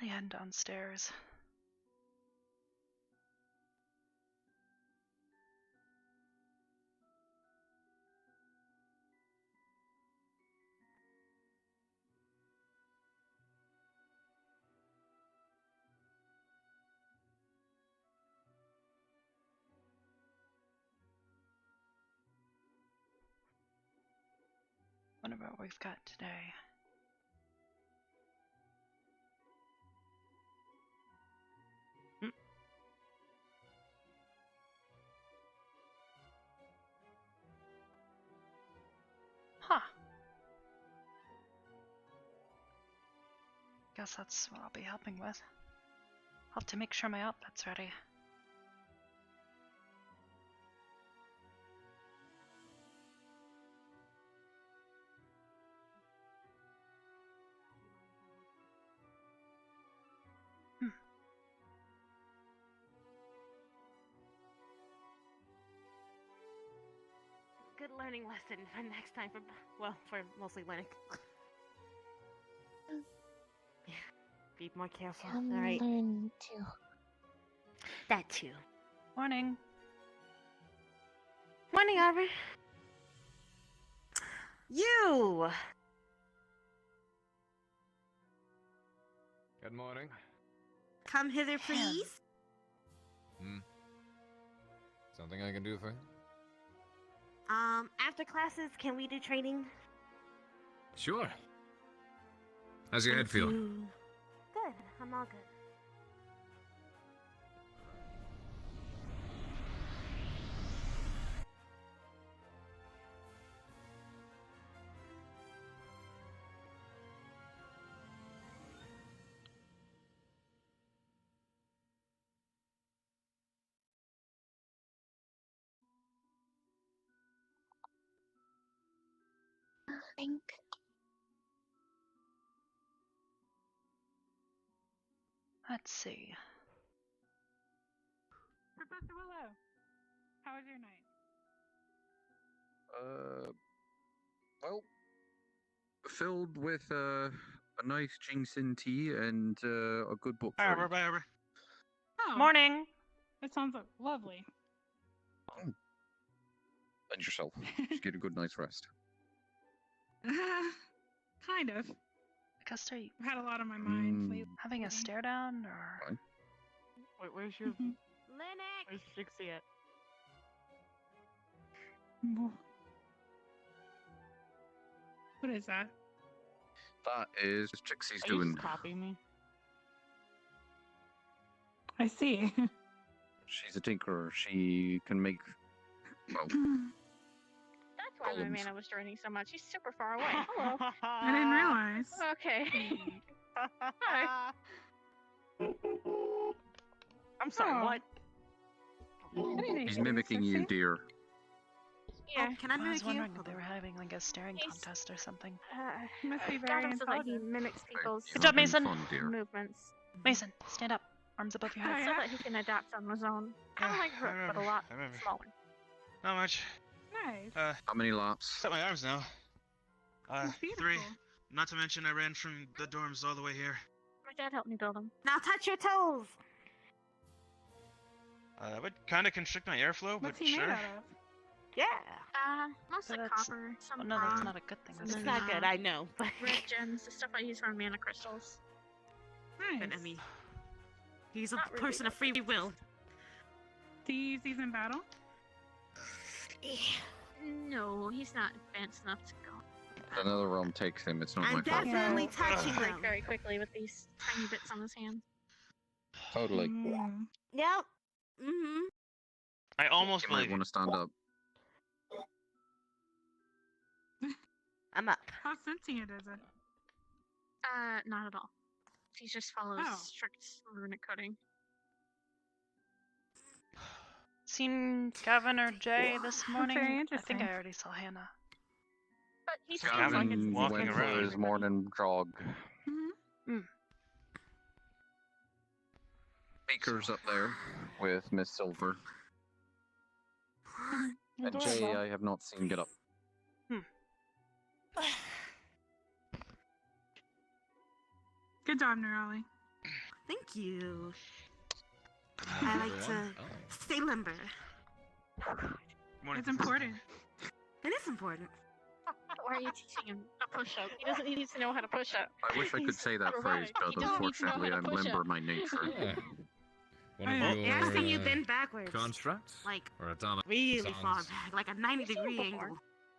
and downstairs. Wonder what we've got today. Huh. Guess that's what I'll be helping with. I'll have to make sure my outfit's ready. Good learning lesson for next time. For mostly learning. Yeah, be more careful. All right. Learn too. That too. Morning. Morning, Arbor. You. Good morning. Come hither, please. Something I can do for you? After classes, can we do training? Sure. How's your head feel? Good. I'm all good. Think. Let's see. Professor Willow, how was your night? Well, filled with a nice ginseng tea and a good book. Bye, Arbor. Bye, Arbor. Oh, Morning. that sounds lovely. And yourself. Just get a good night's rest. Kind of. I guess are you I've had a lot on my mind lately. having a stare down or? Fine. Wait, where's your... Linux. Where's Trixie at? What is that? That is Trixie's Are you doing. just copying me? I see. She's a tinkerer. She can make. Well, That's why my Golems. mana was draining so much. He's super far away. Hello. I didn't realize. Okay. I'm sorry, Oh. what? he's mimicking you, dear. Yeah. Can I I was mimic you? wondering if they were having like a staring He's- contest or something. He must be God, very also that he intelligent. mimics people's You're Good job, having Mason. Fun, dear. movements Mason, stand up. Arms above your Oh, head. so yeah? that he can adapt on his own. Kind of like I Rook, but a remember, lot I remember. smaller. Not much. Nice. How many laps? Set my arms now. That's 3. beautiful. Not to mention I ran from the dorms all the way here. My dad helped me build them. Now touch your toes. That would kind of constrict my airflow, but What's he sure. made out of? Yeah. Mostly So that's- copper, some Oh no, that's bronze, not a good thing. some That's It's really not good, I know, but red gems, the stuff I use for mana crystals. Nice. but I mean, he's a Not really person of free will. Do you use these in battle? No, he's not advanced enough to go. Another realm takes him. It's not I'm my fault. definitely Yeah. touching Break them. very quickly with these tiny bits on his hand. Totally. Mm. Yep. Mm-hmm. I almost You might believe you. want to stand up. I'm up. How sentient is it? Not at all. He just follows Oh. strict runic coding. Seen Gavin or Jay this morning? very I interesting. think I already saw Hannah. But he So seems Gavin like it's walking went around. for his morning jog. Mm-hmm. Baker's up there with Miss Silver. And Jay, Adorable. I have not seen get up. Good job, Nerali. Thank you. Good I morning, like everyone. to stay limber. Morning. It's important. It is important. Why are you teaching him a push-up? He doesn't need to know how to push up. I wish I could He's say that phrase, robotic. He but doesn't need to know how unfortunately to I'm push limber up. by nature. Yeah. One I of know. your Yeah, I've seen you bend backwards. constructs Like, or atomic really far songs? back, like a 90-degree I've seen him angle.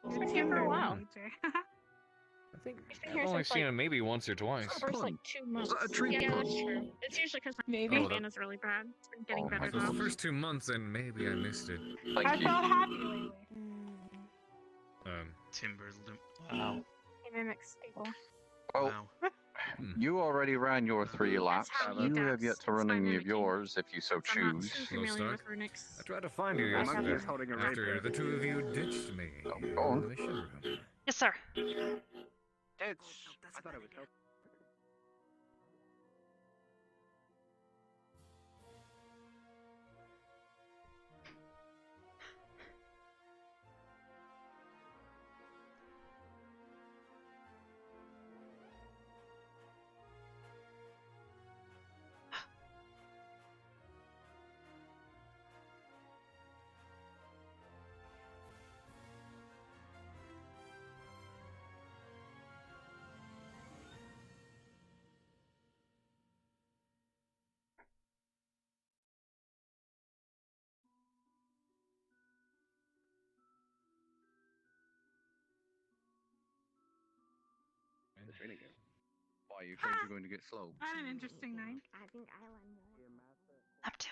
He's been here for a while. I think He's been I've here only since, seen like, him maybe once or twice. the first, like, 2 months. that a tree yeah, pun? that's true. It's usually because my Maybe. Oh, that- fan is really bad. It's been getting Oh my better So it's though. the first 2 months, and maybe I missed it. Thank I you. felt happy lately. Timber. Wow. He mimics people. Well, Wow. you already ran your 3 laps. how he You have adapts yet to his run any of mimicking. yours if you so I'm not choose. too Slow familiar start. with Runix. I tried to find you I have yesterday holding after the 2 of you ditched me Oh, in go on. the mission room. Yes, sir. I thought it would help. Why, you afraid you're going to get slow? I had an interesting night. I think I learned more. Up to.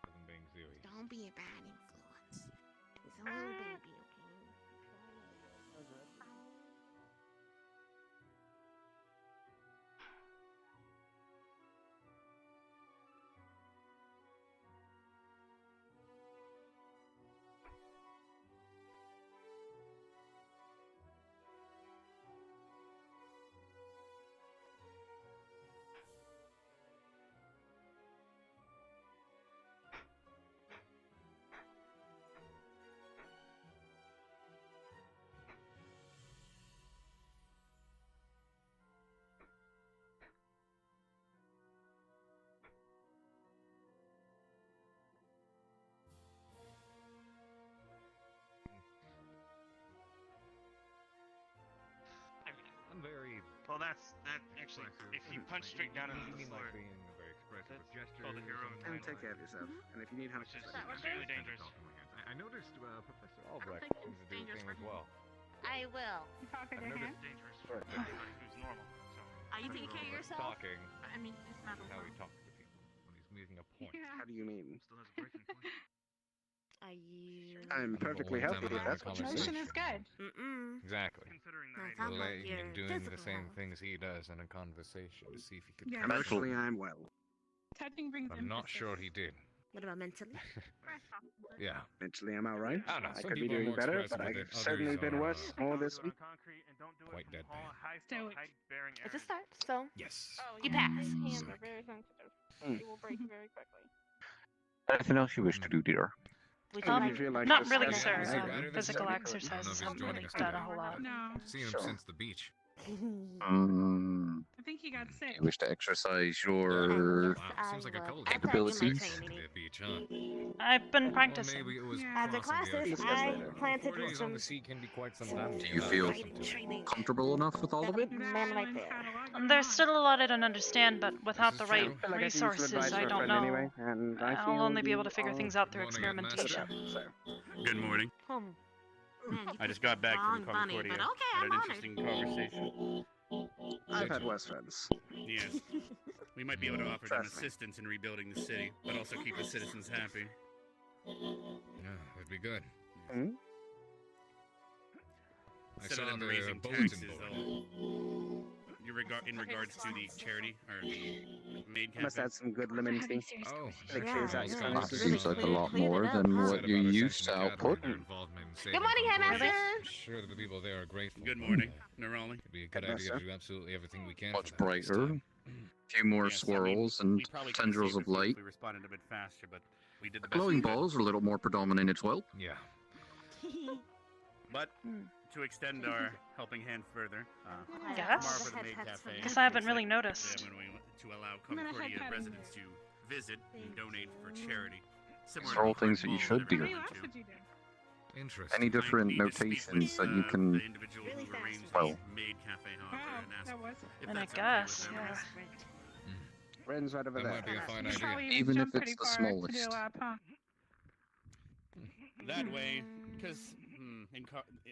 I'm being serious. Don't be a bad influence. It's a little baby, okay? I'm very. Well, that actually. If you punch straight down into the mean floor, like being very expressive with That's gestures. called a hero and and like take care that. of yourself. And if you need help, which is Is that what it extremely is? dangerous. I noticed Professor Albrecht think seems it's to do the dangerous same for as him. well. I will. You talk with I've your noticed hand. dangerous for anybody who's normal. So. Are you taking care of yourself? Talking I mean, it's not a is how he lot. talks to people when he's making a point. Yeah. How do you mean? Still has a breaking point. Are you? I'm perfectly One time healthy, I'm if having that's a what you Motion mean. is good. Mm-mm. Exactly. Considering the Now, height. how about Letting your him doing the physical same health? things he does in a conversation to see if he could. Yeah. catch Emotionally, on. I'm well. Touching brings I'm not emphasis. sure he did. What about mentally? Yeah. Mentally, I'm alright. I don't know, I some could be people are doing more better, expressive but with I've it, certainly others been are, worse all this Do it week. on concrete and don't do it Quite from deadpan. all high, Stoic. height-bearing It's a areas. start, so Yes. Oh, You yeah, pass. His hands Sick. are very sensitive. Mm. They will break very quickly. Anything else you wish to do, dear? would Oh, you do you like feel like Not this really, has- sir. has Yeah, been better than Physical very good? exercises I don't know if he's haven't joining really us done today. a whole lot. No, Seen him Sure. since the beach. I think he got sick. You wish to exercise And your yes, Wow, I seems like a will. couple I'll of tell you my capabilities. training. The beach, huh? I've been Well, practicing. maybe it was Yeah. After crossing the classes, ocean. Discuss I later. plan to 4 do days on the some sea can be quite some time. Do you feel training. comfortable enough with all of it? That Man right island's there. had a lot going There's on. still a lot I don't understand, but without is the right true. I feel like I can use resources, advice I from a don't friend know. anyway, and I I'll feel only be you able to figure all things out through Good morning, Master. experimentation. So, Good morning. Man, you I just got back wrong from bunny, Concordia. but okay, Had I'm an honored. interesting conversation. I've had worse friends. Yes. We might be able to offer them Trust me. assistance in rebuilding the city, but also keep the citizens happy. Yeah, that'd be good. Hmm? I Instead saw of them the raising bulletin taxes, board. in regards to the charity or the maid Must cafe. add some good lemon tea. Oh, Make Yeah, sure it's yeah, out yeah, front. That it's seems like a cleared- lot cleared more it up, than huh? what Said you about used to Ascension Academy output. and their involvement in saving morning, Concordia. Hamilton. I'm sure that the people there are grateful. Good morning, Nerali. It'd be a good God bless, idea sir. to do absolutely everything we can. Much for them this brighter. time. A few more Yes, I mean, swirls and we probably could have tendrils saved of light. if we responded a bit faster, but we did the The best glowing we could. balls are a little more predominant as well. Yeah. But Hmm. to extend our helping hand further, Yes? tomorrow for the maid cafe. Guess I haven't we really said noticed. that when we went to allow I'm gonna head Concordia patting residents to visit and donate for charity. Similar These are all to things that you Arbor should that do. How everyone many went laps to. did you do? Interesting. Any different I need to speak notations with, that you can. the individual Really who fast arranged with Well. the maid cafe, however, Wow, and ask that was. if And I that's okay guess, with them. yeah. Ren's right over That there. might be a fine You idea. probably Even if jumped it's pretty the far to smallest. do a lap, huh? That way, because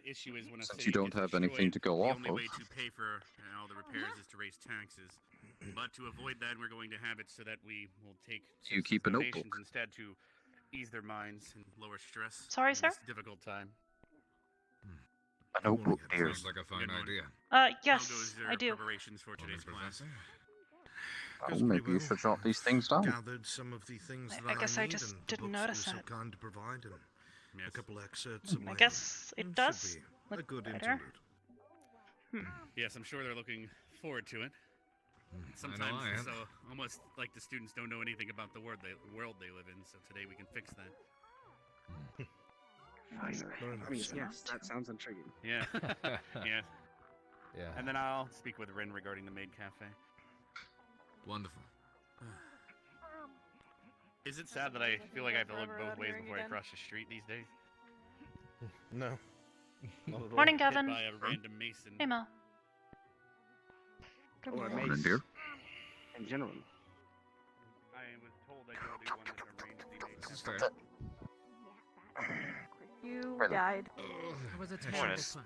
issue is when a Since city you don't gets have anything destroyed, to go the off only of. way to pay for all the repairs is to raise taxes. But to avoid that, we're going to have it so that we will take You citizens' keep a donations notebook. instead to ease their minds and lower stress. Sorry, in sir? this difficult time. A notebook, dear. Sounds like a fine Good morning. idea. How Yes, goes your I do. preparations for Morning, today's class? Professor. Oh, maybe you should jot these things down. Gathered some of the things I- that I guess I need just and the didn't books that notice you were it. so kind to provide, and Yes. a couple excerpts of my I guess it Should does be look a good better. interlude. Yes, I'm sure they're looking forward to it. I know Sometimes I it's am. so almost like the students don't know anything about the world they live in. So today we can fix that. Very much so. Yes, that sounds intriguing. Yeah. Yeah. Yeah. And then I'll speak with Rin regarding the maid cafe. Wonderful. Is it sad that I feel like I have to look both ways before I cross the street these days? No. Not at all. Morning, Hit Gavin. by a random mason. Hey, Mel. Good Or a morning. Morning, mace dear. in general. I was told I could only one that arranged the maid This is cafe. fair. You Really? died. It was a Morning. terrible time.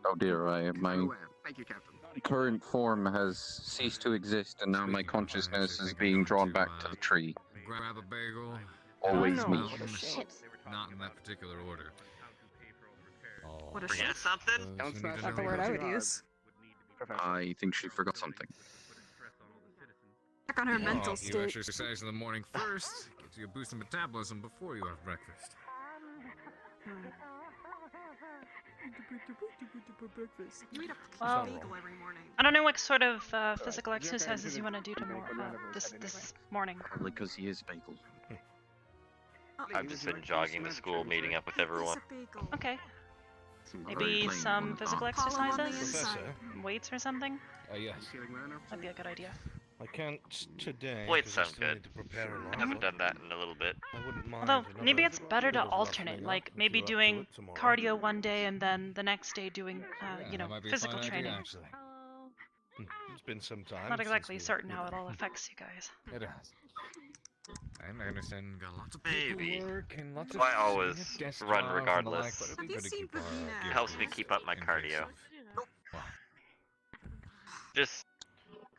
Oh dear, my Oh, thank you, Captain. current form has ceased to exist, and now my consciousness is being drawn back to the tree. Grab a bagel. Always Oh, me. no. What a shit. Not in that particular order. What a Those shit. Something? Don't who smash need up to Not the know word I about would it. use. Professor. I think she forgot something. Check on her mental You state. exercise in the morning first. Gives you a boost in metabolism before you have breakfast. You eat a Well, bagel every morning. I don't know what sort of physical You're going exercises to you the- want to do the tomorrow, banana was this heading this morning. Probably because he is bagel. I've just been jogging to school, meeting up with everyone. Okay, Some maybe very plain some one. physical Column on the exercises, Professor, weights or something. yes. You feeling well enough? That'd be a good idea. I can't today. Weights 'cause I sound still good. need to prepare a lot, I haven't but done that in a little bit. I wouldn't mind Although maybe another it's better to bit of alternate, roughing like up if maybe you're up to doing it tomorrow. cardio one day and then the next day doing, Yeah, you know, that might be a physical fine idea, training. actually. It's been some time. Not since exactly we, certain you how know. it all affects you guys. It has. And I understand got lots of Maybe. paperwork and lots of I always desk run jobs and the regardless. like, but Have you everybody seen keep, Pavina? gear Helps me close keep up my in cardio. case of- Just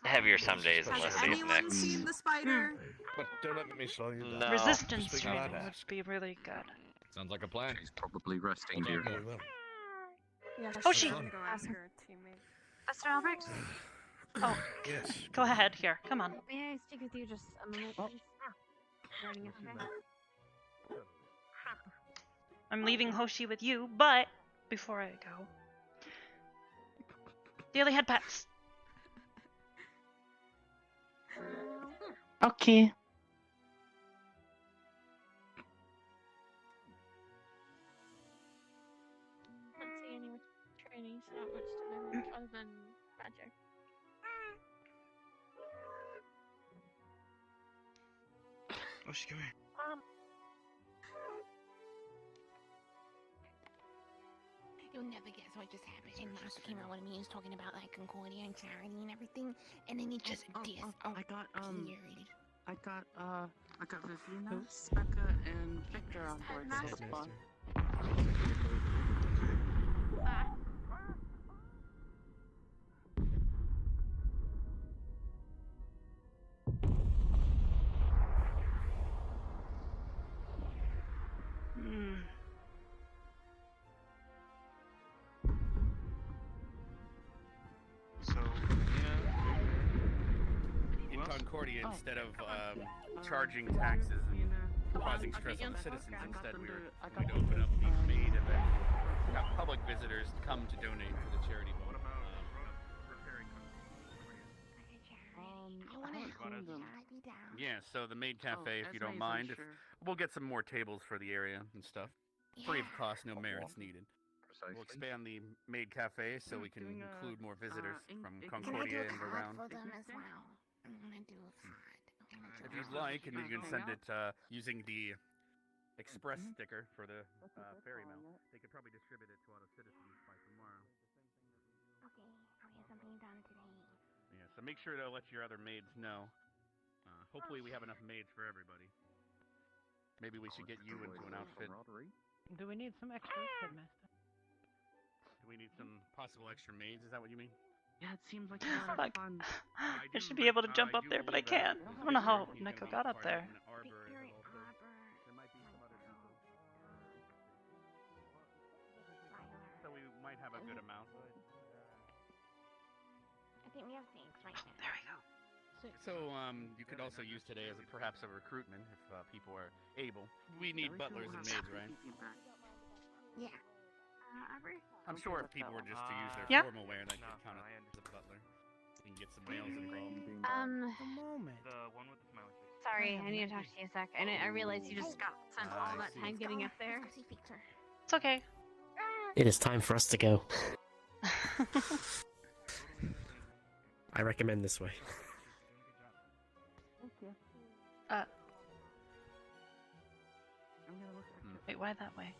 heavier some days and Has less days anyone next. seen the spider? But don't let me slow you down. No. Resistance Just training that. would be really good. Sounds like a plan. She's probably resting, Hold on, dear. more. Well, Yeah, Oh, she- Go ask her teammate. Mr. Albert, Oh, yes. go ahead. Here, come on. may I speak with you just a minute, please? Regarding a favor? I'm leaving Hoshi with you, but before I go, daily head pats. Okay. Don't see any training, so not much to do other than magic. Oh, she's going. You'll never guess what just happened. And Master came out with me and was talking about like Concordia and charity and everything, and then it just disappeared. I got Vivina, Specca, and Victor on board so far. instead of charging taxes and causing stress on the citizens, instead we were going to open up a maid event, have public visitors come to donate to the charity vote. Yeah, so the maid cafe, if you don't mind, we'll get some more tables for the area and stuff. Free of cost, no merits needed. We'll expand the maid cafe so we can include more visitors from Concordia and around. For them as well. I'm gonna do a card. If you'd like, and you can send it using the express sticker for the ferry mail. They could probably distribute it to all the citizens by tomorrow. Okay, I'll get something done today. Yeah, so make sure to let your other maids know. Hopefully we have enough maids for everybody. Maybe we should get you into an outfit. Do we need some extra headmaster? Do we need some possible extra maids? Is that what you mean? Yeah, it seems like Fuck. fun. I should be able to jump up there, but I can't. I don't know how Neko got up there. Arbor Victory and also, Arbor. there might be some other people. So we might have a good amount. I think we have 6 right now. There we go. So you could also use today as perhaps a recruitment if people are able. We need butlers and maids, right? Yeah. I'm sure if people were just to use their Yeah. formal wear, that could count as a butler. You can get some males involved. The one with the smiley face. Sorry, I need to talk to you a sec. I realized you just got spent all that time getting up there. It's okay. It is time for us to go. I recommend this way. Wait, why that way?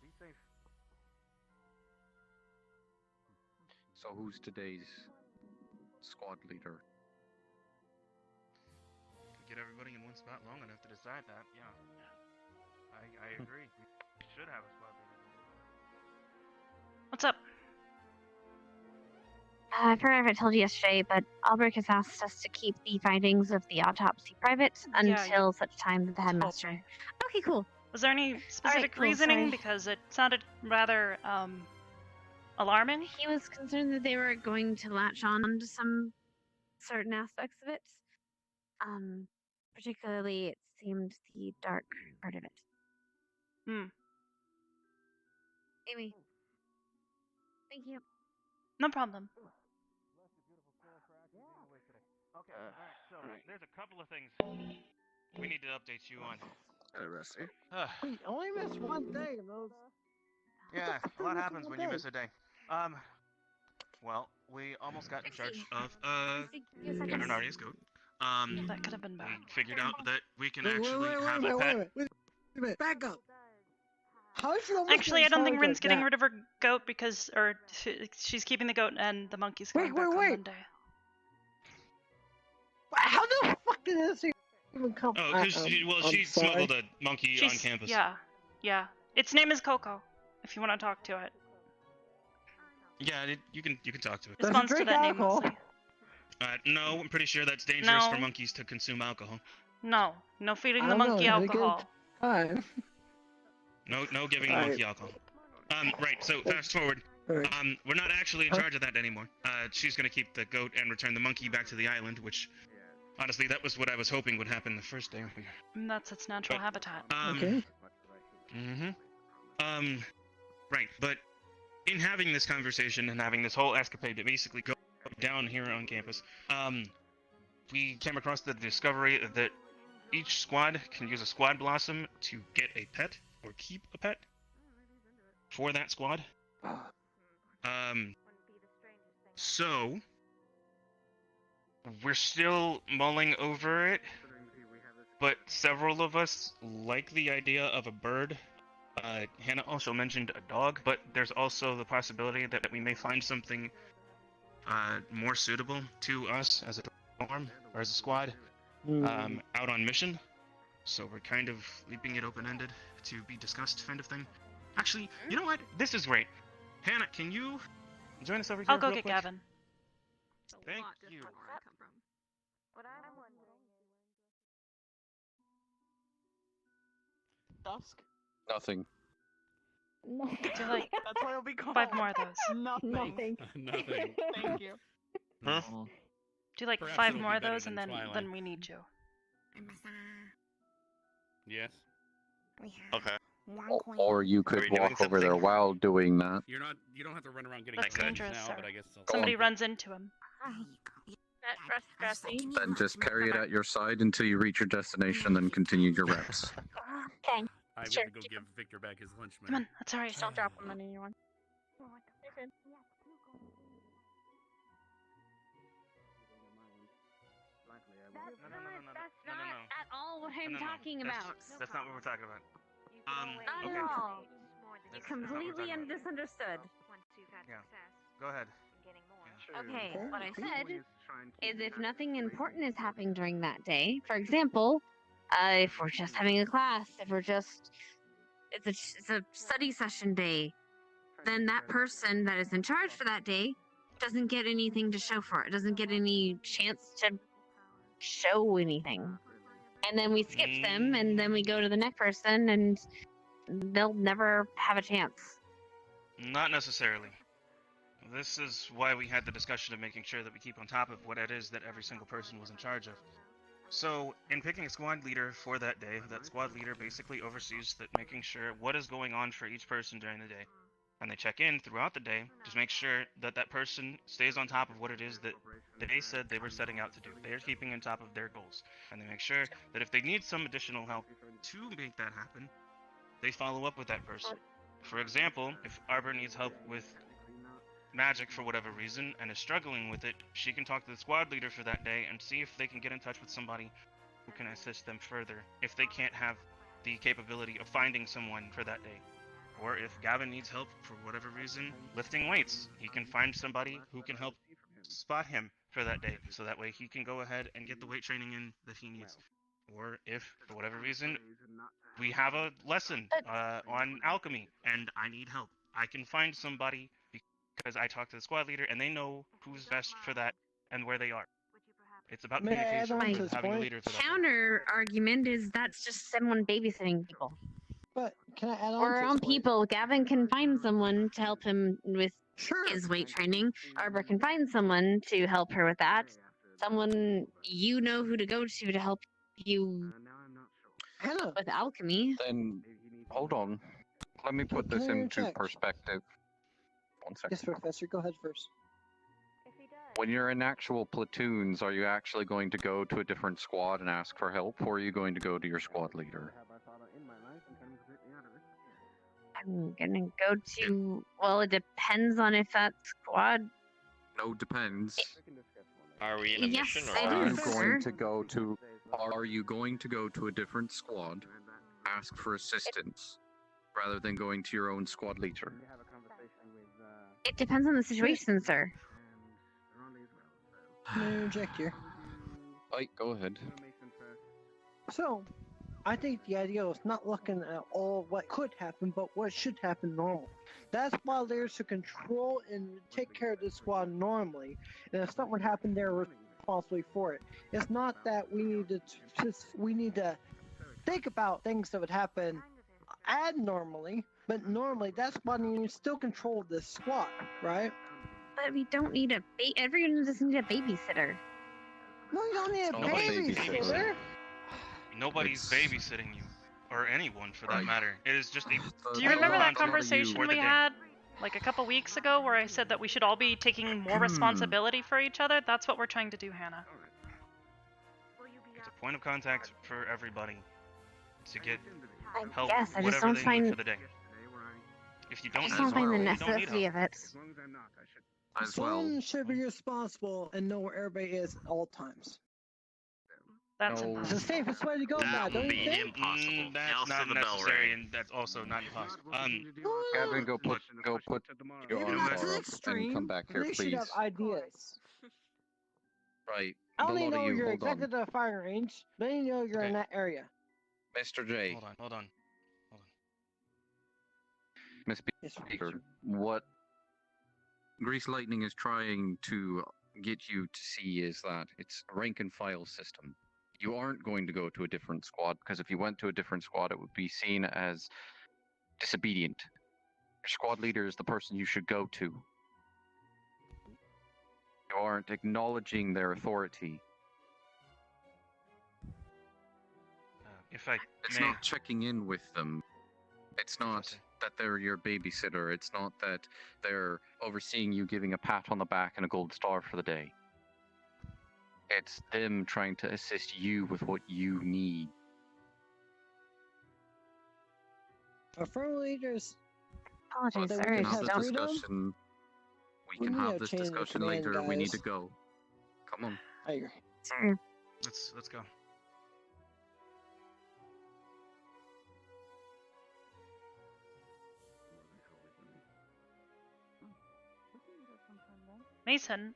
Be safe. So who's today's squad leader? Get everybody in one spot long enough to decide that. Yeah. I agree. We should have a squad leader. What's up? I forgot if I told you yesterday, but Albrecht has asked us to keep the findings of the autopsy private until such time that the headmaster. Okay, cool. Was there any specific cool, reasoning? sorry. Because it sounded rather alarming. He was concerned that they were going to latch on to some certain aspects of it. Particularly, it seemed the dark part of it. Amy. Thank you. No problem. Okay, alright, so there's a couple of things we need to update you on. Interesting. We only missed one day, those. Yeah, a lot happens when you miss a day. Well, we almost got in charge of Granardia's goat. That could have been bad. We figured out that we can actually have a pet. Wait a minute. Back up. Actually, I don't think Rin's getting rid of her goat because, she's keeping the goat and the monkey's coming back on Monday. How the fuck did this even come? Oh, because she smuggled a monkey on campus. Yeah. Its name is Coco. If you want to talk to it. Yeah, you can talk to it. Responds to that name mostly. No, I'm pretty sure that's dangerous for monkeys to consume alcohol. No feeding the monkey alcohol. No giving the monkey alcohol. Right, so fast forward. We're not actually in charge of that anymore. She's gonna keep the goat and return the monkey back to the island, which, honestly, that was what I was hoping would happen the first day. And that's its natural habitat. Okay. Right, but in having this conversation and having this whole escapade to basically go down here on campus, we came across the discovery that each squad can use a squad blossom to get a pet or keep a pet for that squad. So we're still mulling over it, but several of us like the idea of a bird. Hannah also mentioned a dog, but there's also the possibility that we may find something more suitable to us as a dorm or as a squad out on mission. So we're kind of leaving it open-ended to be discussed, kind of thing. Actually, you know what? This is great. Hannah, can you join us over here? I'll go real get quick? Gavin. Thank you. Dusk. Nothing. Do like That's why it'll be called 5 more of those. Nothing. Nothing. Thank you. Huh? Do like Perhaps 5 it'll more be of better those, than and Twilight. then we need you. Yes. We have Okay. one coin. Or you Are could we doing walk over there something? while doing that. You're not. You don't have to run around getting That's coins dangerous, now, sir. but I guess I'll Somebody runs into him. That's stressing. Then just carry it at your side until you reach your destination, then continue your reps. Okay. I have Sure. to go give Victor back his lunch Come money. on, that's alright. Just don't drop them on anyone. You're good. That's not at all what I'm talking about. That's not what we're talking about. Not Okay. at all. You That's not what we're completely talking about. misunderstood. Yeah. Go ahead. Okay, what I said is if nothing important is happening during that day, for example, if we're just having a class, if we're just it's a study session day, then that person that is in charge for that day doesn't get anything to show for it. Doesn't get any chance to show anything. And then we skip them, and then we go to the next person, and they'll never have a chance. Not necessarily. This is why we had the discussion of making sure that we keep on top of what it is that every single person was in charge of. So, in picking a squad leader for that day, that squad leader basically oversees that making sure what is going on for each person during the day. And they check in throughout the day, just make sure that that person stays on top of what it is that they said they were setting out to do. They are keeping on top of their goals. And they make sure that if they need some additional help to make that happen, they follow up with that person. For example, if Arbor needs help with magic for whatever reason and is struggling with it, she can talk to the squad leader for that day and see if they can get in touch with somebody who can assist them further if they can't have the capability of finding someone for that day. Or if Gavin needs help for whatever reason lifting weights, he can find somebody who can help spot him for that day, so that way he can go ahead and get the weight training in that he needs. Or if, for whatever reason, we have a lesson on alchemy and I need help, I can find somebody because I talked to the squad leader and they know who's best for that and where they are. It's about communication with having a leader for that. Counter argument is that's just someone babysitting people. But can I add on? Or our to own this point? people. Gavin can find someone to help him with his weight training. Arbor can find someone to help her with that. Someone you know who to go to help you with alchemy. Then, hold on. Let me put this Can I into interject? perspective. 1 second. Yes, Professor, go ahead first. When you're in actual platoons, are you actually going to go to a different squad and ask for help, or are you going to go to your squad leader? I'm gonna go to. Well, it depends on if that squad. No, depends. Are we in a Yes, mission or I Are do, you sir. going to go to? Are you going to go to a different squad, ask for assistance, rather than going to your own squad leader? It depends on the situation, sir. Can I interject here? Right, go ahead. So, I think the idea is not looking at all what could happen, but what should happen normally. That's why leaders to control and take care of the squad normally, and if something happened, they're responsible for it. It's not that we need to think about things that would happen abnormally, but normally that's why you still control the squad, right? But we don't need a everyone doesn't need a babysitter. No, you don't need a Nobody's babysitter. Nobody's babysitting you, or anyone for that matter. It is just a. Do you remember that conversation we had like a couple weeks ago where I said that we should all be taking more responsibility for each other? That's what we're trying to do, Hannah. It's a point of contact for everybody to get I help, guess I just whatever don't they need find. for the day. If you I don't just need don't find the help, you don't need necessity help. of it. As well. Someone should be responsible and know where everybody is at all times. That's No. It's the safest way to go now, That don't would you be think? impossible. That's Else not the bell necessary, rang. and that's also not impossible. Gavin, go put your Maybe arm not to bar the up and extreme, come back but here, they should please. have ideas. Right. I The only lot of know you, you're hold exactly on. the firing range, but you know you're in Okay. that area. Mr. J, Hold on. Miss Speaker, what Grease Lightning is trying to get you to see is that it's a rank and file system. You aren't going to go to a different squad, because if you went to a different squad, it would be seen as disobedient. Your squad leader is the person you should go to. You aren't acknowledging their authority. If I It's may. not checking in with them. It's not that they're your babysitter. It's not that they're overseeing you, giving a pat on the back and a gold star for the day. It's them trying to assist you with what you need. Affirm leaders. Apologies, Then sir. we We can can have have this freedom. discussion. We We can need have a this chain of discussion command, later. We need to guys. go. Come on. I agree. Sir. Let's go. Mason.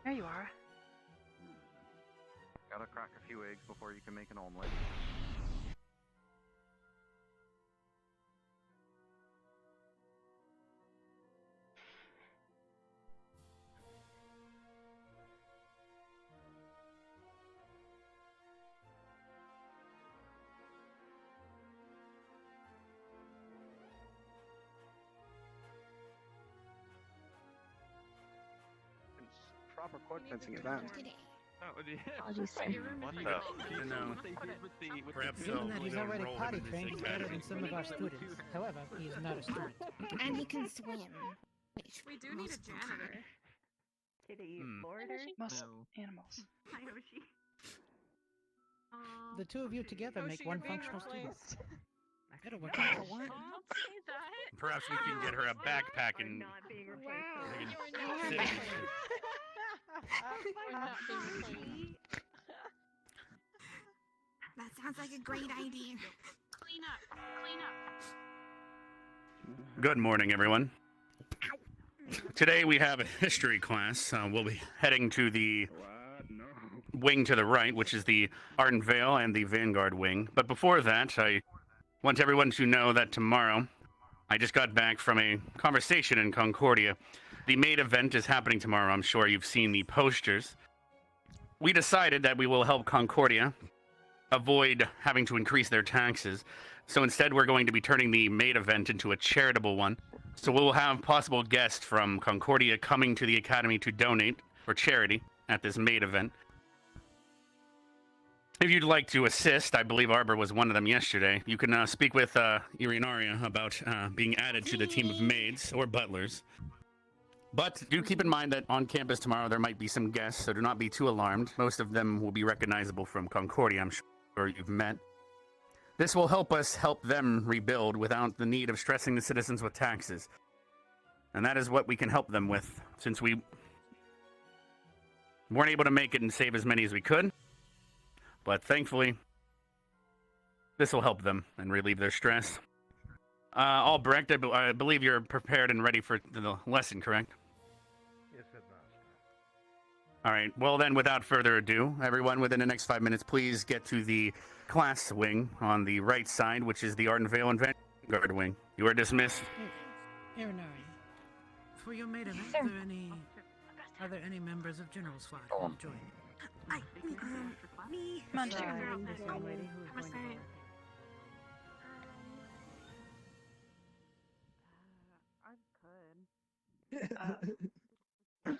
There you are. Gotta crack a few eggs before you can make an omelet. Proper court fencing event. Apologies, sir. What the? Perhaps Given that he's already potty trained, he's better than some of our students. However, he is not a student. And he can swim. We do need a janitor. Did he Hmm. board her? Most animals. Hi, Yoshi. The two of you together make Yoshi, one you're being functional student. replaced. It'll work out for one. Don't say that. Perhaps we can get her a backpack and. Not being replaced. Wow. they can You're sit not in being it. We're not being replaced. That sounds like a great idea. Clean up. Clean up. Good morning, everyone. Today we have a history class. We'll be heading to the wing to the right, which is the Ardent Vale and the Vanguard wing. But before that, I want everyone to know that tomorrow, I just got back from a conversation in Concordia. The maid event is happening tomorrow. I'm sure you've seen the posters. We decided that we will help Concordia avoid having to increase their taxes. So instead, we're going to be turning the maid event into a charitable one. So we'll have possible guests from Concordia coming to the Academy to donate for charity at this maid event. If you'd like to assist, I believe Arbor was one of them yesterday, you can speak with Irinaria about being added to the team of maids or butlers. But do keep in mind that on campus tomorrow there might be some guests, so do not be too alarmed. Most of them will be recognizable from Concordia, I'm sure you've met. This will help us help them rebuild without the need of stressing the citizens with taxes. And that is what we can help them with, since we weren't able to make it and save as many as we could. But thankfully, this will help them and relieve their stress. Albrecht, I believe you're prepared and ready for the lesson, correct? Yes, headmaster. All right. Well, then, without further ado, everyone within the next 5 minutes, please get to the class wing on the right side, which is the Ardent Vale and Vanguard wing. You are dismissed. Irinari, for your maid event, are there any members of General Squad who will join? Me. Come on, Sorry, Jacob. this young lady who was I'm going to sorry. I could.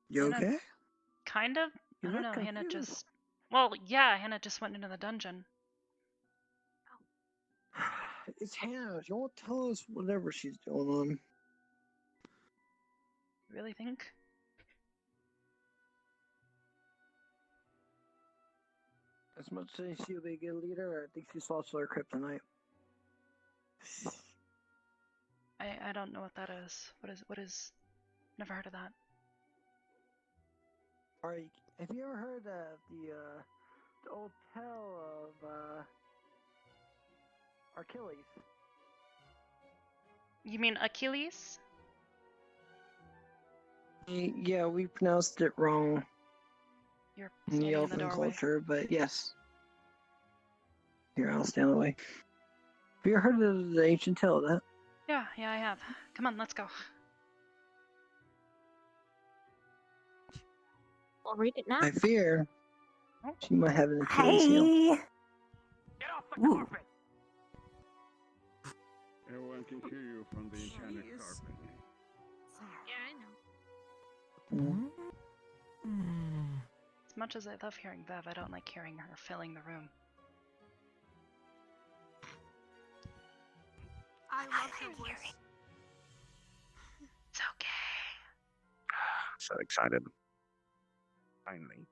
You Hannah- okay? Kind of. You I don't look know. Hannah confused. just. Well, yeah. Hannah just went into the dungeon. It's Hannah. She won't tell us whatever she's doing on. You really think? As much as she'll be a good leader, I think she's lost her kryptonite. I don't know what that is. What is? Never heard of that. Alright, have you ever heard of the old tale of Achilles? You mean Achilles? Yeah, we pronounced it wrong You're in the standing in the elfin doorway. culture, but yes. Here, I'll stand away. Have you ever heard of the ancient tale of that? Yeah, I have. Come on, let's go. We'll read it now. I fear she might have an Achilles heel. Hey. Get off the carpet! I can hear you from the enchanted carpet. Yeah, I know. As much as I love hearing Bev, I don't like hearing her filling the room. I love her voice. It's okay. So excited. Finally.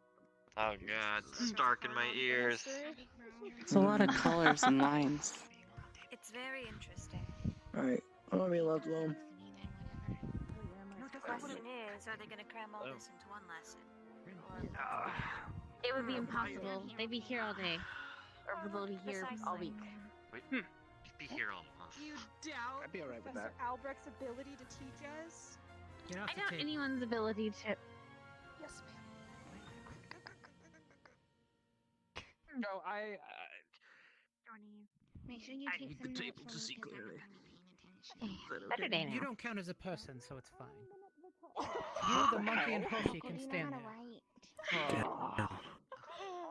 Oh god, it's dark in my ears. It's a lot of colors and lines. It's very interesting. Alright, I want to be left alone. The question is, are they going to cram all this into one lesson? It would be impossible. They'd be here all day. Or they'll be here all week. Wait, be here all month. Do you doubt I'd be alright with Professor that. Albrecht's ability to teach us? Get off I the doubt table. anyone's ability to. Yes, ma'am. No, I. Make sure you I take need some the notes table for to me see 'cause I'm clearly. paying attention. Saturday You now. don't count as a person, so it's fine. You, the monkey, and Hoshi can You know stand how to there. write. Yeah,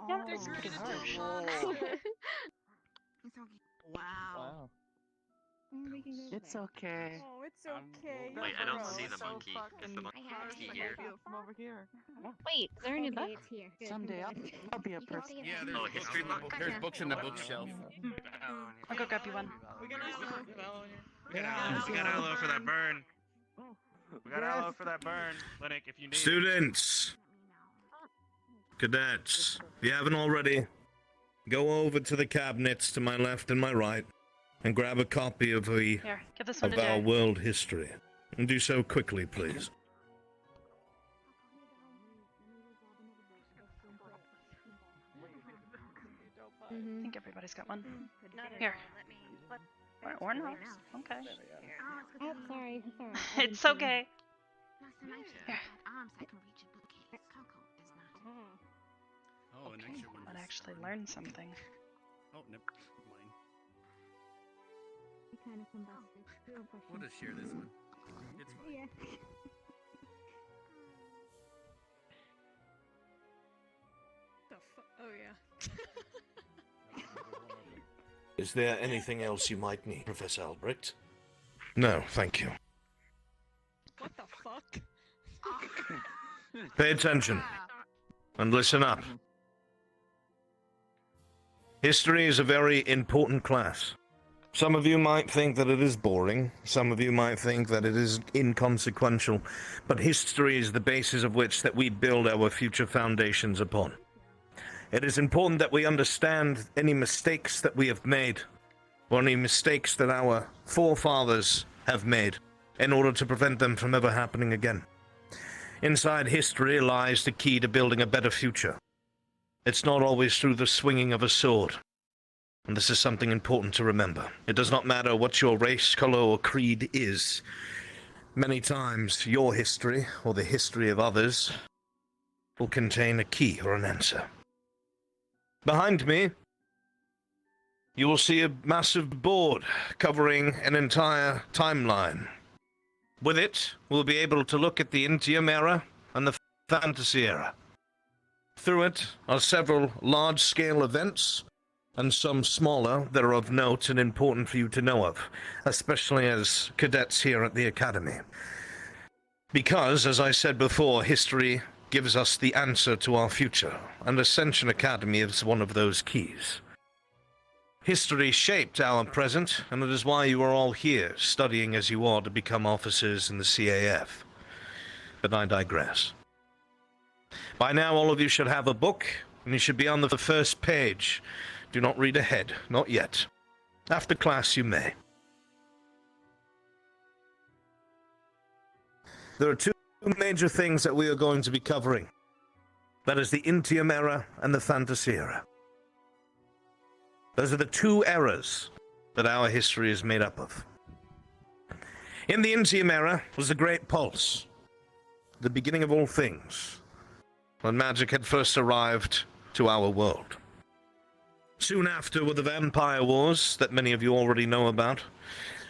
They're that's good pretty at harsh. It's okay. Wow. We can go to It's bed. okay. Oh, it's okay. Wait, I don't see the So monkey. Is the fucking monkey I have harsh, it. I here? can feel it from over here. Wait, is there a new book? Okay, it's here. Good, Someday I'm good. I'll be a You can person. take it Yeah, back. there's Oh, books history in the book? book. There's Gotcha. books in the bookshelf. I'll go grab you one. We got aloe for that burn. We got aloe for that burn. Clinic, if you need it. Students, cadets, if you haven't already, go over to the cabinets to my left and my right and grab a copy of Here, give this one to our Jay. world history. And do so quickly, please. I think everybody's got one. Here. Or not. Okay. Oh, sorry. It's alright. It's okay. Not so much Here. arms I can reach a bookcase. Coco does not. Oh, an extra one. I'd actually learn something. Oh, nope. Mine. We kind of combusted. We'll just share this one. It's fine. Yeah. Oh, yeah. Is there anything else you might need, Professor Albrecht? No, thank you. What the fuck? Pay attention and listen up. History is a very important class. Some of you might think that it is boring, some of you might think that it is inconsequential, but history is the basis of which that we build our future foundations upon. It is important that we understand any mistakes that we have made, or any mistakes that our forefathers have made, in order to prevent them from ever happening again. Inside history lies the key to building a better future. It's not always through the swinging of a sword. And this is something important to remember. It does not matter what your race, color, or creed is. Many times, your history, or the history of others, will contain a key or an answer. Behind me, you will see a massive board covering an entire timeline. With it, we'll be able to look at the Intium era and the Fantasy era. Through it are several large-scale events, and some smaller that are of note and important for you to know of, especially as cadets here at the Academy. Because, as I said before, history gives us the answer to our future, and Ascension Academy is one of those keys. History shaped our present, and it is why you are all here, studying as you are to become officers in the CAF. But I digress. By now all of you should have a book, and you should be on the first page. Do not read ahead, not yet. After class you may. There are two major things that we are going to be covering. That is the Intium era and the Fantasy era. Those are the two eras that our history is made up of. In the Intium era was the Great Pulse, the beginning of all things, when magic had first arrived to our world. Soon after were the Vampire Wars that many of you already know about,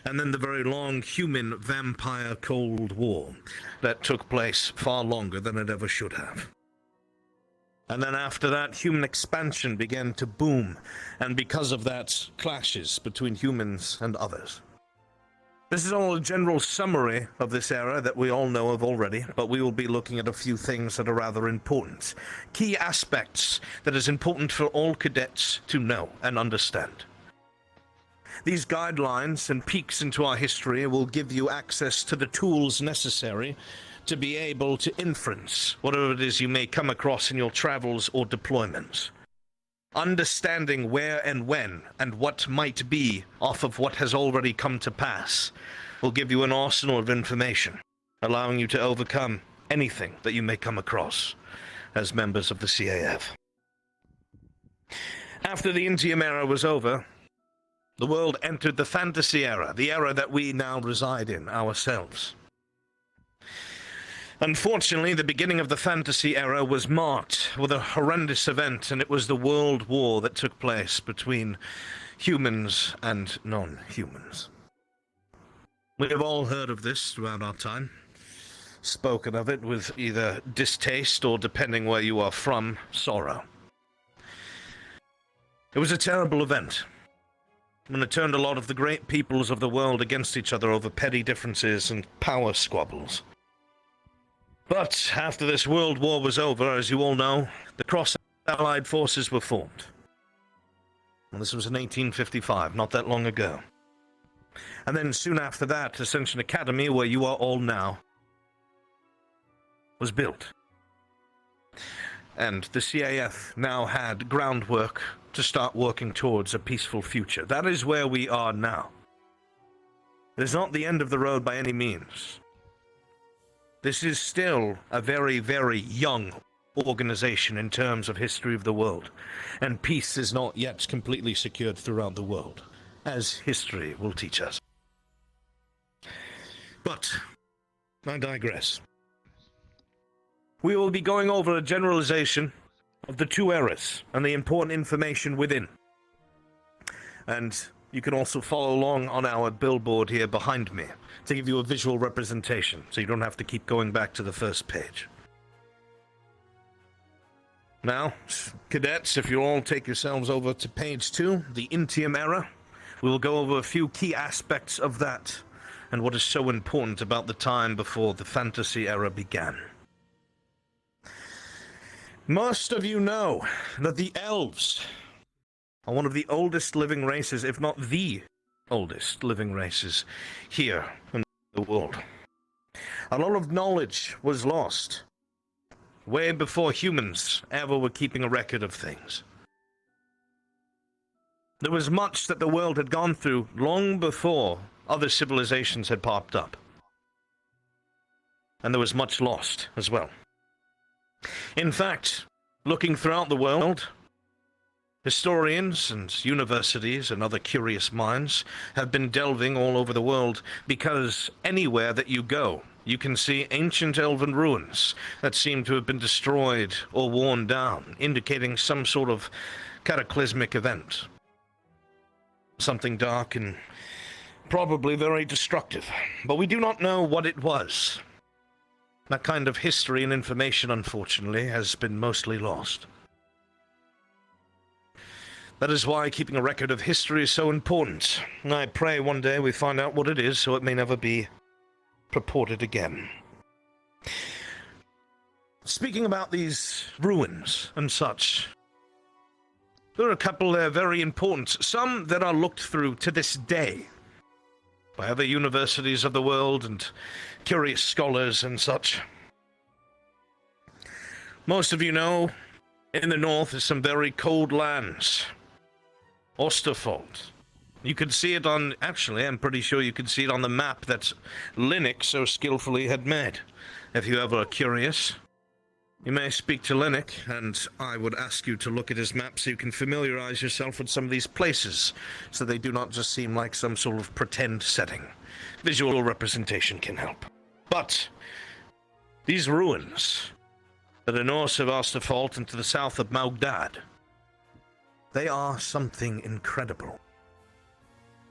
and then the very long human-vampire Cold War that took place far longer than it ever should have. And then after that, human expansion began to boom, and because of that, clashes between humans and others. This is all a general summary of this era that we all know of already, but we will be looking at a few things that are rather important. Key aspects that is important for all cadets to know and understand. These guidelines and peeks into our history will give you access to the tools necessary to be able to inference whatever it is you may come across in your travels or deployments. Understanding where and when and what might be off of what has already come to pass will give you an arsenal of information, allowing you to overcome anything that you may come across as members of the CAF. After the Intium era was over, the world entered the fantasy era, the era that we now reside in ourselves. Unfortunately, the beginning of the fantasy era was marked with a horrendous event, and it was the World War that took place between humans and non-humans. We have all heard of this throughout our time, spoken of it with either distaste or, depending where you are from, sorrow. It was a terrible event, and it turned a lot of the great peoples of the world against each other over petty differences and power squabbles. But after this World War was over, as you all know, the cross-allied forces were formed. And this was in 1855, not that long ago. And then soon after that, Ascension Academy, where you are all now, was built. And the CAF now had groundwork to start working towards a peaceful future. That is where we are now. It is not the end of the road by any means. This is still a very, very young organization in terms of history of the world, and peace is not yet completely secured throughout the world, as history will teach us. But I digress. We will be going over a generalization of the two eras and the important information within. And you can also follow along on our billboard here behind me to give you a visual representation, so you don't have to keep going back to the first page. Now, cadets, if you all take yourselves over to page 2, the Intium era, we will go over a few key aspects of that and what is so important about the time before the fantasy era began. Most of you know that the elves are one of the oldest living races, if not the oldest living races here in the world. A lot of knowledge was lost way before humans ever were keeping a record of things. There was much that the world had gone through long before other civilizations had popped up. And there was much lost as well. In fact, looking throughout the world, historians and universities and other curious minds have been delving all over the world, because anywhere that you go, you can see ancient elven ruins that seem to have been destroyed or worn down, indicating some sort of cataclysmic event. Something dark and probably very destructive, but we do not know what it was. That kind of history and information, unfortunately, has been mostly lost. That is why keeping a record of history is so important. And I pray one day we find out what it is, so it may never be purported again. Speaking about these ruins and such, there are a couple there very important, some that are looked through to this day by other universities of the world and curious scholars and such. Most of you know, in the north is some very cold lands. Osterfold. You can see it on, actually, I'm pretty sure you can see it on the map that Linux so skillfully had made. If you ever are curious, you may speak to Linux, and I would ask you to look at his map so you can familiarize yourself with some of these places, so they do not just seem like some sort of pretend setting. Visual representation can help. But these ruins that are north of Osterfold and to the south of Maugdad, they are something incredible.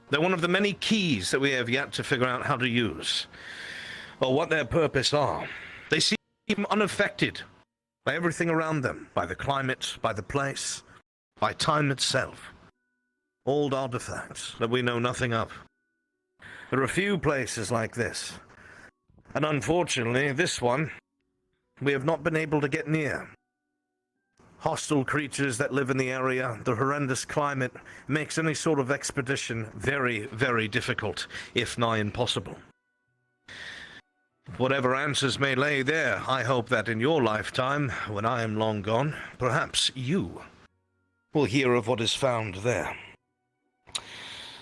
They're one of the many keys that we have yet to figure out how to use, or what their purpose are. They seem unaffected by everything around them, by the climate, by the place, by time itself. Old artifacts that we know nothing of. There are few places like this. And unfortunately, this one, we have not been able to get near. Hostile creatures that live in the area, the horrendous climate, makes any sort of expedition very, very difficult, if nigh impossible. Whatever answers may lay there, I hope that in your lifetime, when I am long gone, perhaps you will hear of what is found there.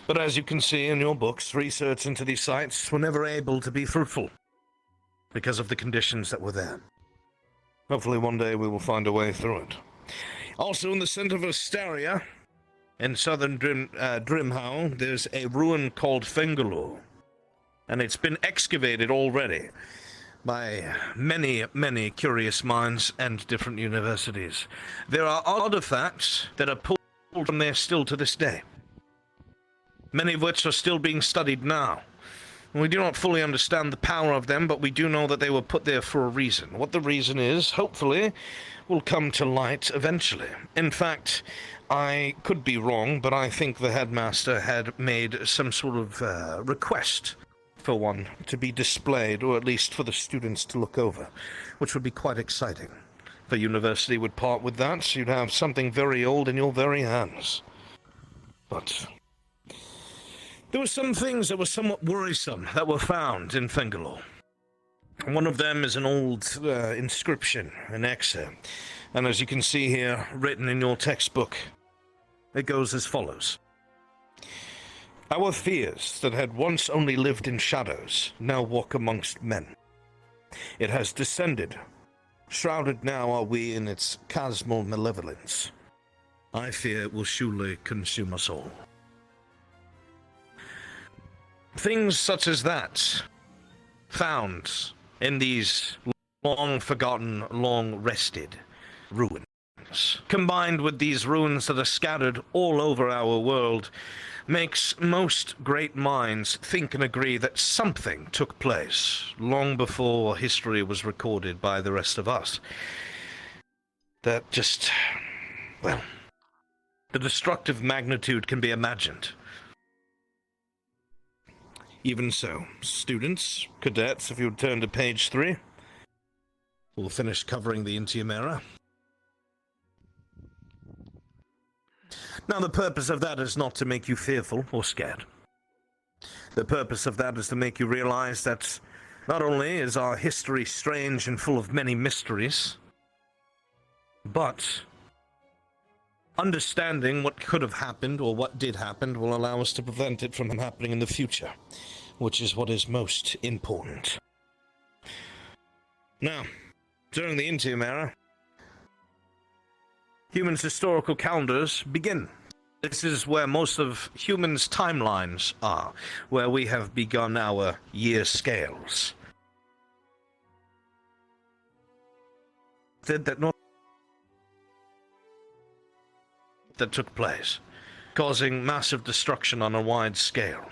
But as you can see in your books, research into these sites were never able to be fruitful because of the conditions that were there. Hopefully one day we will find a way through it. Also in the center of Asteria, in southern Drimhow, there's a ruin called Fingalore. And it's been excavated already by many, many curious minds and different universities. There are artifacts that are pulled from there still to this day, many of which are still being studied now. We do not fully understand the power of them, but we do know that they were put there for a reason. What the reason is, hopefully, will come to light eventually. In fact, I could be wrong, but I think the headmaster had made some sort of request for one to be displayed, or at least for the students to look over, which would be quite exciting. The university would part with that, so you'd have something very old in your very hands. But there were some things that were somewhat worrisome that were found in Fingalore. One of them is an old inscription, an excerpt, and as you can see here, written in your textbook, it goes as follows. Our fears that had once only lived in shadows now walk amongst men. It has descended. Shrouded now are we in its chasmal malevolence. I fear it will surely consume us all. Things such as that, found in these long-forgotten, long-rested ruins, combined with these ruins that are scattered all over our world, makes most great minds think and agree that something took place long before history was recorded by the rest of us. That just, well, the destructive magnitude can be imagined. Even so, students, cadets, if you would turn to page 3, we'll finish covering the Intium era. Now, the purpose of that is not to make you fearful or scared. The purpose of that is to make you realize that not only is our history strange and full of many mysteries, but understanding what could have happened or what did happen will allow us to prevent it from happening in the future, which is what is most important. Now, during the Intium era, humans' historical calendars begin. This is where most of humans' timelines are, where we have begun our year scales. That took place, causing massive destruction on a wide scale.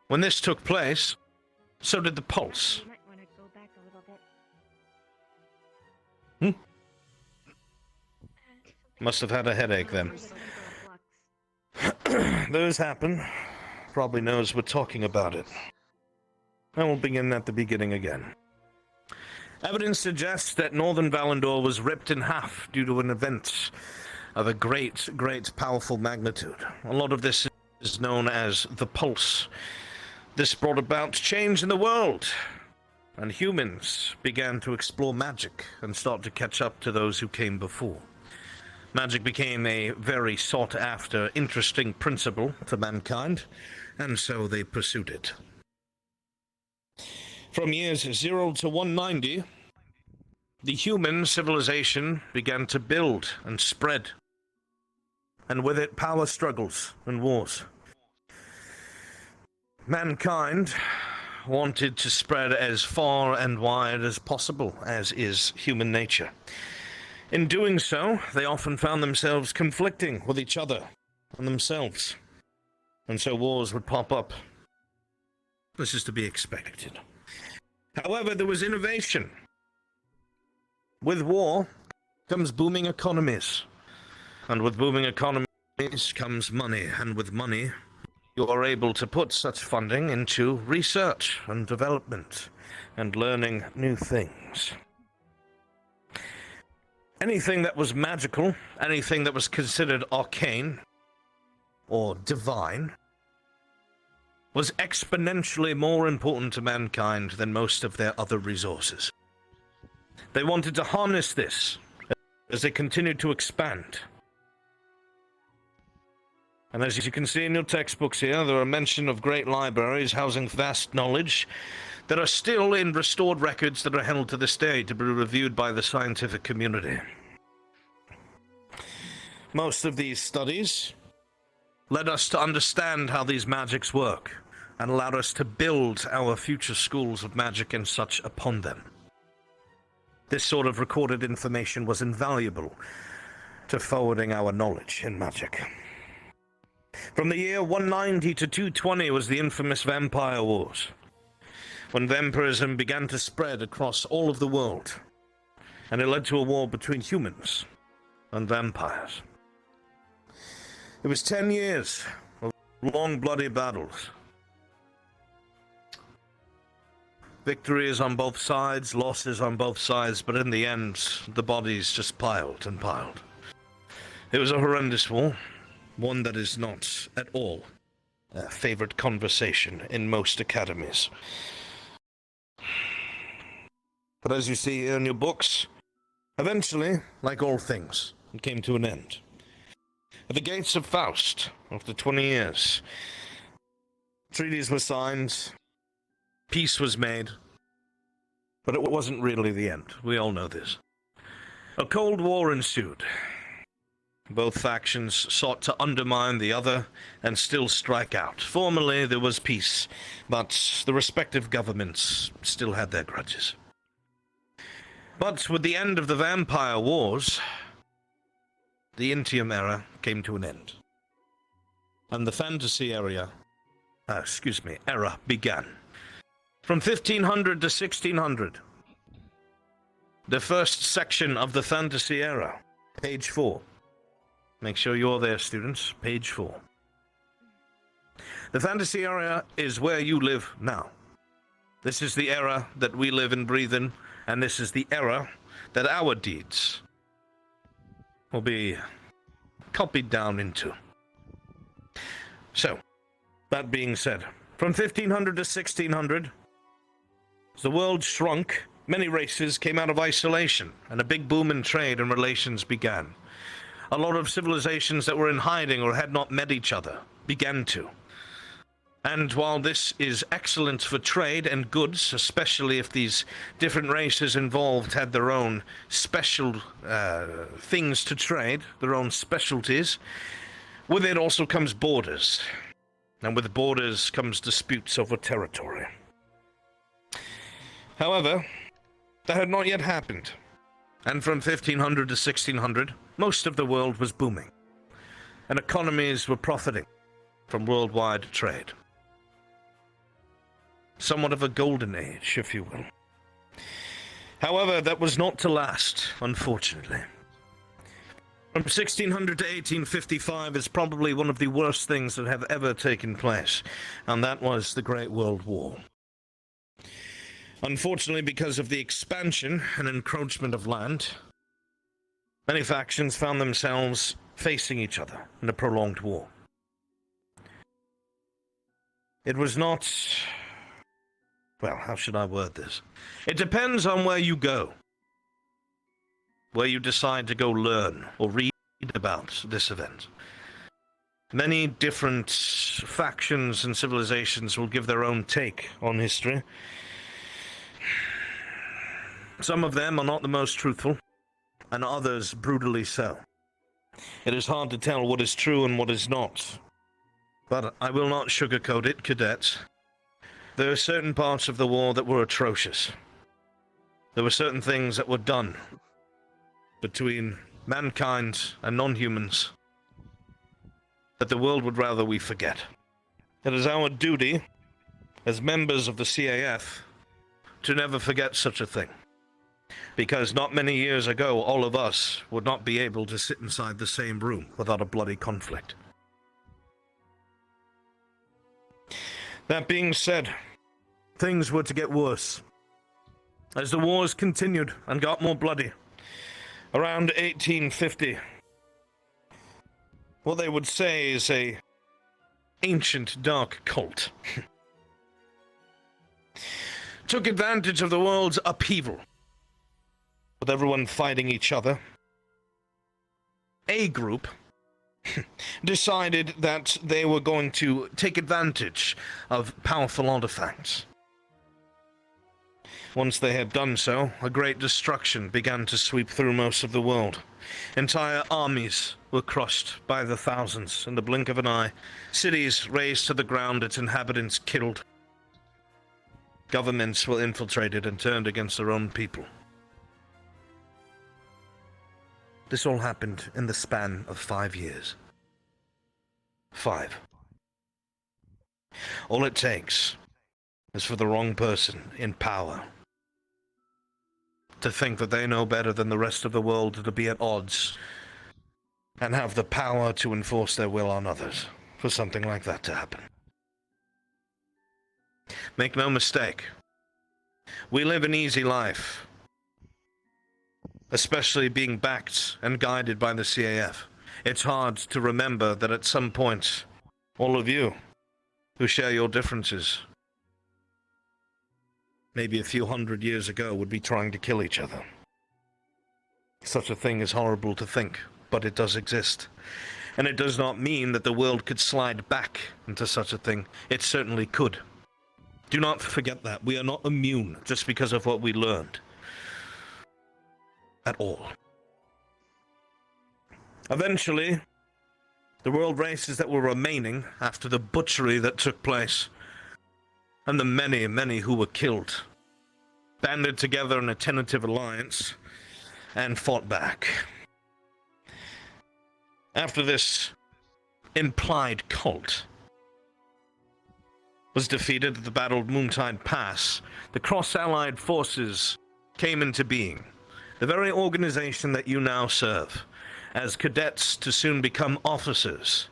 When this took place, so did the pulse. You might want to go back a little bit. Must have had a headache then. Those happen. Probably knows we're talking about it. I will begin at the beginning again. Evidence suggests that northern Valandor was ripped in half due to an event of a great, powerful magnitude. A lot of this is known as the Pulse. This brought about change in the world, and humans began to explore magic and start to catch up to those who came before. Magic became a very sought-after, interesting principle to mankind, and so they pursued it. From years 0 to 190, the human civilization began to build and spread, and with it power struggles and wars. Mankind wanted to spread as far and wide as possible, as is human nature. In doing so, they often found themselves conflicting with each other and themselves, and so wars would pop up. This is to be expected. However, there was innovation. With war comes booming economies, and with booming economies comes money, and with money, you are able to put such funding into research and development and learning new things. Anything that was magical, anything that was considered arcane or divine, was exponentially more important to mankind than most of their other resources. They wanted to harness this as they continued to expand. And as you can see in your textbooks here, there are mention of great libraries housing vast knowledge that are still in restored records that are held to this day to be reviewed by the scientific community. Most of these studies led us to understand how these magics work and allowed us to build our future schools of magic and such upon them. This sort of recorded information was invaluable to forwarding our knowledge in magic. From the year 190 to 220 was the infamous Vampire Wars, when vampirism began to spread across all of the world, and it led to a war between humans and vampires. It was 10 years of long, bloody battles. Victories on both sides, losses on both sides, but in the end, the bodies just piled and piled. It was a horrendous war, one that is not at all a favored conversation in most academies. But as you see here in your books, eventually, like all things, it came to an end. At the gates of Faust, after 20 years, treaties were signed, peace was made, but it wasn't really the end. We all know this. A Cold War ensued. Both factions sought to undermine the other and still strike out. Formally, there was peace, but the respective governments still had their grudges. But with the end of the Vampire Wars, the Intium era came to an end, and the fantasy era began. From 1500 to 1600, the first section of the fantasy era, page 4. Make sure you're there, students. Page 4. The fantasy era is where you live now. This is the era that we live and breathe in, and this is the era that our deeds will be copied down into. So, that being said, from 1500 to 1600, as the world shrunk, many races came out of isolation, and a big boom in trade and relations began. A lot of civilizations that were in hiding or had not met each other began to. And while this is excellent for trade and goods, especially if these different races involved had their own special things to trade, their own specialties, with it also comes borders. And with borders comes disputes over territory. However, that had not yet happened. And from 1500 to 1600, most of the world was booming, and economies were profiting from worldwide trade. Somewhat of a golden age, if you will. However, that was not to last, unfortunately. From 1600 to 1855 is probably one of the worst things that have ever taken place, and that was the Great World War. Unfortunately, because of the expansion and encroachment of land, many factions found themselves facing each other in a prolonged war. It was not... well, how should I word this? It depends on where you go, where you decide to go learn or read about this event. Many different factions and civilizations will give their own take on history. Some of them are not the most truthful, and others brutally so. It is hard to tell what is true and what is not. But I will not sugarcoat it, cadets. There are certain parts of the war that were atrocious. There were certain things that were done between mankind and non-humans that the world would rather we forget. It is our duty, as members of the CAF, to never forget such a thing. Because not many years ago, all of us would not be able to sit inside the same room without a bloody conflict. That being said, things were to get worse. As the wars continued and got more bloody, around 1850, what they would say is a ancient dark cult took advantage of the world's upheaval, with everyone fighting each other. A group decided that they were going to take advantage of powerful artifacts. Once they had done so, a great destruction began to sweep through most of the world. Entire armies were crushed by the thousands in the blink of an eye. Cities razed to the ground, its inhabitants killed. Governments were infiltrated and turned against their own people. This all happened in the span of 5 years. 5. All it takes is for the wrong person in power to think that they know better than the rest of the world, to be at odds, and have the power to enforce their will on others, for something like that to happen. Make no mistake, we live an easy life, especially being backed and guided by the CAF. It's hard to remember that at some point, all of you who share your differences, maybe a few hundred years ago, would be trying to kill each other. Such a thing is horrible to think, but it does exist. And it does not mean that the world could slide back into such a thing. It certainly could. Do not forget that. We are not immune just because of what we learned. At all. Eventually, the world races that were remaining after the butchery that took place, and the many, many who were killed, banded together in a tentative alliance and fought back. After this implied cult was defeated at the Battle of Moontide Pass, the cross-allied forces came into being. The very organization that you now serve, as cadets to soon become officers,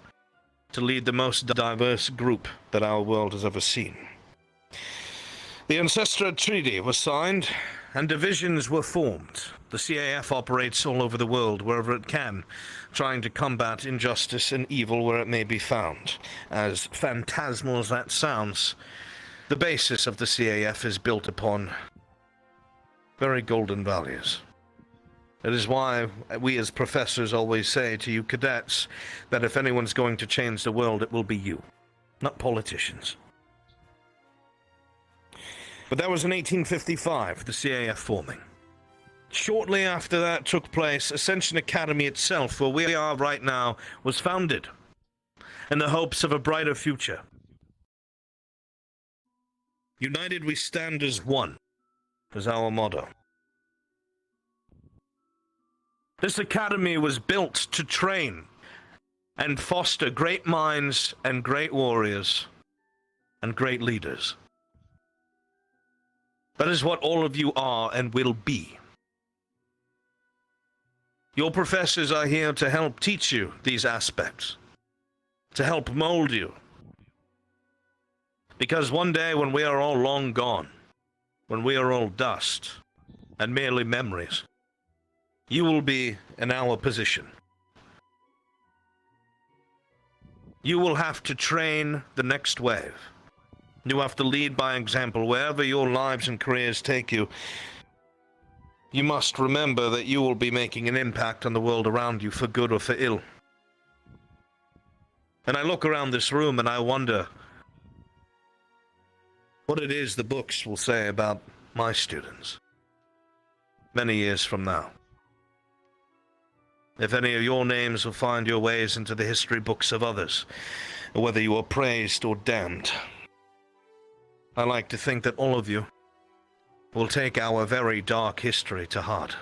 to lead the most diverse group that our world has ever seen. The Ancestral Treaty was signed, and divisions were formed. The CAF operates all over the world, wherever it can, trying to combat injustice and evil where it may be found. As phantasmal as that sounds, the basis of the CAF is built upon very golden values. It is why we as professors always say to you cadets that if anyone's going to change the world, it will be you, not politicians. But that was in 1855, the CAF forming. Shortly after that took place, Ascension Academy itself, where we are right now, was founded in the hopes of a brighter future. United we stand as one, is our motto. This academy was built to train and foster great minds and great warriors and great leaders. That is what all of you are and will be. Your professors are here to help teach you these aspects, to help mold you. Because one day when we are all long gone, when we are all dust and merely memories, you will be in our position. You will have to train the next wave. You have to lead by example wherever your lives and careers take you. You must remember that you will be making an impact on the world around you for good or for ill. And I look around this room and I wonder what it is the books will say about my students many years from now. If any of your names will find your ways into the history books of others, or whether you are praised or damned. I like to think that all of you will take our very dark history to heart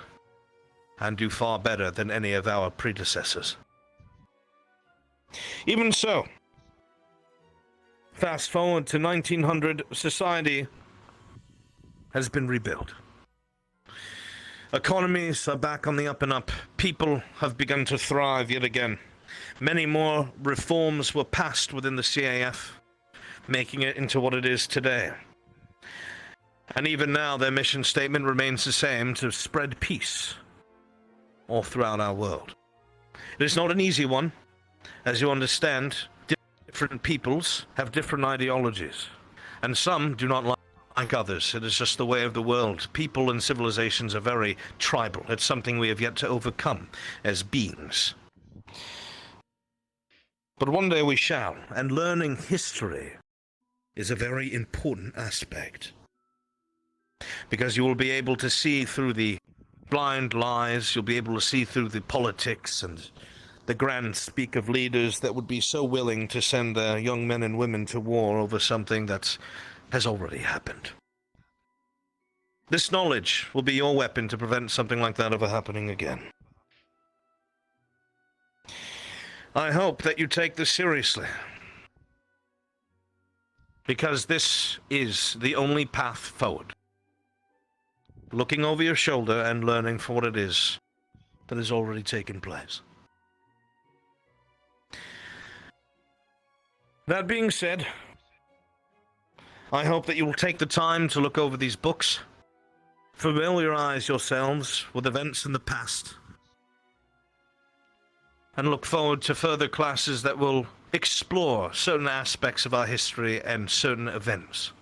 and do far better than any of our predecessors. Even so, fast forward to 1900, society has been rebuilt. Economies are back on the up and up. People have begun to thrive yet again. Many more reforms were passed within the CAF, making it into what it is today. And even now, their mission statement remains the same: to spread peace all throughout our world. It is not an easy one. As you understand, different peoples have different ideologies, and some do not like others. It is just the way of the world. People and civilizations are very tribal. It's something we have yet to overcome as beings. But one day we shall, and learning history is a very important aspect. Because you will be able to see through the blind lies, you'll be able to see through the politics and the grand speak of leaders that would be so willing to send their young men and women to war over something that has already happened. This knowledge will be your weapon to prevent something like that ever happening again. I hope that you take this seriously, because this is the only path forward. Looking over your shoulder and learning for what it is that has already taken place. That being said, I hope that you will take the time to look over these books, familiarize yourselves with events in the past, and look forward to further classes that will explore certain aspects of our history and certain events.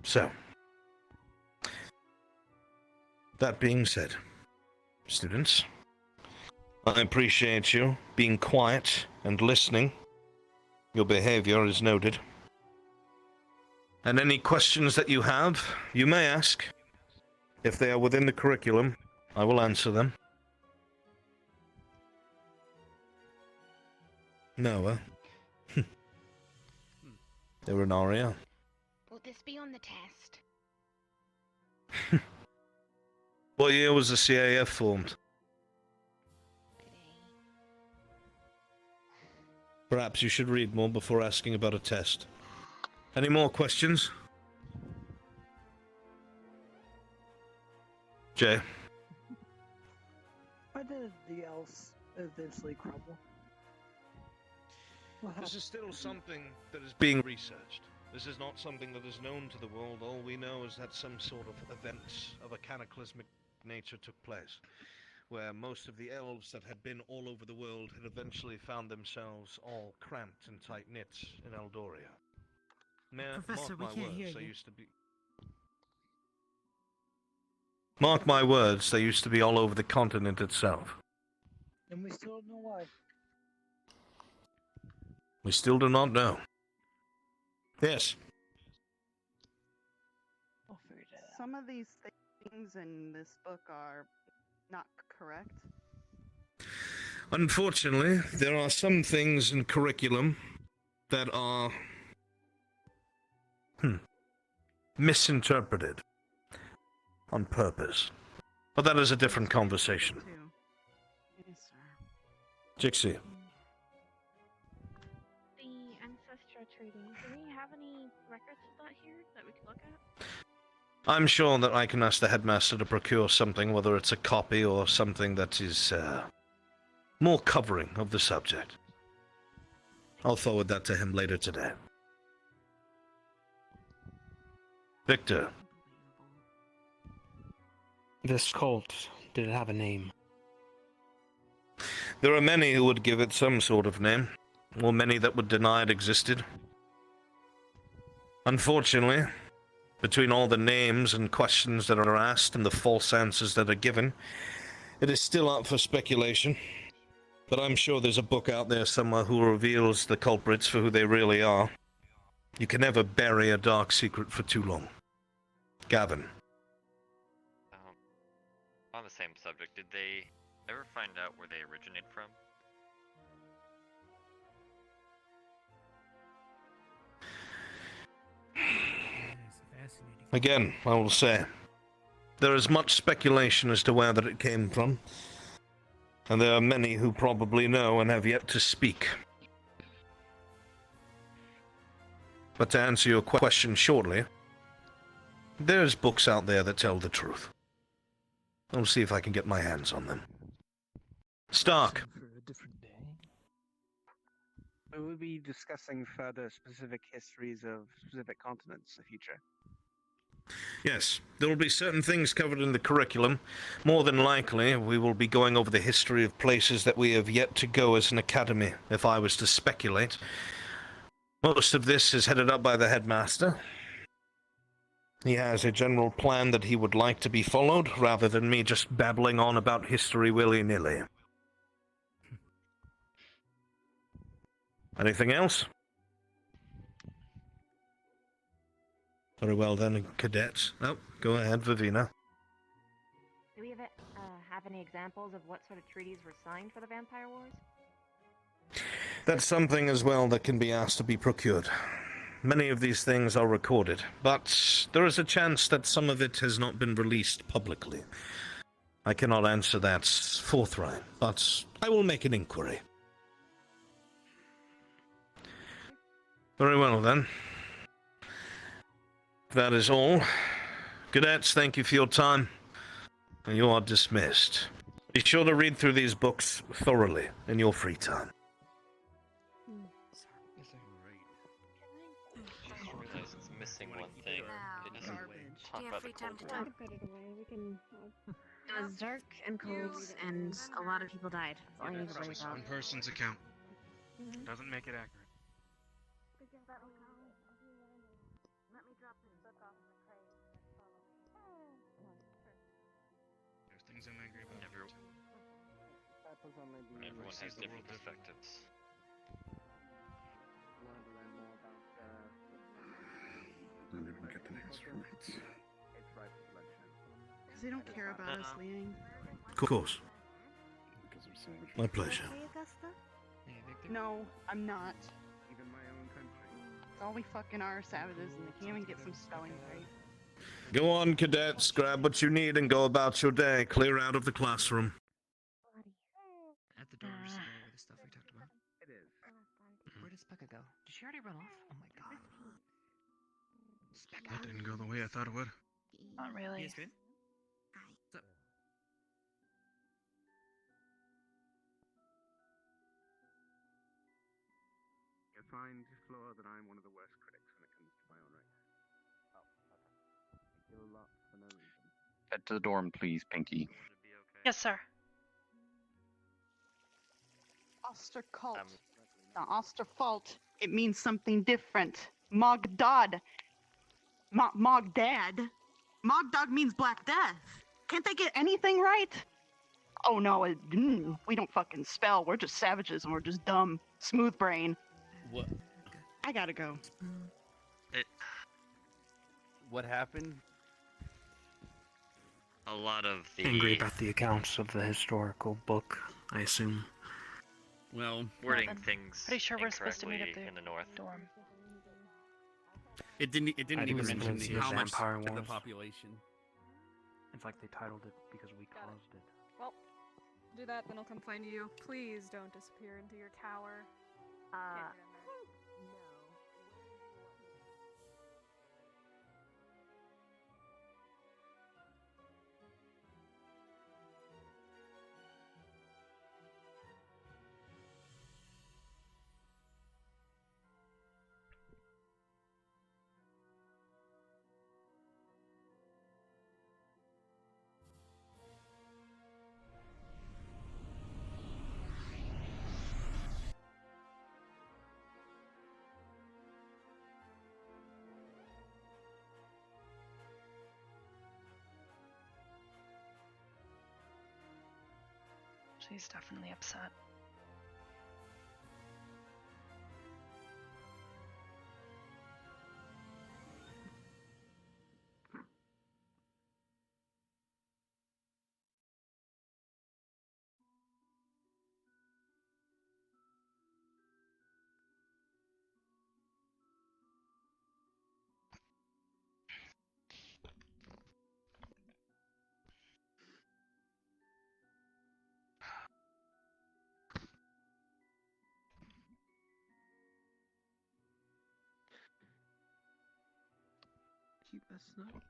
So, that being said, students, I appreciate you being quiet and listening. Your behavior is noted. And any questions that you have, you may ask. If they are within the curriculum, I will answer them. Noah. Irenaria. Will this be on the test? What year was the CAF formed? Perhaps you should read more before asking about a test. Any more questions? Jay? Why did the elves eventually crumble? This is still something that is being researched. This is not something that is known to the world. All we know is that some sort of event of a cataclysmic nature took place, where most of the elves that had been all over the world had eventually found themselves all cramped and tight-knit in Eldoria. Professor, we can't hear you. Mark my words, they used to be all over the continent itself. And we still don't know why. We still do not know. Yes. Some of these things in this book are not correct. Unfortunately, there are some things in curriculum that are misinterpreted on purpose. But that is a different conversation. Yes, sir. Jixie. The ancestral treaty. Do we have any records of that here that we could look at? I'm sure that I can ask the headmaster to procure something, whether it's a copy or something that is more covering of the subject. I'll forward that to him later today. Victor. This cult, did it have a name? There are many who would give it some sort of name, or many that would deny it existed. Unfortunately, between all the names and questions that are asked and the false answers that are given, it is still up for speculation. But I'm sure there's a book out there somewhere who reveals the culprits for who they really are. You can never bury a dark secret for too long. Gavin. On the same subject, did they ever find out where they originate from? Again, I will say, there is much speculation as to where that it came from, and there are many who probably know and have yet to speak. But to answer your question shortly, There's books out there that tell the truth. I'll see if I can get my hands on them. Stark. For a different day. We will be discussing further specific histories of specific continents in the future. Yes, there will be certain things covered in the curriculum. More than likely, we will be going over the history of places that we have yet to go as an academy, if I was to speculate. Most of this is headed up by the headmaster. He has a general plan that he would like to be followed, rather than me just babbling on about history willy-nilly. Anything else? Very well then, cadets. Oh, go ahead, Vivina. Do we have any examples of what sort of treaties were signed for the Vampire Wars? That's something as well that can be asked to be procured. Many of these things are recorded, but there is a chance that some of it has not been released publicly. I cannot answer that forthright, but I will make an inquiry. Very well then. That is all. Cadets, thank you for your time. You are dismissed. Be sure to read through these books thoroughly in your free time. I realize it's missing one thing. It doesn't talk about the cold war. It was dark and cold, and a lot of people died. That's all you need to worry It's about. one person's account. Doesn't make it accurate. There's things I may agree about. Everyone has different perspectives. I didn't get the names right. Because they don't care about us, Liang. Of course. My pleasure. No, I'm not. Even my own country. It's all we fucking are savages, and they can't even get some spelling right. Go on, cadets. Grab what you need and go about your day. Clear out of the classroom. At the doors over the stuff we talked about. It is. Where did Specca go? Did she already run off? Oh my god. Specca. That didn't go the way I thought it would. Not really. Yes, babe? What's up? You find, Flora, that I'm one of the worst critics when it comes to my own race. Oh, okay. I kill a lot for no reason. Head to the dorm, please, Pinky. Yes, sir. Osterkult. Not Osterfault. It means something different. Mogdad. Mogdad? Mogdad means Black Death. Can't they get anything right? Oh no, we don't fucking spell. We're just savages and we're just dumb. Smooth brain. What? I gotta go. What happened? A lot of the Angry about the accounts of the historical book, I assume. Well, wording things Pretty sure we're supposed to meet at incorrectly the in the north. dorm. It didn't I even think it's mention the how much Vampire of the Wars. population. It's like they titled it because we caused it. Well, do that, then I'll come find you. Please don't disappear into your tower. She's definitely upset. Keep us up.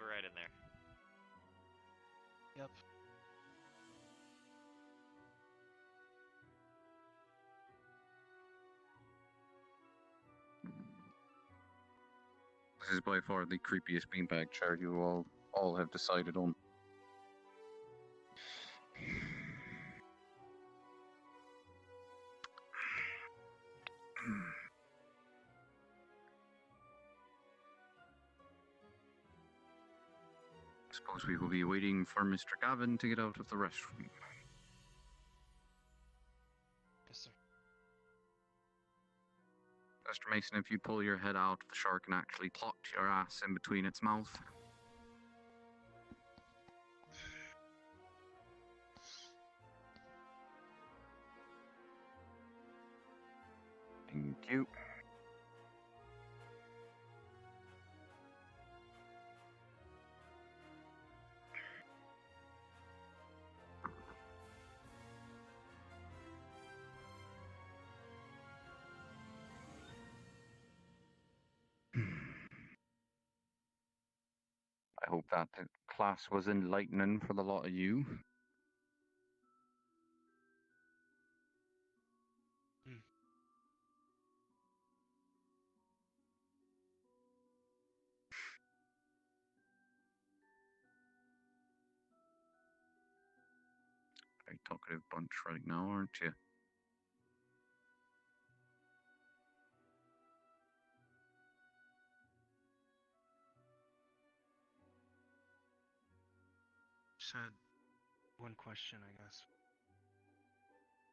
it right in there. Yep. This is by far the creepiest beanbag chair you all have decided on. Suppose we will be waiting for Mr. Gavin to get out of the restroom. Yes, sir. Mr. Mason, if you pull your head out, the shark can actually plot your ass in between its mouth. Thank you. I hope that the class was enlightening for the lot of you. Very talkative bunch right now, aren't you? Just had one question, I guess.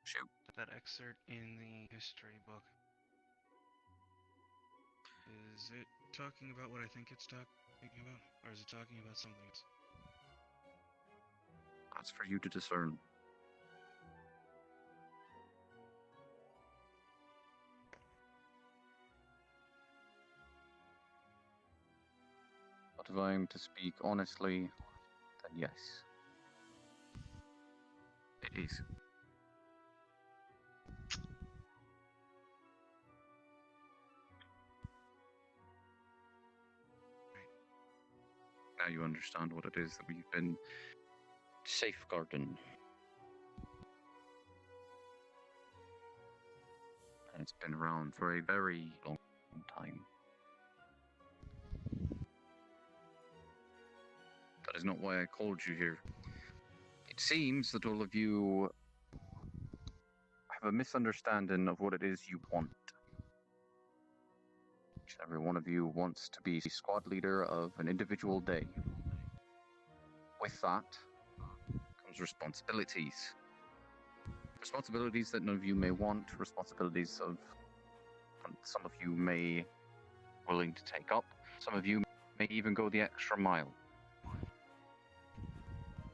Shoot. That excerpt in the history book. Is it talking about what I think it's talking about? Or is it talking about something else? That's for you to discern. But if I'm to speak honestly, then yes. It is. Now you understand what it is that we've been safeguarding. And it's been around for a very long time. That is not why I called you here. It seems that all of you have a misunderstanding of what it is you want. Each and every one of you wants to be squad leader of an individual day. With that comes responsibilities. Responsibilities that none of you may want, responsibilities of some of you may willing to take up. Some of you may even go the extra mile.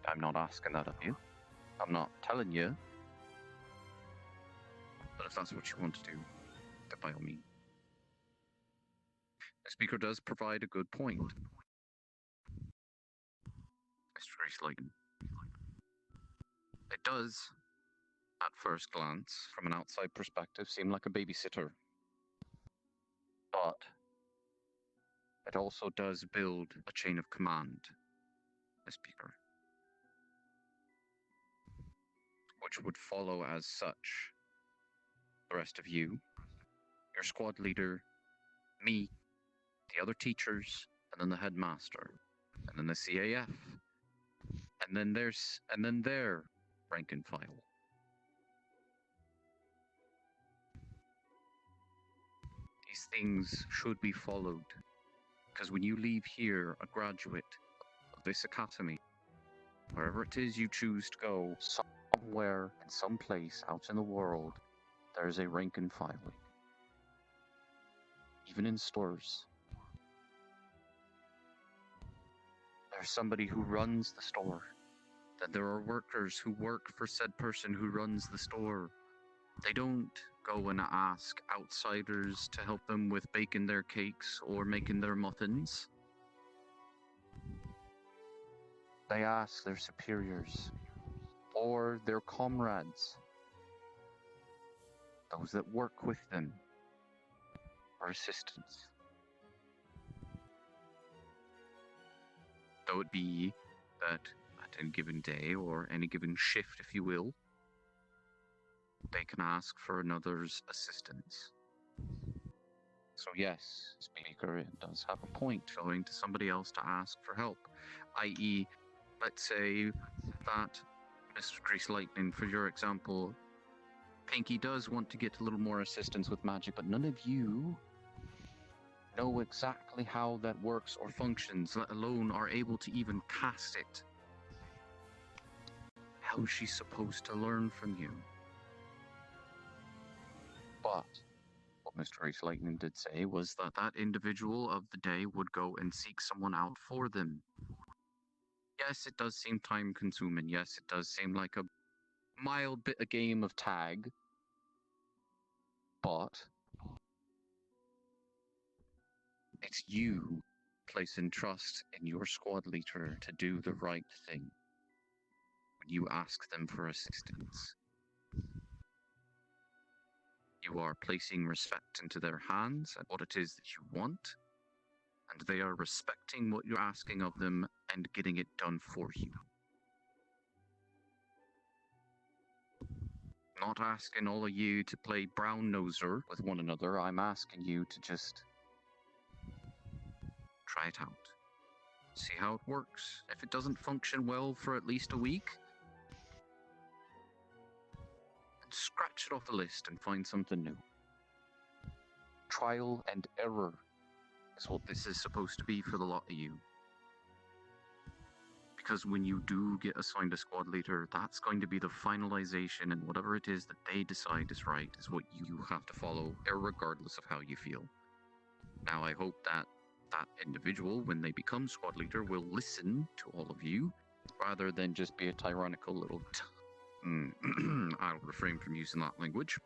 I'm not asking that of you. I'm not telling you. But if that's what you want to do, then by all means. The speaker does provide a good point. Mr. Grace Layton. It does, at first glance, from an outside perspective, seem like a babysitter. But it also does build a chain of command, the speaker, which would follow as such. The rest of you, your squad leader, me, the other teachers, and then the headmaster, and then the CAF, and then their rank and file. These things should be followed, because when you leave here a graduate of this academy, wherever it is you choose to go, somewhere in some place out in the world, there's a rank and file. Even in stores. There's somebody who runs the store. That there are workers who work for said person who runs the store. They don't go and ask outsiders to help them with baking their cakes or making their muffins. They ask their superiors or their comrades, those that work with them, for assistance. Though it be that at any given day, or any given shift, if you will, they can ask for another's assistance. So yes, Speaker, it does have a point going to somebody else to ask for help. I.e., let's say that, Mr. Grease Lightning, for your example, Pinky does want to get a little more assistance with magic, but none of you know exactly how that works or functions, let alone are able to even cast it. How's she supposed to learn from you? But what Mr. Grease Lightning did say was that that individual of the day would go and seek someone out for them. Yes, it does seem time consuming. Yes, it does seem like a mild bit of game of tag. But it's you placing trust in your squad leader to do the right thing when you ask them for assistance. You are placing respect into their hands at what it is that you want, and they are respecting what you're asking of them and getting it done for you. Not asking all of you to play brown noser with one another. I'm asking you to just try it out. See how it works. If it doesn't function well for at least a week, then scratch it off the list and find something new. Trial and error is what this is supposed to be for the lot of you. Because when you do get assigned a squad leader, that's going to be the finalization, and whatever it is that they decide is right is what you have to follow, irregardless of how you feel. Now, I hope that that individual, when they become squad leader, will listen to all of you, rather than just be a tyrannical little I'll refrain from using that language.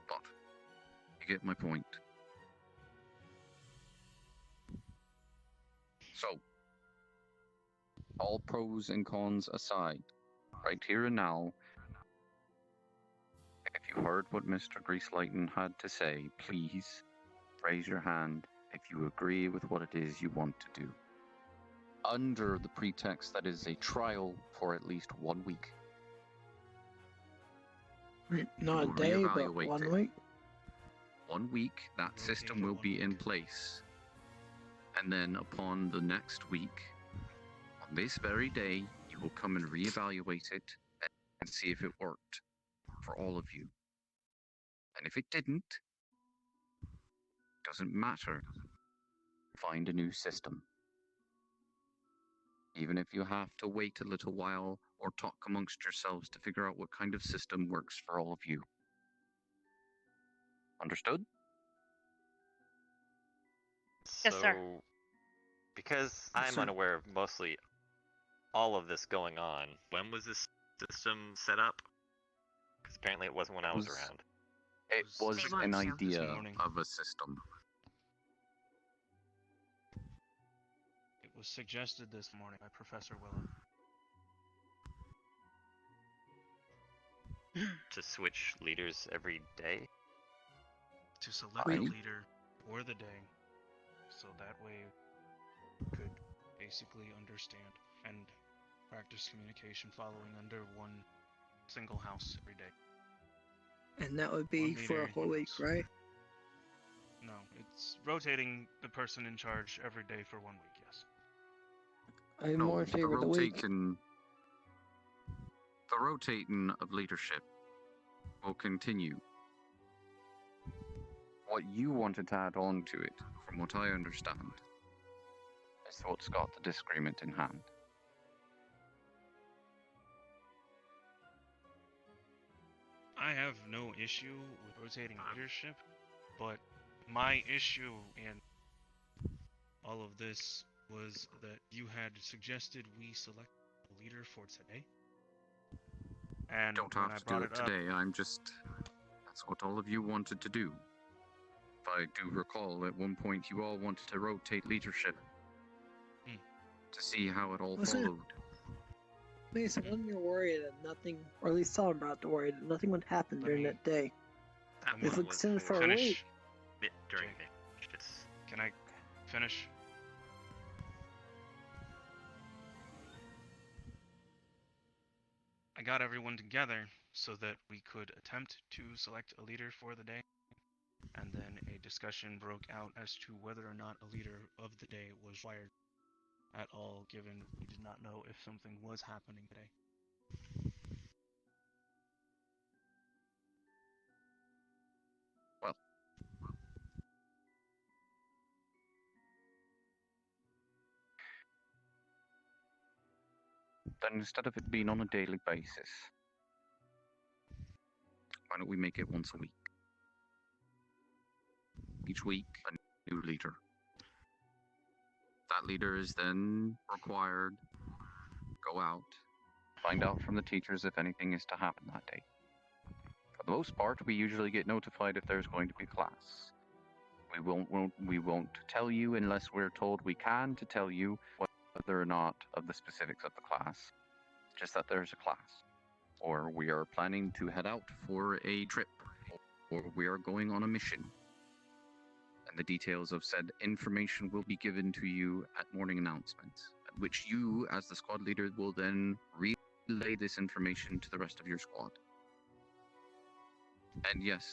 But you get my point. So, all pros and cons aside, right here and now, if you heard what Mr. Grease Lightning had to say, please raise your hand if you agree with what it is you want to do. Under the pretext that is a trial for at least 1 week. Not a day, but 1 week. 1 week, that system will be in place. And then upon the next week, on this very day, you will come and reevaluate it and see if it worked for all of you. And if it didn't, doesn't matter. Find a new system. Even if you have to wait a little while or talk amongst yourselves to figure out what kind of system works for all of you. Understood? Yes, sir. So, because I'm unaware of mostly all of this going on, when was this system set up? Because apparently it wasn't when I was around. It was an idea of a system. It was suggested this morning by Professor Willow. To switch leaders every day? To select a leader for the day, so that way we could basically understand and practice communication following under one single house every day. And that would be for a whole week, right? No, it's rotating the person in charge every day for 1 week, yes. I'm more in favor of the week. The rotating of leadership will continue. What you wanted to add on to it, from what I understand, is what's got the disagreement in hand. I have no issue with rotating leadership, but my issue in all of this was that you had suggested we select a leader for today. And don't when have I to do brought it today, that's what all of you wanted to do. If I do recall, at one point you all wanted to rotate leadership to see how it all followed. Mason, I'm worried that nothing, or at least some about to worry that nothing would happen during that day. If we extend for a week, during Jake, missions. Can I finish? I got everyone together so that we could attempt to select a leader for the day, and then a discussion broke out as to whether or not a leader of the day was required at all, given we did not know if something was happening today. Well, then instead of it being on a daily basis, why don't we make it once a week? Each week, a new leader. That leader is then required to go out, find out from the teachers if anything is to happen that day. For the most part, we usually get notified if there's going to be class. We won't tell you unless we're told we can to tell you whether or not of the specifics of the class. Just that there's a class. Or we are planning to head out for a trip. Or we are going on a mission. And the details of said information will be given to you at morning announcements, at which you, as the squad leader, will then relay this information to the rest of your squad. And yes,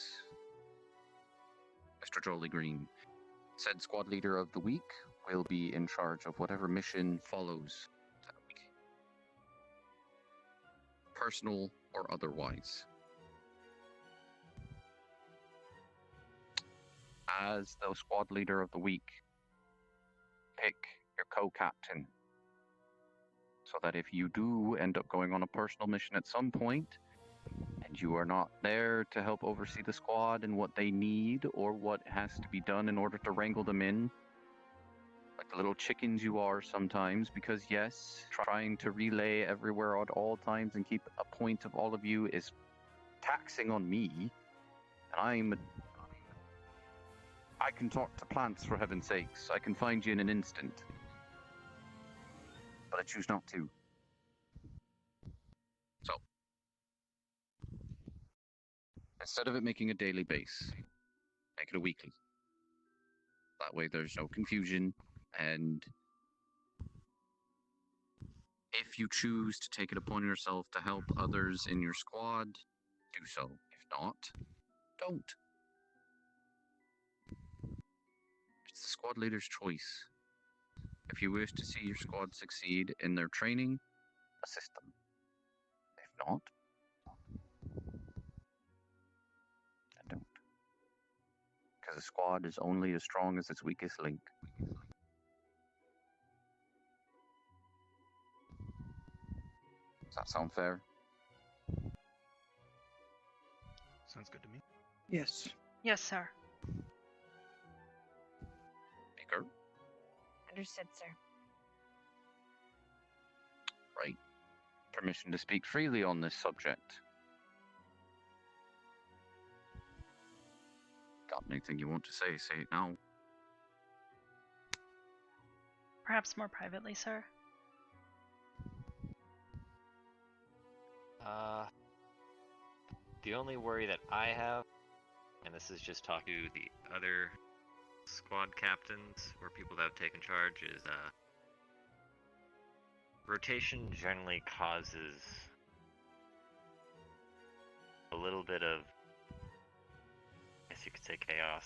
Mr. Jolly Green, said squad leader of the week will be in charge of whatever mission follows that week. Personal or otherwise. As the squad leader of the week, pick your co-captain. So that if you do end up going on a personal mission at some point, and you are not there to help oversee the squad and what they need or what has to be done in order to wrangle them in, like the little chickens you are sometimes, because yes, trying to relay everywhere at all times and keep a point of all of you is taxing on me, and I can talk to plants, for heaven's sakes. I can find you in an instant. But I choose not to. So, instead of it making a daily base, make it a weekly. That way there's no confusion, and if you choose to take it upon yourself to help others in your squad, do so. If not, don't. It's the squad leader's choice. If you wish to see your squad succeed in their training, assist them. If not, then don't. Because a squad is only as strong as its weakest link. Does that sound fair? Sounds good to me. Yes. Yes, sir. Baker? Understood, sir. Right. Permission to speak freely on this subject. Got anything you want to say? Say it now. Perhaps more privately, sir. The only worry that I have, and this is just talking to the other squad captains or people that have taken charge, is rotation generally causes a little bit of, I guess you could say, chaos,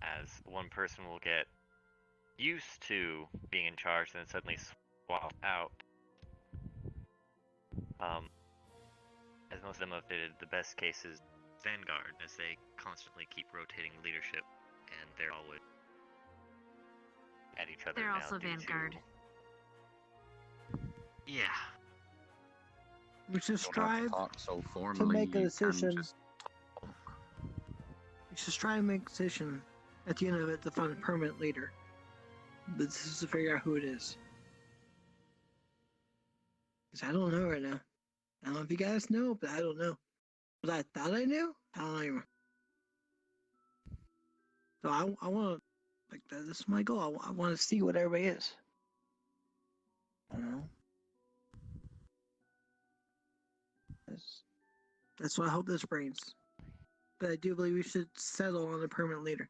as one person will get used to being in charge and then suddenly swap out. As most of them have stated, the best case is Vanguard, as they constantly keep rotating leadership, and they're always at each other. They're now also due to- Vanguard. Yeah. We should Don't have to strive talk so to formally, make a you can decision. just- We should strive to make a decision at the end of it to find a permanent leader. But this is to figure out who it is. Because I don't know right now. I don't know if you guys know, but I don't know. But I thought I knew? I don't know anymore. So I want to, like, this is my goal. I want to see what everybody is. I don't know. That's what I hope this brings. But I do believe we should settle on a permanent leader.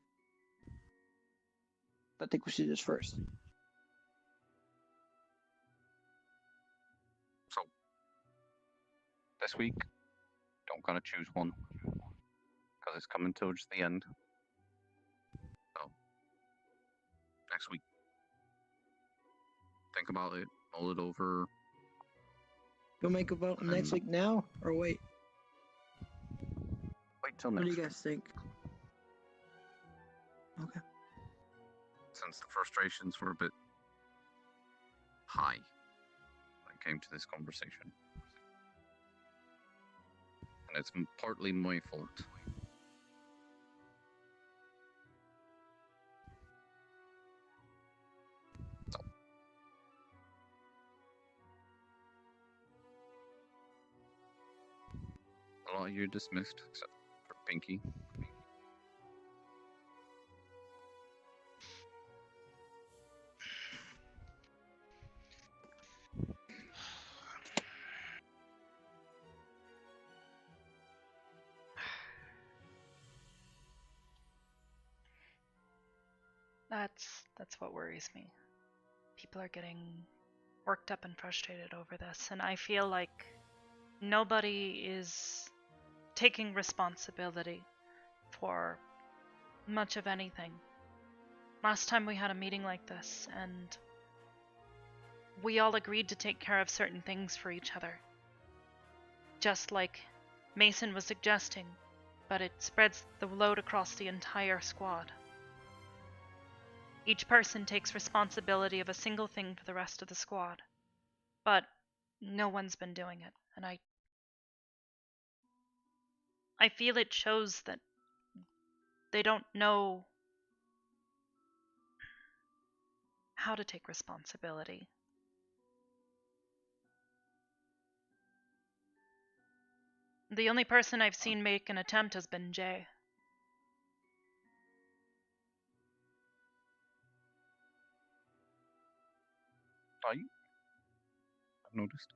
I think we should do this first. So, this week, don't gotta choose one. Because it's coming towards the end. So, next week. Think about it, mull it over. You'll make a vote next week now, or wait? Wait till What next do you guys think? Okay. Since the frustrations were a bit high when it came to this conversation. And it's partly my fault. So. A lot of you dismissed, except for Pinky. That's what worries me. People are getting worked up and frustrated over this, and I feel like nobody is taking responsibility for much of anything. Last time we had a meeting like this, and we all agreed to take care of certain things for each other. Just like Mason was suggesting, but it spreads the load across the entire squad. Each person takes responsibility of a single thing for the rest of the squad. But no one's been doing it, and I feel it shows that they don't know how to take responsibility. The only person I've seen make an attempt has been Jay. I've noticed.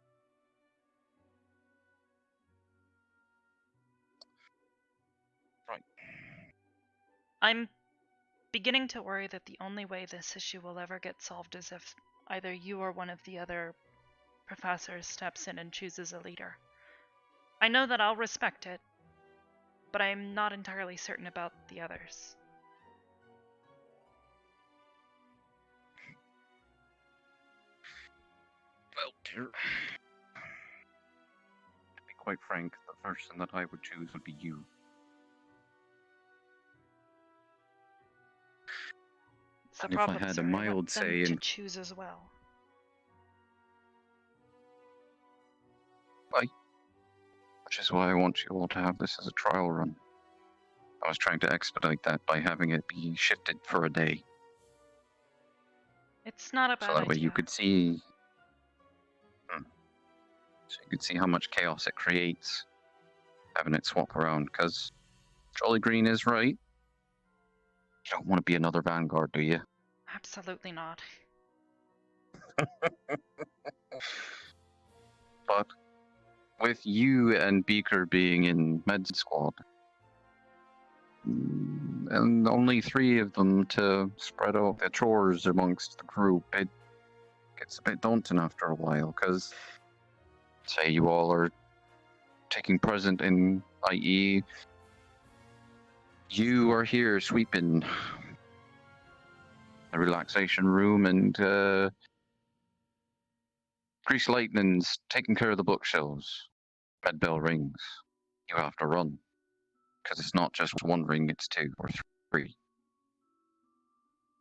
Right. I'm beginning to worry that the only way this issue will ever get solved is if either you or one of the other professors steps in and chooses a leader. I know that I'll respect it, but I'm not entirely certain about the others. Well, dear. To be quite frank, the person that I would choose would be you. The and if I problem, had sir, a I mild want them say to in... choose as well. Which is why I want you all to have this as a trial run. I was trying to expedite that by having it be shifted for a day. It's not a bad So that way idea. you could see... So you could see how much chaos it creates, having it swap around, because Jolly Green is right. You don't want to be another Vanguard, do you? Absolutely not. But with you and Beaker being in Med Squad, and only 3 of them to spread out the chores amongst the group, it gets a bit daunting after a while, because say you all are taking present in, i.e., you are here sweeping the relaxation room, and Grease Lightning's taking care of the bookshelves. Med bell rings. You have to run. Because it's not just 1 ring, it's 2 or 3.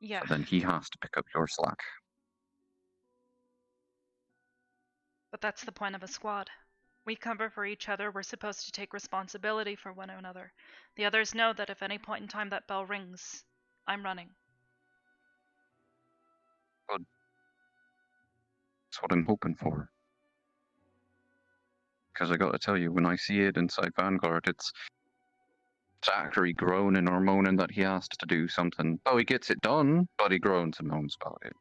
Yeah. So then he has to pick up your slack. But that's the point of a squad. We cover for each other, we're supposed to take responsibility for one another. The others know that if any point in time that bell rings, I'm running. Good. That's what I'm hoping for. Because I gotta tell you, when I see it inside Vanguard, it's Zachary groaning or moaning that he has to do something. Oh, he gets it done, but he groans and moans about it.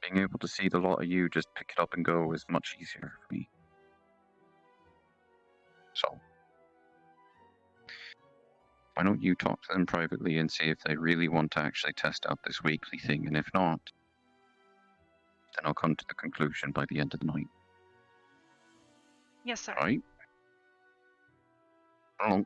Being able to see the lot of you just pick it up and go is much easier for me. So, Why don't you talk to them privately and see if they really want to actually test out this weekly thing, and if not, then I'll come to the conclusion by the end of the night. Yes, sir. Right? Oh.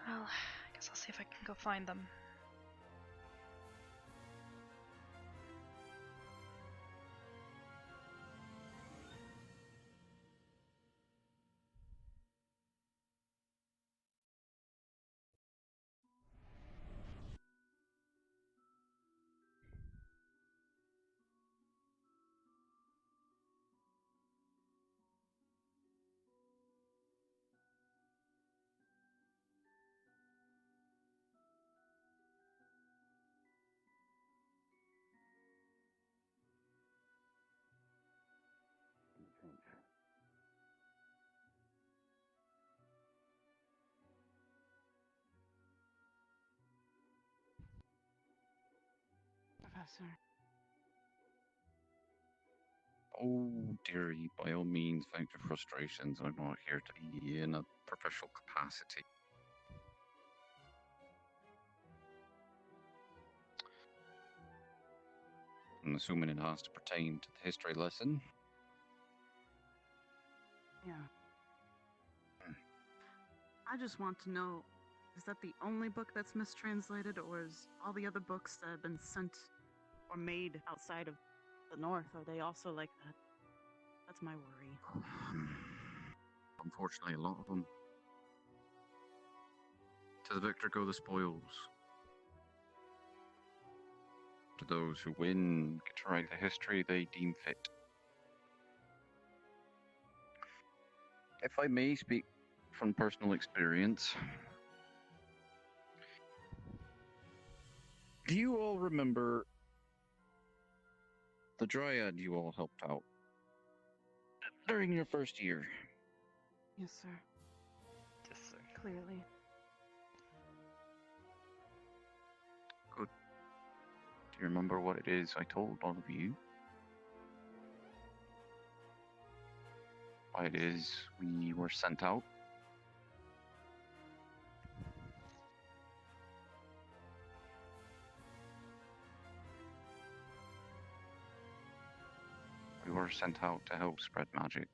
Well, I guess I'll see if I can go find them. Professor. Oh, dearie, by all means, thank your frustrations. I'm not here to be in a professional capacity. I'm assuming it has to pertain to the history lesson. Yeah. I just want to know, is that the only book that's mistranslated, or is all the other books that have been sent or made outside of the North, are they also like that? That's my worry. Unfortunately, a lot of them. To the victor go the spoils. To those who win, get to write the history they deem fit. If I may speak from personal experience, do you all remember the Dryad you all helped out during your first year? Yes, sir. Yes, sir. Clearly. Good. Do you remember what it is I told all of you? Why it is we were sent out? We were sent out to help spread magic.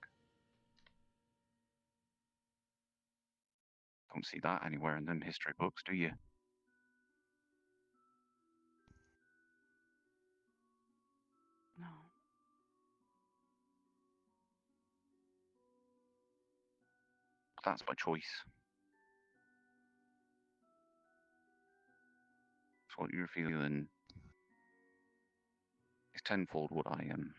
Don't see that anywhere in them history books, do you? No. That's my choice. It's what you're feeling is tenfold what I am.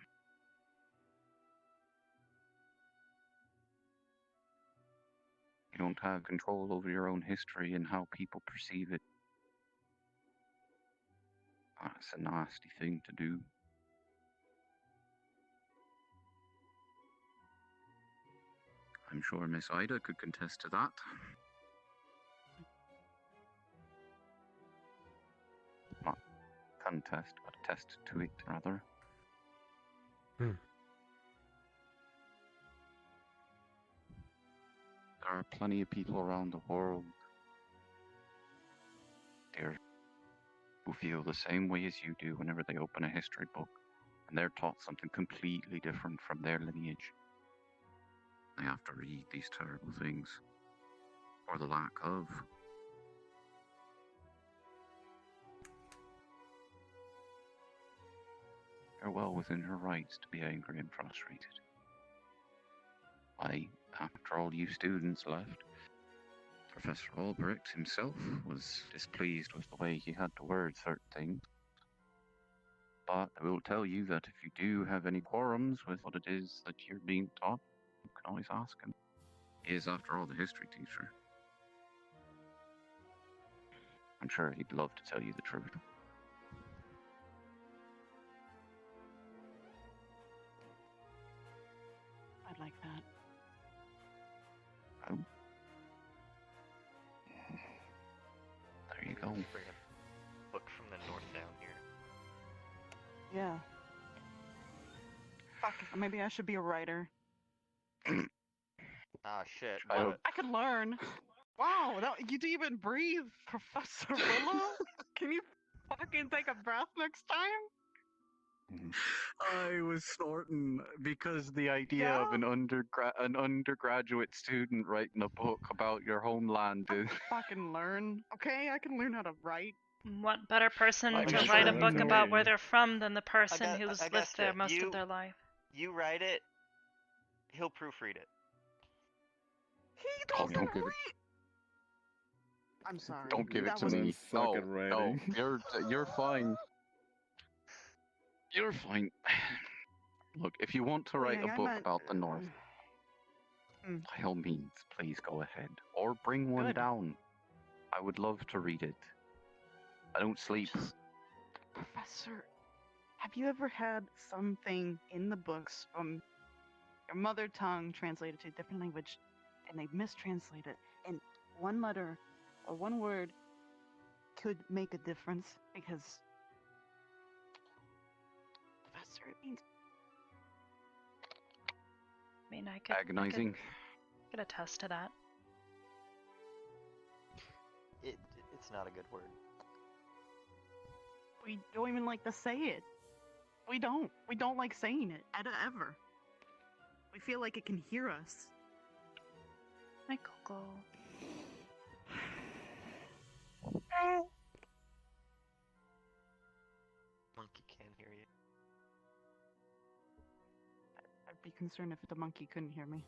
You don't have control over your own history and how people perceive it. That's a nasty thing to do. I'm sure Miss Ida could contest to that. Not contest, but attest to it, rather. Hmm. There are plenty of people around the world, dear, who feel the same way as you do whenever they open a history book, and they're taught something completely different from their lineage. They have to read these terrible things, or the lack of. You're well within your rights to be angry and frustrated. Why, after all you students left, Professor Albrecht himself was displeased with the way he had to word certain things. But I will tell you that if you do have any quorums with what it is that you're being taught, you can always ask him. He is, after all, the history teacher. I'm sure he'd love to tell you the truth. I'd like that. Oh. There you go. Bring a book from the north down here. Yeah. Fuck, maybe I should be a writer. Ah, shit. I could learn. Wow, you didn't even breathe, Professor Willow? Can you fucking take a breath next time? I was snorting because the idea of an undergraduate student writing a book about your homeland is... Fucking learn, okay? I can learn how to write. What better person I'm to sure write a that's book the about way. where they're from than the person who's lived Augusta, there most of their life? You write it, he'll proofread it. He Oh, doesn't don't give it. write! I'm sorry. Don't give it That to was- me. suck No, at no, writing. you're fine. You're fine. Look, if you want to Well, write yeah, a I book meant- about the North, by all means, please go ahead. Or bring one Good. down. I would love to read it. I don't sleep. Professor, have you ever had something in the books from your mother tongue translated to a different language, and they mistranslate it, and one letter or one word could make a difference? Because, Professor, it means I mean, I could Agonizing. could attest to that. It's not a good word. we don't even like to say it. We don't. We don't like saying it ever. We feel like it can hear us. Hi, Coco. Monkey can't hear you. I'd be concerned if the monkey couldn't hear me.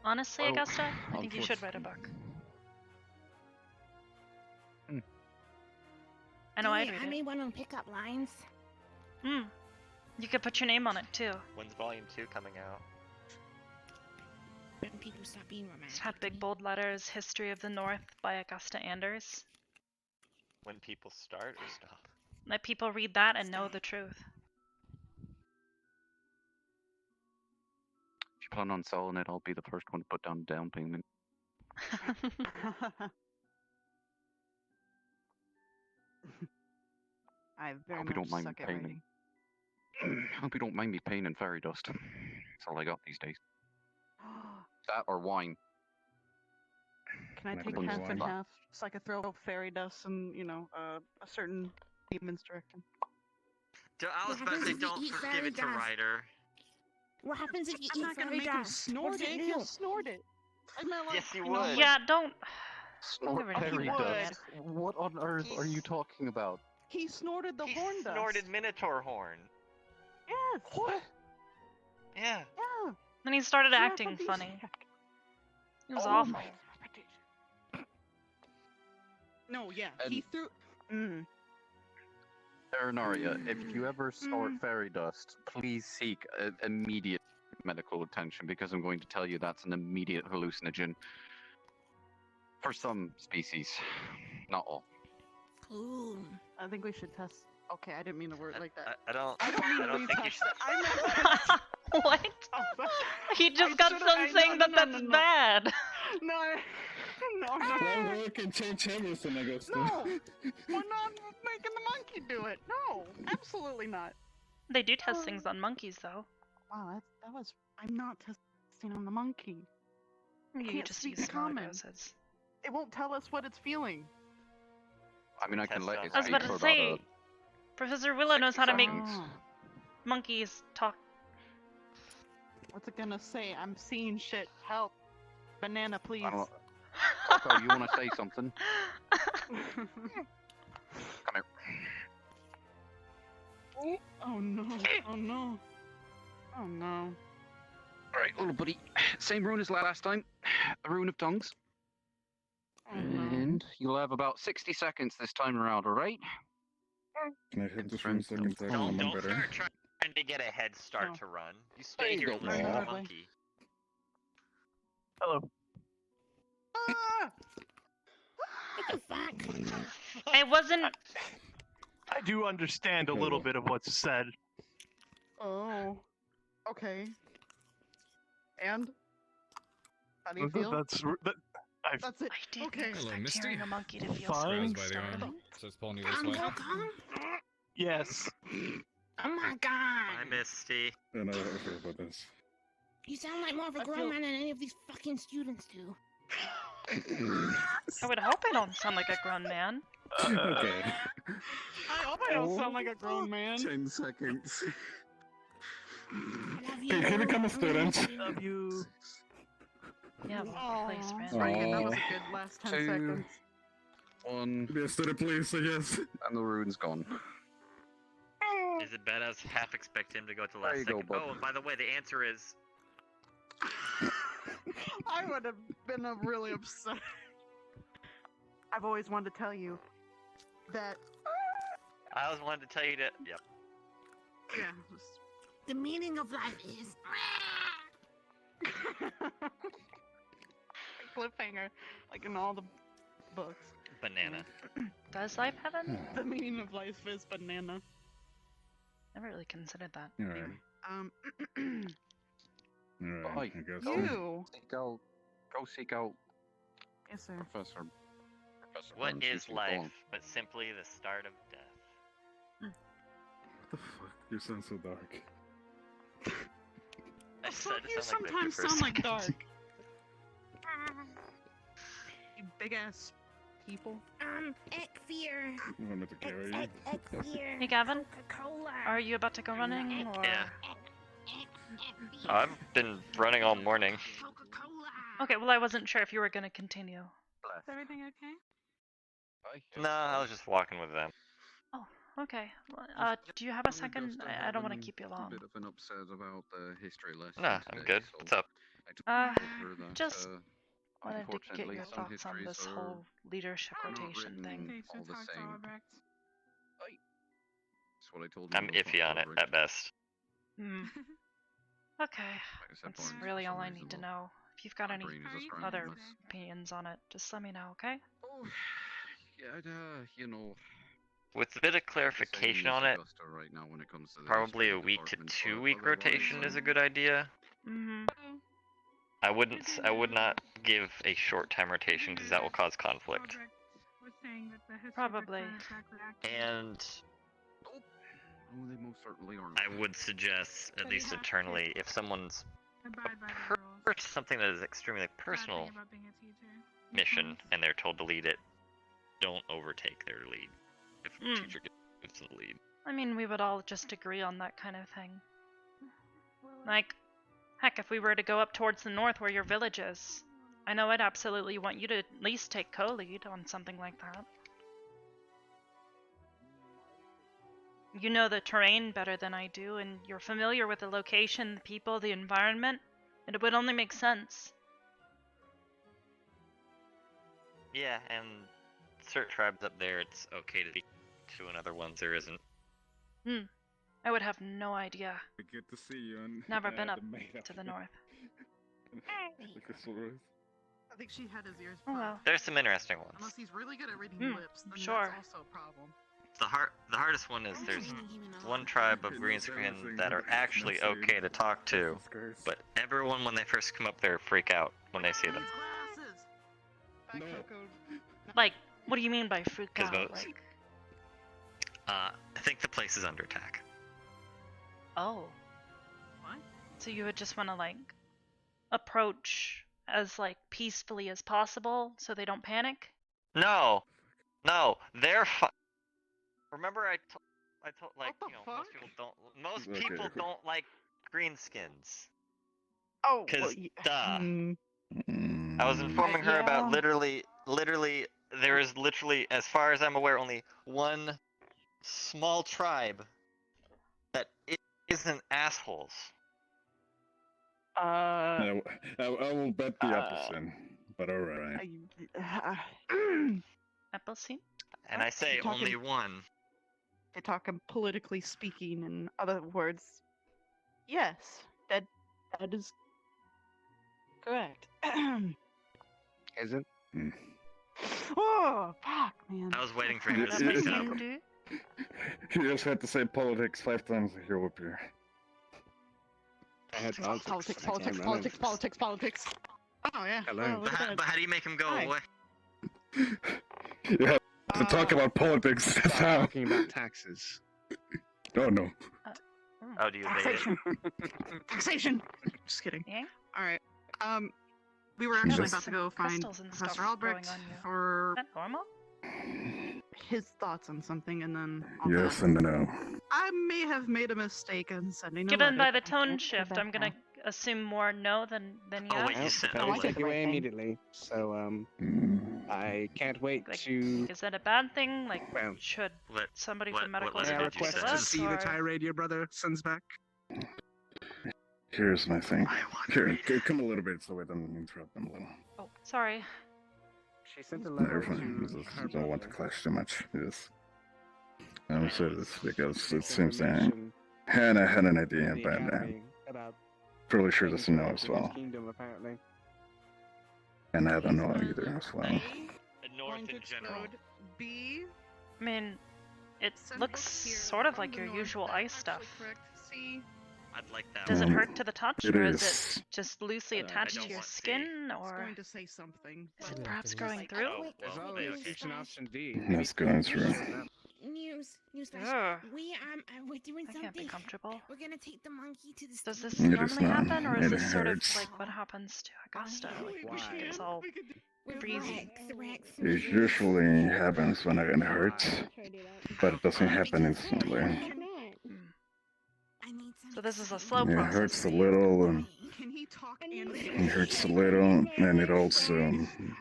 Honestly, Well, Augusta, I think you should write a book. I know I'd read I it. made one on pickup lines. Hmm. You could put your name on it too. When's Volume 2 coming out? When people stop being romantic. It's had big bold letters, History of the North by Augusta Anders. When people start or stop? Let people read that and know the truth. If you plan on selling it, I'll be the first one to put down the down payment. I very Hope you much don't mind me suck at paying. writing. Hope you don't mind me paying in fairy dust. That's all I got these days. That or wine. Can I Never take been half to and wine. half so I could throw fairy dust and, a certain demon's direction? I was What about to happens say, if you don't eat give fairy it to dust? Ryder. What happens if you I'm eat not gonna fairy make him dust? snort What's it. it He'll do? snort it. I meant like, Yes, you know, would. Yeah, don't. Snort Never fairy mind. dust. What on earth are you talking about? He snorted the He horn dust. snorted Minotaur horn. Yes. What? Yeah. Yeah. Then he started It's an acting funny. aphrodisiac. It was Oh awful. my- No, yeah, he threw. Terranaria, if you ever snort fairy dust, please seek immediate medical attention because I'm going to tell you that's an immediate hallucinogen. For some species, not all. Ooh. I think we should test. Okay, I didn't mean the word like that. I don't mean think you retouch should. that. I meant. What? He just got done saying that that's bad. No, no, Well, we can change everything, I guess. no. We're not making the monkey do it. No, absolutely not. They do test things on monkeys, though. Wow, that was. I'm not testing on the monkey. You can't just speak use common. doses. It won't tell us what it's feeling. I mean, I can let it I was speak about for to about say, Professor Willow knows how to make seconds. monkeys talk. What's it gonna say? I'm seeing shit. Help. Banana, please. I don't know. Coco, you want to say something? Come here. Oh no! Oh no! Oh no! Alright, little buddy. Same rune as last time. A rune of tongues. Oh no! And you'll have about 60 seconds this time around, alright? Can I hit this for a second? So I can Don't remember better. start trying to get a head start to run. You There stay you here go. and listen to the Aw. monkey. Hello. What the fuck? I wasn't. I do understand a little bit of what's said. Oh. Okay. And? How do you feel? That's it. That's it. I didn't Okay. expect hearing a monkey to feel Fine. so startled. Starts pulling you this way. Yes. Oh my god! Hi, Misty. Yeah, no, I forgot about this. You sound like more of a grown man than any of these fucking students do. I would hope I don't sound like a grown man. Okay. I hope I don't sound like a grown man. 10 seconds. Hey, can you become a student? Love you. Yeah, please, Brandon. Right, that was a good last 10 2, seconds. 1. Be a student, please, say yes. And the rune's gone. Is it bad? I was half expect him to go to the There last you go, second. bud. Oh, and by the way, the answer is I would have been really upset. I've always wanted to tell you that. I always wanted to tell you to. Yep. Yeah. The meaning of life is. Cliffhanger, like in all the books. Banana. Does life have an? The meaning of life is banana. Never really considered that. Alright. Alright, I guess. You. Go seek out Yes, sir. Professor What Burns, is who's life gone. but simply the start of death? What the fuck? You sound so dark. I decided You to sound like sometimes for a sound like second. dark. You big ass people. Ekfear. You want me to carry you? Ekfear. Hey, Gavin. Coca-Cola. Are you about to go running, or? Yeah. I've been running all morning. Okay, well, I wasn't sure if you were going to continue. Is everything okay? Nah, I was just walking with them. Oh, okay. Well, do you have a second? I don't want to keep you long. A bit of an upset about the history lesson. Nah, I'm today, good. so What's up? I took over that, Just wanted to get unfortunately, your some thoughts on histories this are whole leadership not rotation written thing. all the same. That's what I told I'm you about iffy on it Albrecht. at best. Hmm. Okay, I said, that's Barnes, really for all some I reason, need to though. know. If you've got My any brain is a scramble other mess. opinions on it, just let me know, okay? Oh, yeah, you know. With a bit of the same clarification as on it, Augusta right now when it comes to the probably history a week to department, but 2 week otherwise, rotation is a good idea. Mm-hmm. I would not give a short time rotation because that will cause conflict. Probably. And Oh, they most certainly aren't. I would suggest, at least internally, if someone's approached something that is extremely personal mission and they're told to lead it, don't overtake their lead. If a teacher gives the lead. I mean, we would all just agree on that kind of thing. Like, heck, if we were to go up towards the north where your village is, I know I'd absolutely want you to at least take co-lead on something like that. You know the terrain better than I do, and you're familiar with the location, the people, the environment. It would only make sense. Yeah, and certain tribes up there, it's okay to speak to, and other ones there isn't. I would have no idea. Good to see you. And, Never been up the maid to the north. The crystal rose. I think she had his ears. Oh well. There's some interesting ones. Unless he's really good at reading lips, then sure. that's also a problem. The hardest one is there's one tribe of Greenskin that are actually okay to talk to, but everyone when they first come up there freak out when they see them. Like, what do you mean by freak 'Cause out? most- Like, I think the place is under attack. oh. What? So you would just want to, like, approach as, like, peacefully as possible so they don't panic? No, they're Remember I told like, you know, most Okay, people okay. don't like greenskins. Oh, Cause duh. I was informing her about literally, there is literally, as far as I'm aware, only one small tribe that isn't assholes. I will bet the Appleton, but alright. Appleseed? And I say You're talking- only one. They're talking politically speaking, in other words. Yes, that is correct. Is it? Oh, fuck, man. I was waiting for him to You speak up. just had to say politics 5 times to hear up here. I had Politics. Oh, yeah. Hello. Oh, look at that. But how do you make him go Hi. away? Yeah, to talk about politics, that's how. Talking about taxes. Oh, no. Oh, do you evade it? Taxation. Just kidding. Yeah? All right. We were actually Yes. about to go find Crystals and Professor stuff Albrecht growing on you. for Is that normal? his thoughts on something, and then I'll Yes go. and no. I may have made a mistake in sending a Given by letter. the tone shift, I'm gonna assume more no than yes. wait, you said I'll like- take you away immediately. So I can't wait to. Is that a bad thing? Like, Well, should somebody what from medical letter May I did you request send to us? see the or... tirade your brother sends back? Here's my thing. Here, come a little bit so I don't interrupt them a little. Oh, sorry. She sent a No, letter you're fine. to Just her don't want to brother. clash too much. Yes. I'm saying this because it With seems that information Hannah had an from idea, the but Academy about pretty sure things doesn't know going as through his well. Kingdom, apparently. And I don't know either as well. North in general. B. I mean, it looks sort of like your usual ice stuff. C. I'd like that. Does it Um, hurt to the touch, it or is is. it just loosely I attached don't to your want C. skin, It's or going to say something. is it but- perhaps growing through? Oh, There's well, always okay. future option D. That's going through. Newsflash. Ugh. We're doing That can't be something. comfortable. We're gonna take the monkey to the. Does this It is normally not. happen, or is It this sort of hurts. like what happens to Augusta? Like, Why? she gets all breezy. It usually happens when I get hurt, but it doesn't happen instantly. So this is a slow It process. hurts a little, and Can he talk and it hurts a little, and it also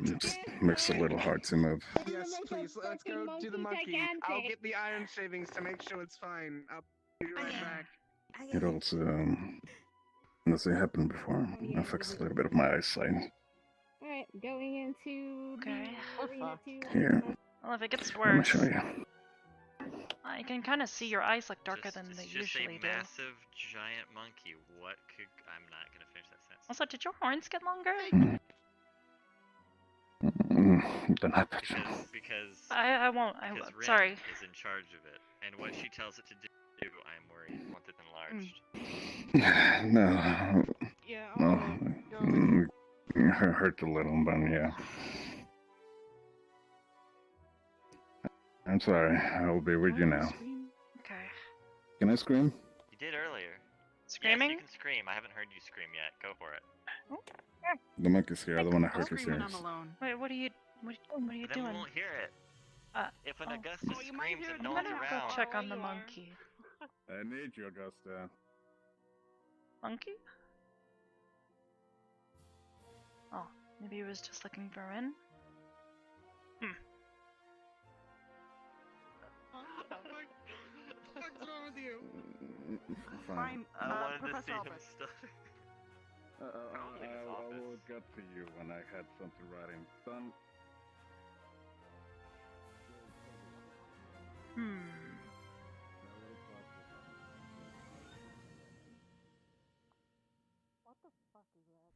just makes it a little hard to move. Yes, please. Let's go do the monkey. I'll get the iron shavings to make sure it's fine. I'll be right back. It also doesn't happen before. It affects a little bit of my eyesight. Alright, going into Okay. Here, Well, if it gets let me worse, show you. I can kind of see your eyes look darker than they It's just a usually do. massive giant monkey. What could? I'm not gonna finish that sentence. Also, did your horns get longer? Don't have to. Because I won't. because Ren Sorry. is in charge of it, and what she tells it to do, I'm worried, want it enlarged. No. Yeah. No. It hurt a little, but yeah. I'm sorry. I will be with you now. Okay. Can I scream? You did earlier. Screaming? Yes, you can scream. I haven't heard you scream yet. Go for it. The monkey's here. I don't want to hurt your Screaming, ears. I'm alone. Wait, what are you Then doing? we won't hear it. If an oh. Augusta Oh, you might screams hear and it. no I'm one's gonna around, go check on the monkey. I need you, Augusta. Monkey? Oh, maybe he was just looking for Ren? What's wrong with you? Fine. Fine. I wanted to Professor see him Albrecht. study. I will get to you when I had something writing done. What the fuck is that?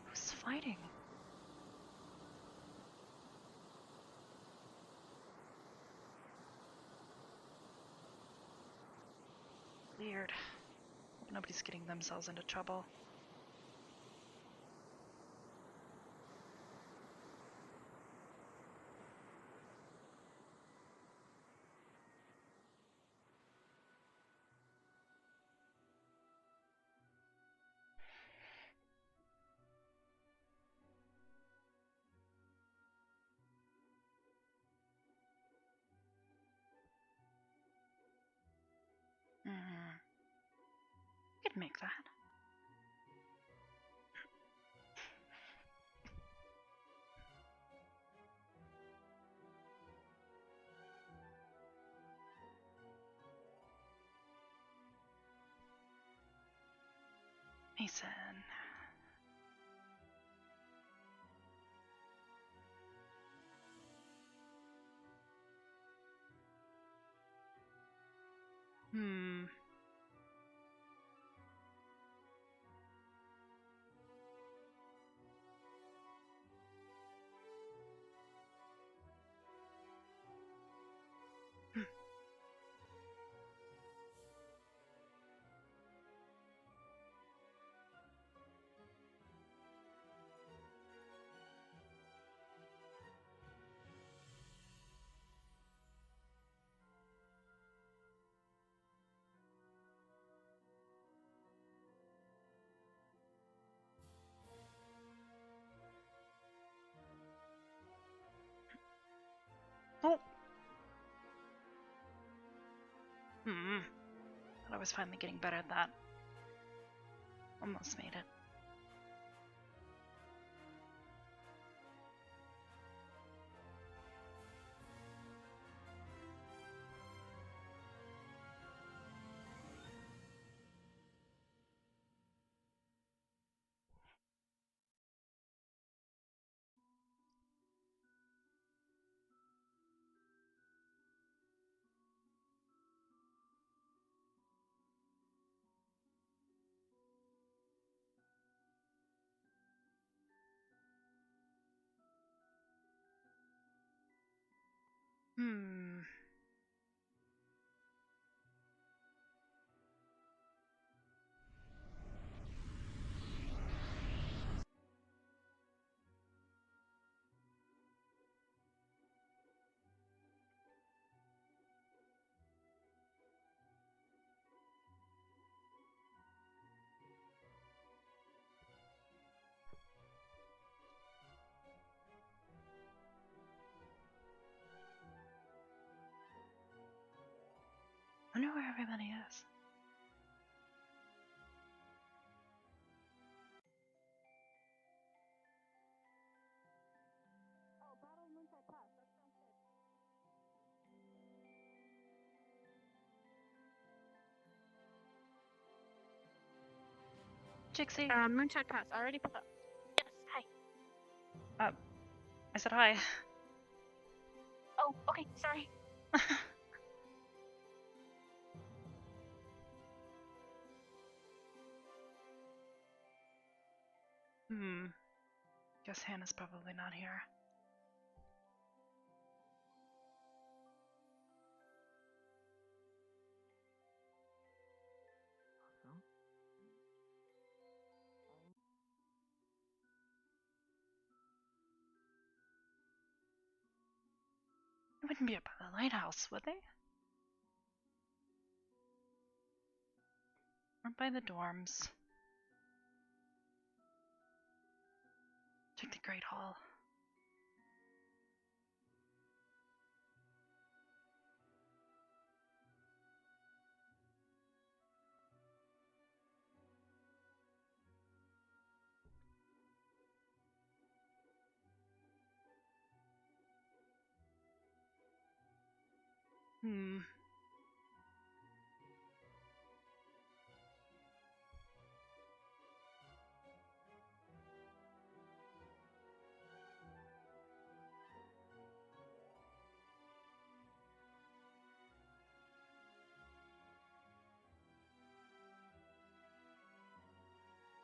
Who's fighting? cleared. Nobody's getting themselves into trouble. Could make that. Mason. Hmm. Oh. Thought I was finally getting better at that. Almost made it. I wonder where everybody is. Jixie. Moonshine Pass. I already put that. Yes. Hi. I said hi. Oh, okay. Sorry. Guess Hannah's probably not here. They wouldn't be up by the lighthouse, would they? Or by the dorms. Check the Great Hall.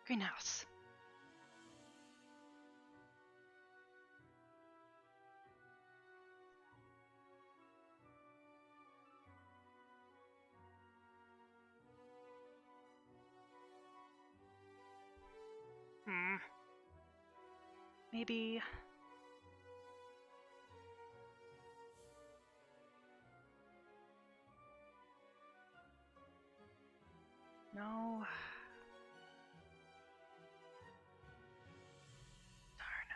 Greenhouse. Maybe... No. Darn.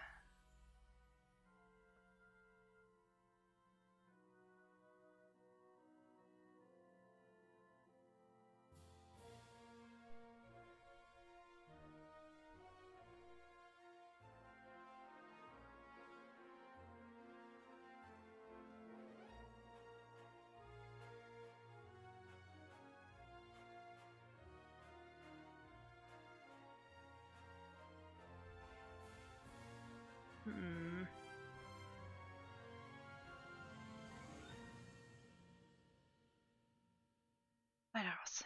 Hmm. White House.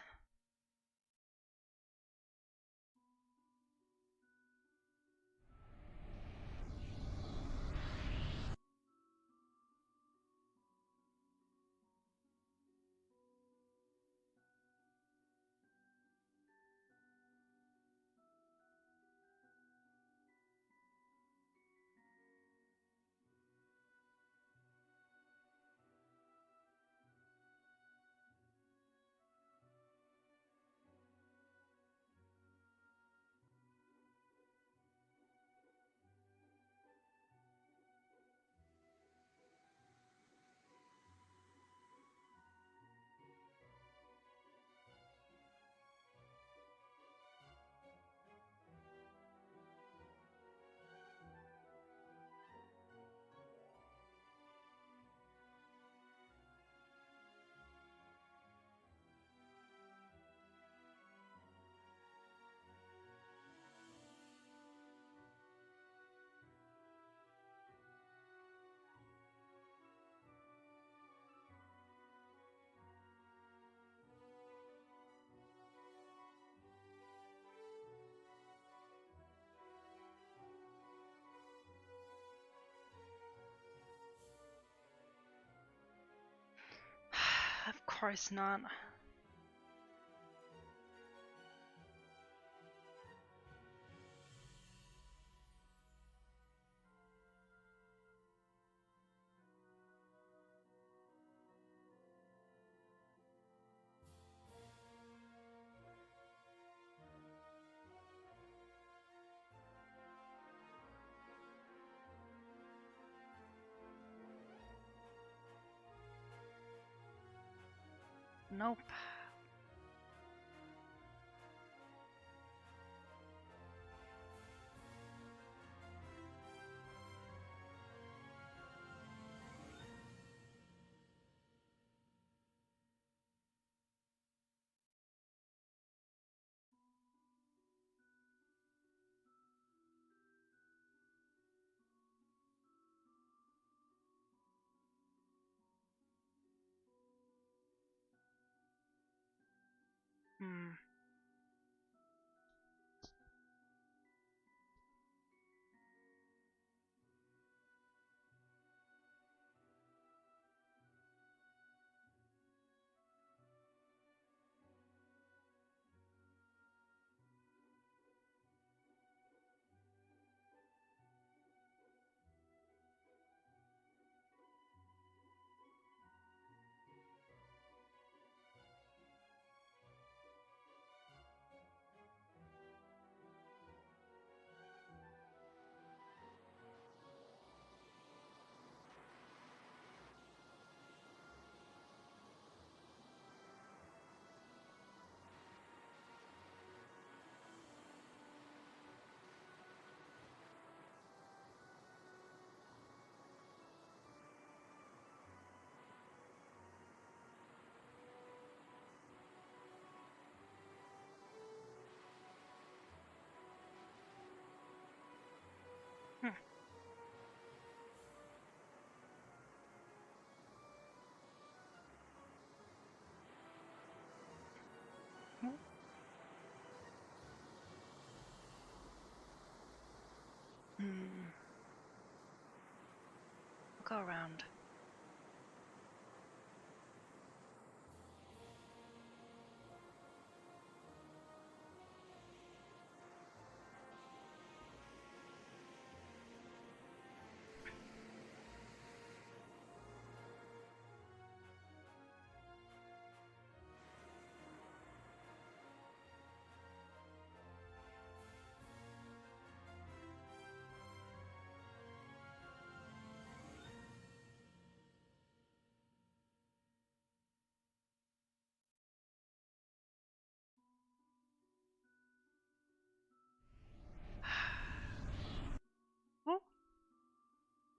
Of course not. Nope. Hmm. Hmm. Go around.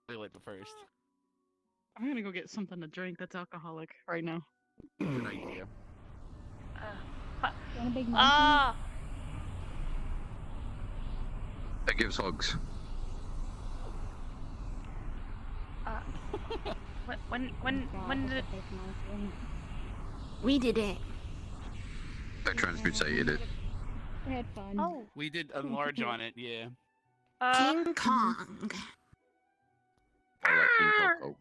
toilet first. I'm gonna go get something to drink that's alcoholic right now. Good idea. Want a big Ah! That gives hugs. When did We did it. That transmutes I ate it. We had fun. Oh. We did enlarge on it, yeah. King Kong. I like King Coco.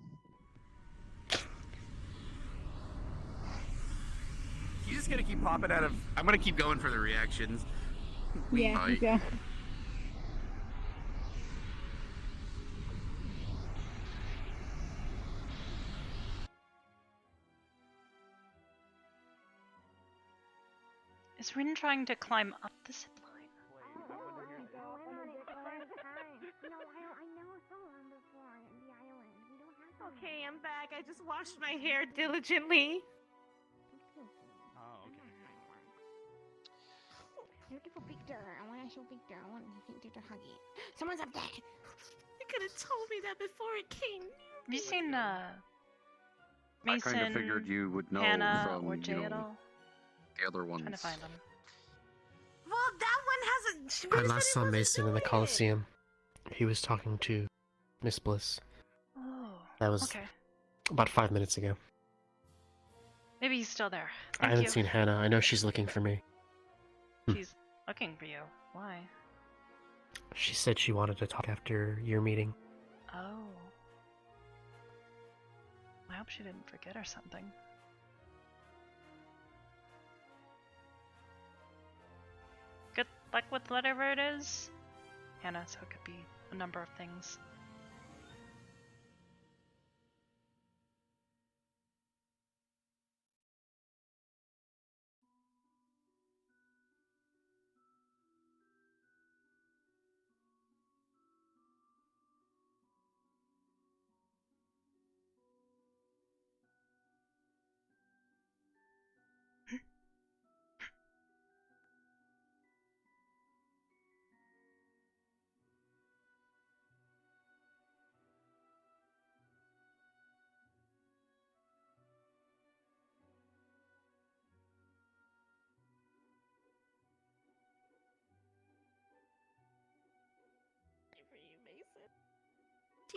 He's just gonna keep popping out of. I'm gonna keep going for the reactions. Yeah, you go. is Rin trying to climb up the zip line? Okay, I'm back. I just washed my hair diligently. Oh, okay. Looking for Victor. I want to show Victor. I want Victor to hug it. Someone's up there. You could have told me that before it came. Have you seen I Mason, kind of figured you would know Hannah, from, or you Jay at know, all? the other ones. Trying to find them. Well, that one hasn't. I last saw Mason in the Coliseum. He was talking to Miss Bliss. Oh. That was okay. about 5 minutes ago. Maybe he's still there. I Thank haven't you. seen Hannah. I know she's looking for me. She's looking for you. Why? She said she wanted to talk after your meeting. Oh. I hope she didn't forget or something. Good luck with whatever it is. Hannah, so it could be a number of things.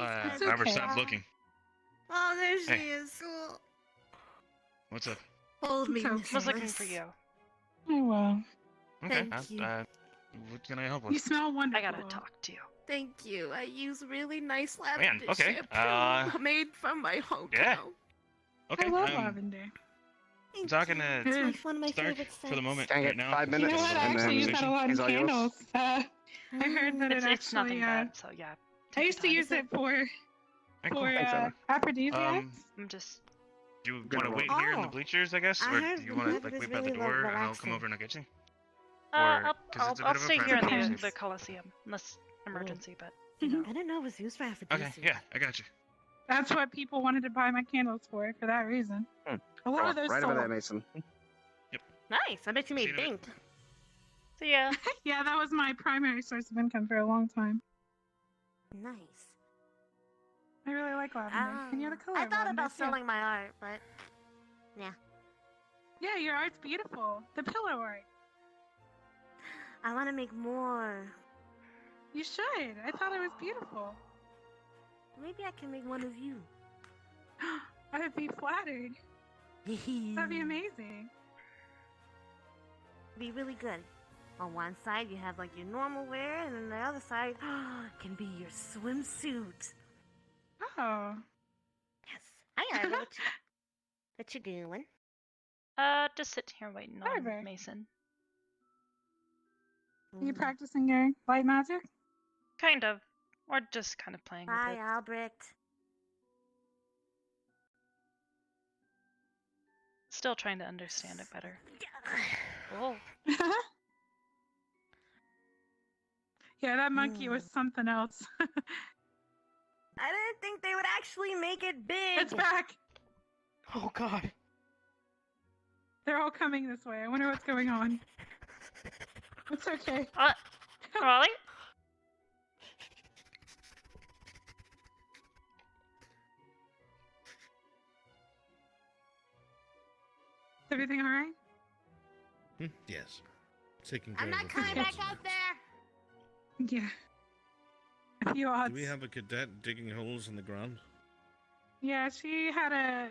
It's Barbara, okay. stop looking. Oh, there she Hey. is. Cool. What's up? Hold me, It's okay. Miss I was looking Bliss. for you. Oh well. Okay. Thank you. What can I help You with? smell wonderful. I gotta talk to you. Thank you. I use really nice Man, lavender okay, shampoo made from my hometown. Yeah. Okay. I love I'm lavender. talking to It's one of my Stark favorite for the moment Dang right it, now. 5 You minutes. know what? I and actually then use that a lot in he's all yours. candles. I heard that It's it it's nothing actually. bad, so yeah. I take used your to time. use it for Hey, cool. Thanks, Emma. aphrodisiacs. I'm just Do you Gonna want to roll. wait here in the Oh, bleachers, I guess, I or heard do you want to that like is wait by the really door and I'll relaxing. come over and I'll get you? I'll 'cause it's a bit I'll of a stay here private in place. the Coliseum, unless emergency, but I didn't know it was used for Okay, aphrodisiacs. yeah, I got you. That's what people wanted to buy my candles for that reason. A lot of those Right sold. over there, Mason. Nice. I bet you made Seen it. bank. so yeah. Yeah, that was my primary source of income for a long time. Nice. I really like lavender. And you're the color I of thought lavender, about too. selling my art, but yeah. Yeah, your art's beautiful. The pillow art. I want to make more. You should. I thought it was beautiful. Maybe I can make one of you. I would be flattered. That'd be amazing. Be really good. On one side, you have like your normal wear, and then the other side can be your swimsuit. Oh. Yes. Hi, Arbor. What you doing? Just sitting here waiting Arbor. on Mason. Are you practicing your light magic? Kind of. Or just kind of playing Hi, with it. Albrecht. Still trying to understand it better. Oh. Yeah, that monkey was something else. I didn't think they would actually make it big. It's back. Oh god. They're all coming this way. I wonder what's going on. It's okay. Ollie? Everything alright? Yes. Taking I'm care not of a coming few back odds out and ends. there. Yeah. A few odds. Do we have a cadet digging holes in the ground? Yeah, she had a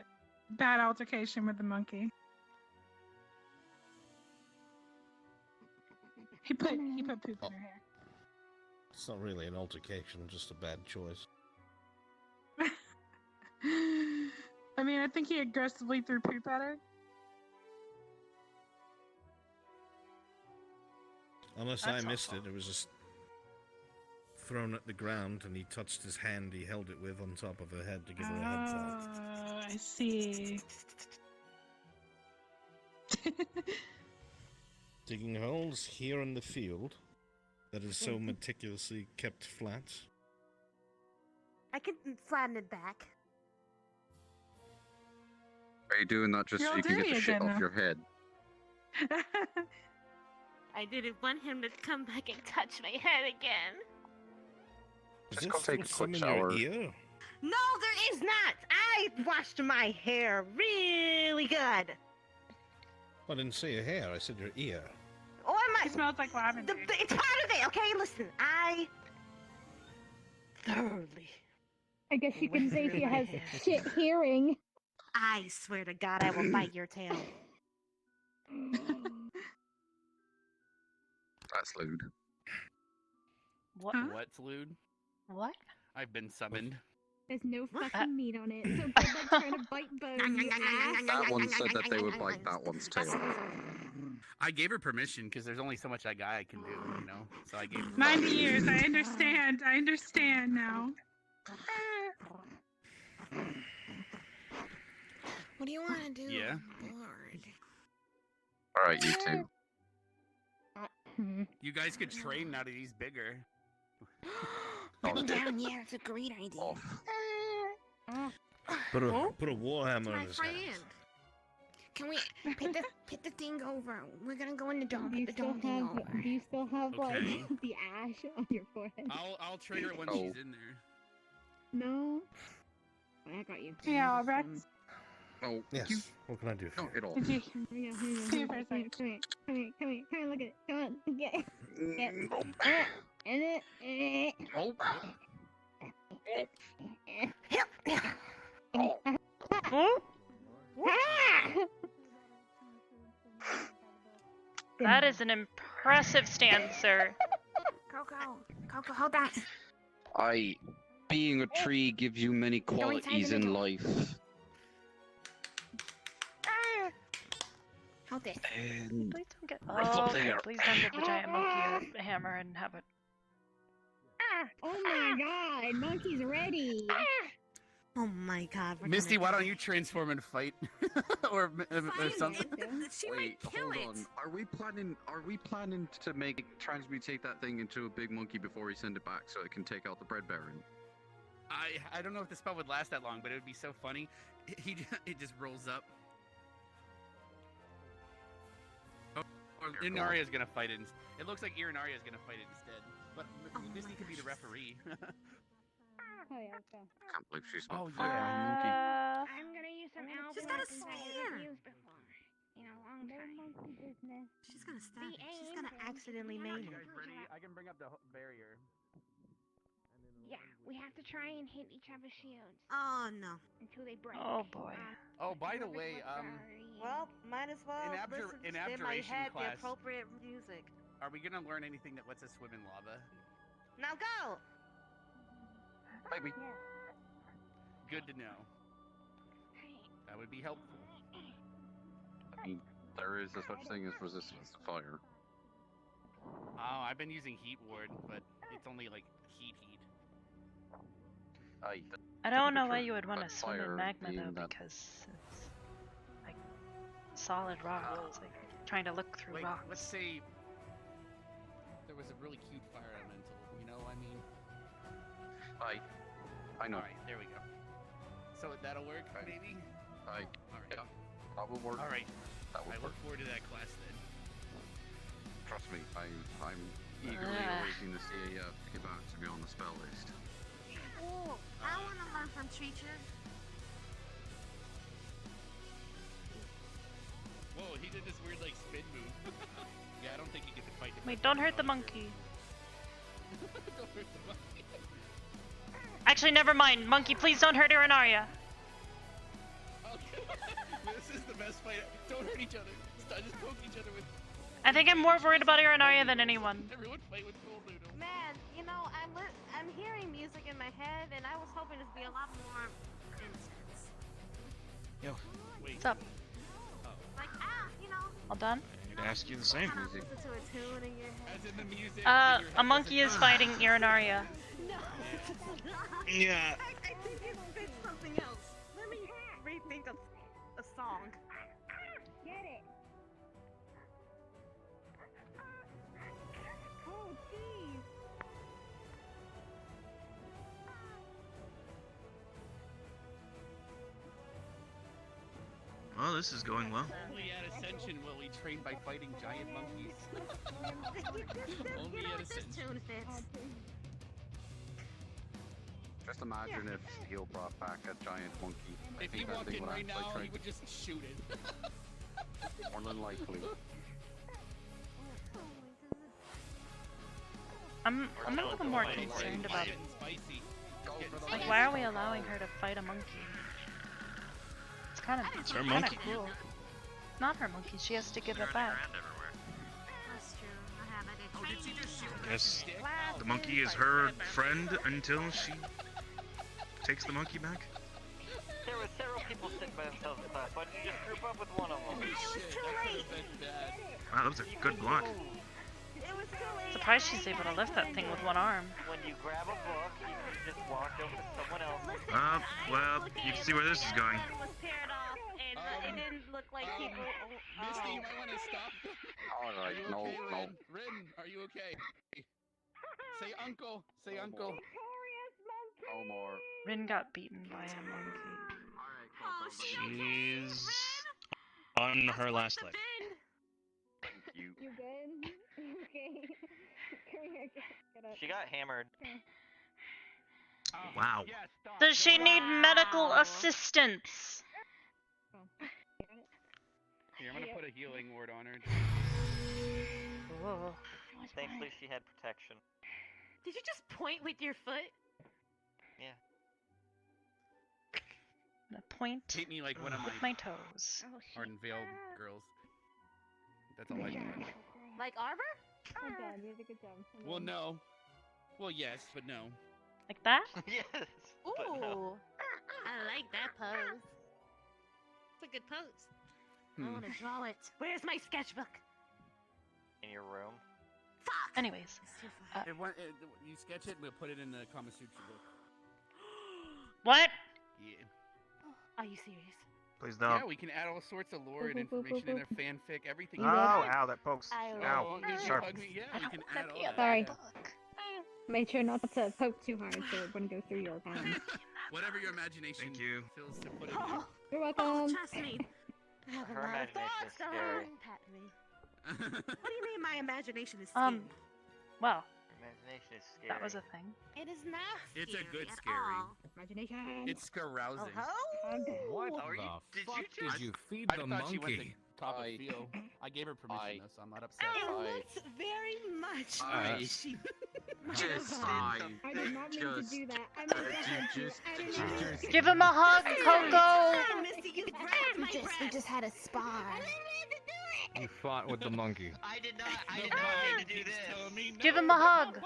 bad altercation with the monkey. He put poop in her hair. It's not really an altercation, just a bad choice. I mean, I think he aggressively threw poop at her. Unless That's I missed awful. it was just thrown at the ground and he touched his hand he held it with on top of her head to give her a head fall. I see. Digging holes here in the field that is so meticulously kept flat. I can flatten it back. Are you doing that just so you can get the shit off your head? I didn't want him to come back and touch my head again. Just go take a quick shower. Ear? No, there is not. I washed my hair really good. I didn't say your hair, I said your ear. Oh, I It smells like lavender. It's part of it, okay? Listen, I thoroughly. I guess you can say she has shit hearing. I swear to God, I will bite your tail. That's lewd. What? What's lewd? What? I've been summoned. There's no fucking meat on it, so good luck trying to bite bone, you ass. That one said that they would bite that one's tail. I gave her permission because there's only so much I can do, you know. So I gave her 90 years. I understand. I understand now. What do you want to do? Yeah. I'm bored. All right, you two. You guys could train now that he's bigger. Put him down. Yeah, that's a great idea. Put a warhammer My in his hand. friend. Can we put the thing over? We're gonna go in the dome. Do you Put the still dome thing have, over. do you still have Okay. like the ash on your forehead? I'll trigger it when she's in there. No. I got you. Yeah, Rex. Oh, yes. What can I do for you? It all. Did you? Here you go, See here for a you second. go. Come here, look at it. Come on, get it. Get it. Nope. And it. Oh. That is an impressive stand, sir. Coco, hold that. Being a tree gives you many qualities in life. Hold this. And Please don't get. Right Oh, up okay, there. please don't give the giant monkey a hammer and have it. Oh my god, monkey's ready. Oh my God. we're Misty, gonna why die. don't you transform and fight, or something? She wait, might kill hold it. on. Are we planning to transmutate that thing into a big monkey before we send it back so it can take out the bread baron? I don't know if the spell would last that long, but it would be so funny. It just rolls up. Oh, Inaria's gonna fight it. It looks like Irinaria's gonna fight it instead. But Misty could be the referee. Oh yeah, let's go. I can't believe she's Oh, not fighting a monkey. I'm gonna use some elbow She's got a weapons I spear. haven't used before. In a long time. Monkey business. She's gonna stab The it. She's aim. gonna accidentally maim You it. guys ready? I can bring up the barrier. Yeah, we have to try and hit each other's shields Oh no. until they break. Oh boy. Oh, by the way, Well, might as well listen in in my abjuration head class, the appropriate music. are we gonna learn anything that lets us swim in lava? Now go. Maybe. Good to know. That would be helpful. I mean, there is a such thing as resistance to fire. Oh, I've been using Heat Ward, but it's only like heat. I don't know why you would want But to swim in fire magma being though, that- because it's like solid rock. It's like trying to look through Like, rocks. let's say there was a really cute fire elemental. You know, I mean. I know. All right, there we go. So that'll work, maybe. All right. That will work. All right. That will I work. look forward to that class then. Trust me, I'm eagerly awaiting the CAF to get back to me on the spell list. Oh, I want to learn from teacher. he did this weird like spin move. Yeah, I don't think he gets to fight. Wait, don't hurt the monkey. Don't hurt the monkey. Actually, never mind. Monkey, please don't hurt Irinaria. Okay. This is the best fight. Don't hurt each other. Just poke each other with. I think I'm more worried about Irinaria than anyone. Everyone fight with cold noodles. Man, you know, I'm hearing music in my head, and I was hoping to be a lot more intense. Yo, wait. What's up? Like, you know. All done? I'd ask you the same. Listen to a tune in your head. As in the music. A monkey is fighting Irinaria. No. Yeah. I think it fits something else. Let me rethink a song. Get it. Oh, jeez. Well, this is going well. Only at Ascension will we train by fighting giant monkeys. Only at Ascension. Just imagine if Steel brought back a giant monkey. If he walked in right now, he would just shoot it. More than likely. I'm a little more concerned about it. Like, why are we allowing her to fight a monkey? It's kind It's her of monkey. cool. It's not her monkey. She has to give it back. That's true. I haven't. I guess the monkey is her friend until she takes the monkey back. There were several people sitting by themselves in class. Why did you just group up with one of them? It was too late. Wow, that was a good block. It was too late. Surprised she's able to lift that thing with one arm. When you grab a book, you can just walk over to someone else. Well, you can see where this is going. It was paired off, and it didn't look like people. Misty, you might want to stop. Alright, Are you no, okay, no. Rin, are you okay? Say uncle. Say uncle. No more. Rin got beaten by a monkey. She's on her last leg. Thank you. You good? Okay. Come here, get up. She got hammered. Wow. Does she need medical assistance? Here, I'm gonna put a healing word on her. Whoa. Thankfully, she had protection. Did you just point with your foot? Yeah. A point Hit me like one of with my toes. our veiled girls. That's all I do. Like Arbor? Good job, you did a good job. Well, no. Well, yes, but no. Like that? Yes. Ooh. But no. I like that pose. It's a good pose. I Hmm. want to draw it. Where's my sketchbook? In your room. Fuck! Anyways. You sketch it, we'll put it in the Kama Sutra book. What? Yeah. Are you serious? Please don't. Yeah, we can add all sorts of lore and information in there, fanfic, everything. Oh, ow, that pokes. I Ow, Did you sharp. hug me? Yeah, we can add all that. Sorry. Made sure not to poke too hard so it wouldn't go through your hand. Whatever your imagination feels to put in there. You're welcome. Trust me. I have a Her lot of imagination is thoughts. scary. Don't pat me. What do you mean my imagination is Well, Imagination is scary. that was a thing. It is not It's a good at scary. all. Imagination. It's carousing. What Are you- the did you fuck just- did you feed I the thought she went to monkey? top of Theo. I gave her permission, though, so I'm not upset. It looks very much I- like she. Just I did not mean to do that. I meant to hug you. I did not mean to. Give him a hug, Coco! Missy, you grabbed my breath. We just had a spar. You fought with the monkey. I did not mean to do this. Give him a hug.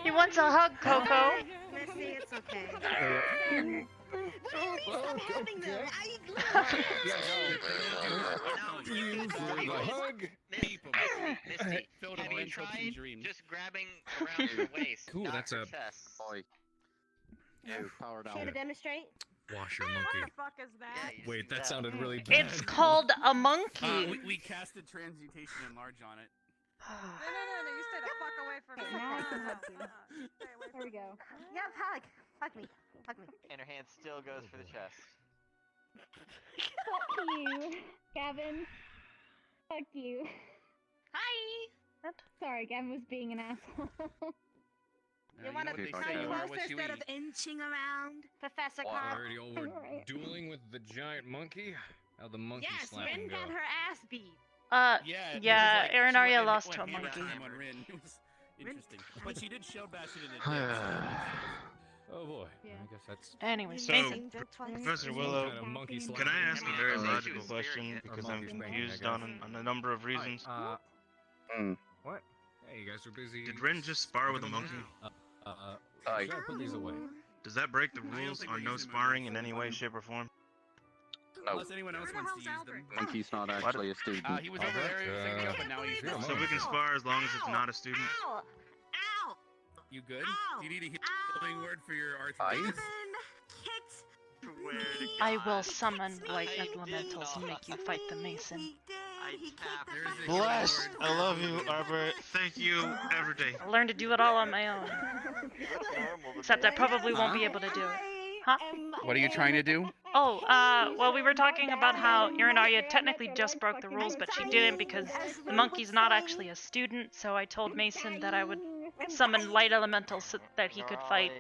He wants a hug, Coco. Missy, it's okay. Well, Having them. okay. You The hug. Misty, Filled have with you hopes tried and dreams. just grabbing around her waist? Cool, not that's her a- chest. Oi. Ew, power Care to down. demonstrate? Wash your What the monkey. fuck is Yeah, that? you just Wait, do that sounded really bad. It's called a monkey. We casted transmutation and large on it. No, you stay the fuck away from me. Now I can hug you. Stay away There we go. Yep, hug. Hug me. Hug me. And her hand still goes for the chest. Fuck you, Gavin. Fuck you. Hi. Sorry, Gavin was being an asshole. You want to what they come say, closer what you instead of eat. inching around? Professor Wow. Carl. Already over dueling with the giant monkey. How the monkey Yes, slapping Rin go? got her ass beat. Yeah, Arenaria lost to a hammer monkey. time on Rin. It was interesting. But she did shell bash it in the dick, so that makes sense. Oh boy. I guess that's. Anyway, So, Mason. Professor Some Willow, kind of monkey can slapping. I ask a very Uh, logical question Or because I'm monkey spanking, I confused guess. on a number of reasons? What? Hey, you guys are busy. Did Ren just spar with a monkey? Should I put these away? Does that break the rules on no sparring in any way, shape, or form? No. Unless anyone else wants to use them. Monkey's not actually a student. He was over there setting up, and now he's not. So we can spar as long as it's not a student? You good? Do you need a healing word for your arthritis? I will summon white elementals and make you fight the Mason. Bless! I love you, Arbor. Thank you, every day. I'll learn to do it all on my own. Except I probably won't be able to do it. Huh? What are you trying to do? Oh, well, we were talking about how Irinaria technically just broke the rules, but she didn't because the monkey's not actually a student, so I told Mason that I would summon light elementals so that he could fight.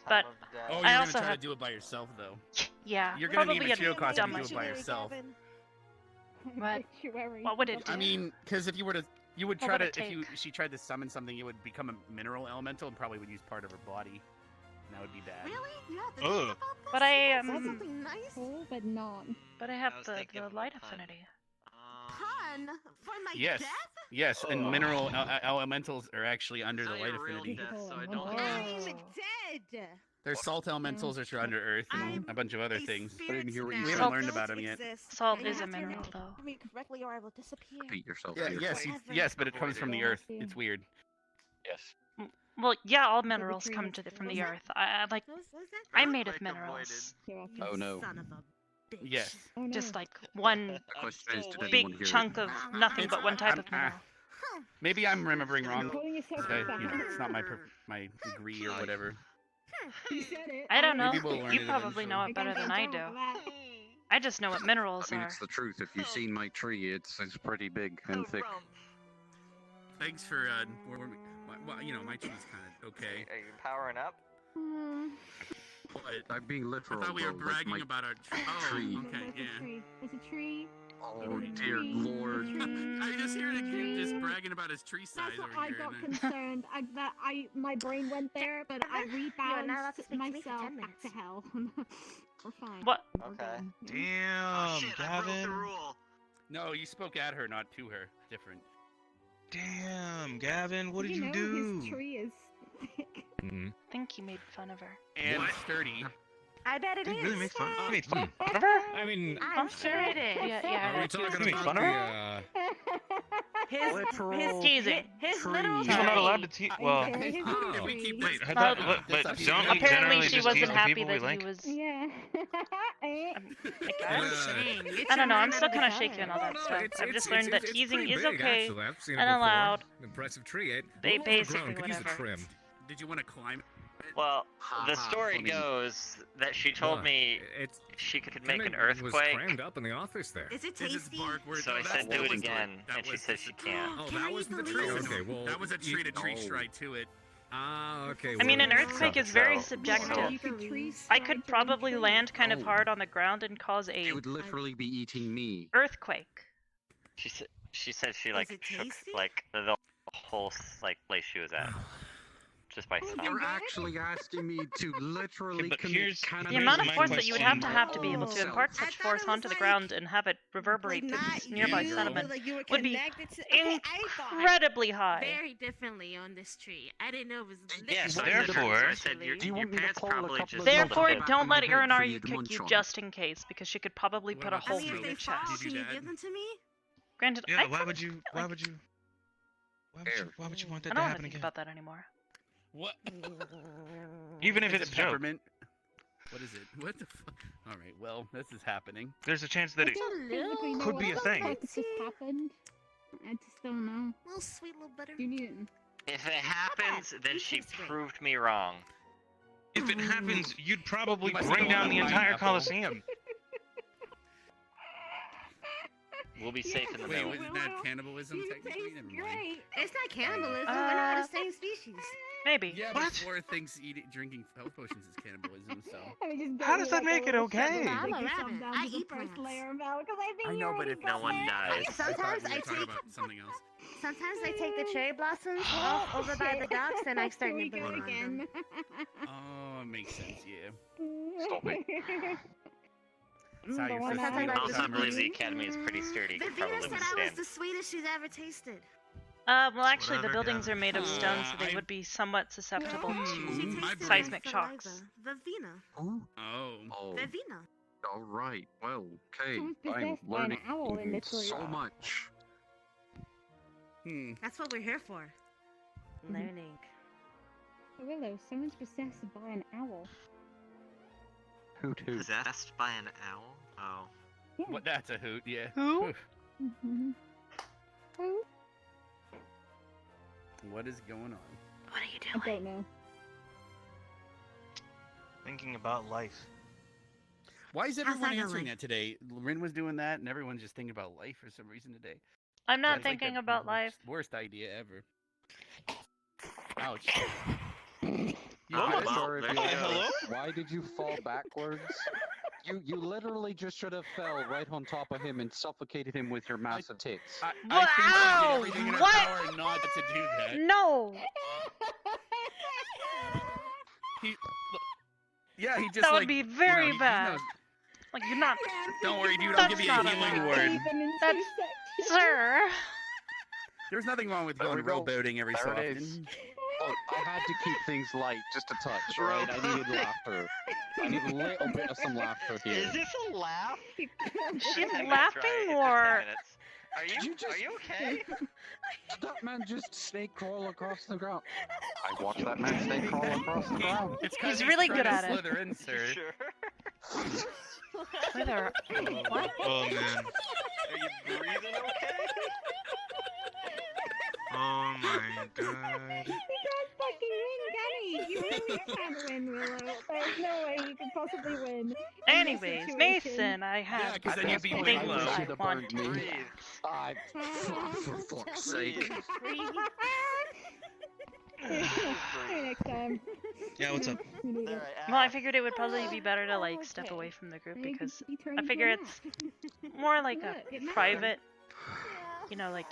But Oh, you're I gonna also try have... to do it by yourself, though. Yeah, You're gonna need probably material a costume to dumb do it by idea. yourself. What would it do? I mean, because if you were to, you would What try would to, it if take? she tried to summon something, it would become a mineral elemental and probably would use part of her body. And that would be bad. Really? You have to Ugh. think about this? But I That's something nice. Cool, but not. But I have the light affinity. Pun for my Yes, death? yes, and mineral elementals are actually under the light affinity. I'm dead. There's salt elementals which are under Earth and a bunch of other things. I didn't hear what you We said. haven't learned about them yet. Salt is a mineral, though. Read correctly or I will disappear. Repeat yourself. Yeah, here. yes, but it comes from the Earth. It's weird. Yes. Well, yeah, all minerals come from the earth. I'm made of minerals. Oh no. Yes. Just like one The question is, did big anyone hear chunk it? of nothing but one type of mineral. Maybe I'm remembering wrong. Calling yourself It's not my degree or whatever. You said it. I don't know. Maybe we'll learn You it probably know it better than I do. I just know what minerals I mean, are. it's the truth. If you've seen my tree, it's pretty big and thick. Thanks for warming me. Well, you know, my tree's kind of okay. Are you powering up? But I'm being literal. I thought we were though, like bragging my about our tree. Okay, yeah. It's a tree. Oh dear lord. I just hear the kid just bragging about his tree size That's what over I here. got and then- concerned. My brain went there, but I rebalanced myself back to hell. We're fine. What? Okay. Damn, Gavin. No, you spoke at her, not to her. Different. Damn, Gavin, what did you know do? His tree is thick. I think you made fun of her. And sturdy. I bet it Did you really make fun? You made fun Fun of her? I mean, I'm sure it is. Yeah, are we that's you. talking You about made fun of His teasing. His little You're not allowed to tease. Well, Okay, his Oh. If we keep wait, this I Well, thought, but don't we Apparently, generally she just wasn't tease the happy people we that like? he was. Yeah. I don't know. I'm still kind of shaky on all that stuff. I've just learned that teasing is okay Actually, I've seen it and before. allowed. Impressive tree, eh? They Well basically overgrown, could use a whatever. trim. Did you want to climb? Well, the Ha, story funny. goes that she told Look, me it's she could make an kinda was earthquake. crammed up in the office there. Is it This is tasty? bark word. So I That said do it was- again, that and she was- said she can't. Oh, Can that I was use the the tree. leaves? Okay, well, That was a tree to tree Oh. strike to it. Ah, okay. I mean, well, an earthquake is very So- subjective. You could tree I strike could your probably tree. land kind of Oh. hard on the ground and cause a She would literally be eating me. earthquake. She said she like it shook tasty? like the whole like place she was at just by sound. You're actually asking me to literally but commit here's- The amount of my force that you would have question. to be able to Oh. impart I such thought force it was onto the like- ground and have it reverberate Like through not this nearby you, sediment but like you were would be connected to. Okay, I thought incredibly high. very differently on this tree. I didn't know it was. Yes, Well, therefore- I said your, Do you your want me to parents pull a probably couple just of Therefore, back don't in my let head for Irinaria you to kick munch you on? just in case, because she could probably What put a about hole I mean, through if your they fall, chest. can you Dad? give them to me? Granted, Yeah, I why would couldn't, you? like, Why would you want that I to don't want to happen think again? about that anymore. What? Even if Is it's it a joke, peppermint? What is it? What the fuck? All right. Well, this is happening. there's a chance that it Physically know could be what a thing. This just happened. I just don't know. Little sweet little butter. You need it. If it happens, then she taste great. proved me wrong. If it happens, you'd probably You must bring have down gone the on entire pineapple. Coliseum. We'll be safe in the Wait, middle. wasn't that cannibalism You technically? taste Never mind. great. It's not cannibalism. We're not the same species. Maybe. Yeah, but Flora thinks drinking health potions is cannibalism, so. How does that make it okay? I'm a rabbit. I eat first plants. layer of milk because I think I know, but if No one dies. Sometimes we I were talking take. about something else. Sometimes I take the cherry blossoms off over by the docks and I start nibbling on them. Oh, it makes sense. Yeah. Stop it. That's how your sister Sometimes feels. Also, I believe the academy is pretty sturdy. Could Vivina probably said I was withstand. the sweetest she's ever tasted. Well, actually, the Whatever, buildings yeah. are made of stone, so they I- would be somewhat susceptible She to tasted seismic my shocks. saliva. Vivina. Who? Oh. Oh. Vivina. All right. Well, okay. Someone's I'm possessed by an learning owl in this so group. much. That's what we're here for. Learning. Willow, someone's possessed by an owl. Hoot hoot. Possessed by an owl? Oh. Yeah. What? That's a hoot. Yeah. Who? Oof. Who? What is going on? What are you I don't know. Thinking about life. Why is How's everyone that answering going? that today? Rin was doing that, and everyone's just thinking about life for some reason today. I'm not That's like thinking the about life. Worst idea ever. Ouch. Oh, well, Sorry, there you Viola, go. Hello? Why did you fall backwards? You literally just should have fell right on top of him and suffocated him with your massive tits. I think she did Wow! everything in her What? power not to do that. No! Yeah, he just That would like, be very you know, he bad. knows- Like, you're not. Don't worry, dude. I'll That's give you a not healing allowed. word. That's. Sir! There's nothing wrong with There going we go. rowboating every so There it often. is. Look, I had to keep things light, just a touch, right? I needed laughter. I need a little bit of some laughter here. Is this a laugh? She's That's laughing right, it's or. 10 minutes. Are you okay? Did that man just snake crawl across the ground? I watched that man snake crawl across the ground. It's 'cause He's really trying good to at it. slither in, sir. Sure. Slither. What? Oh man. Are you breathing okay? Oh my god. You can't fucking win, can he? You really can't win, Willow. There's no way you can possibly win. in this Anyways, situation. Mason, I have. Yeah, 'cause then you'd be things Bigelow. I Should have want burned to me. do. For fuck's sake. Maybe next time. Yeah, what's up? You need it. Well, I figured it would probably be better to like step away from the group Then you can because be turned I into figure a it's gnat. more like Look, a it matters. private, you know, like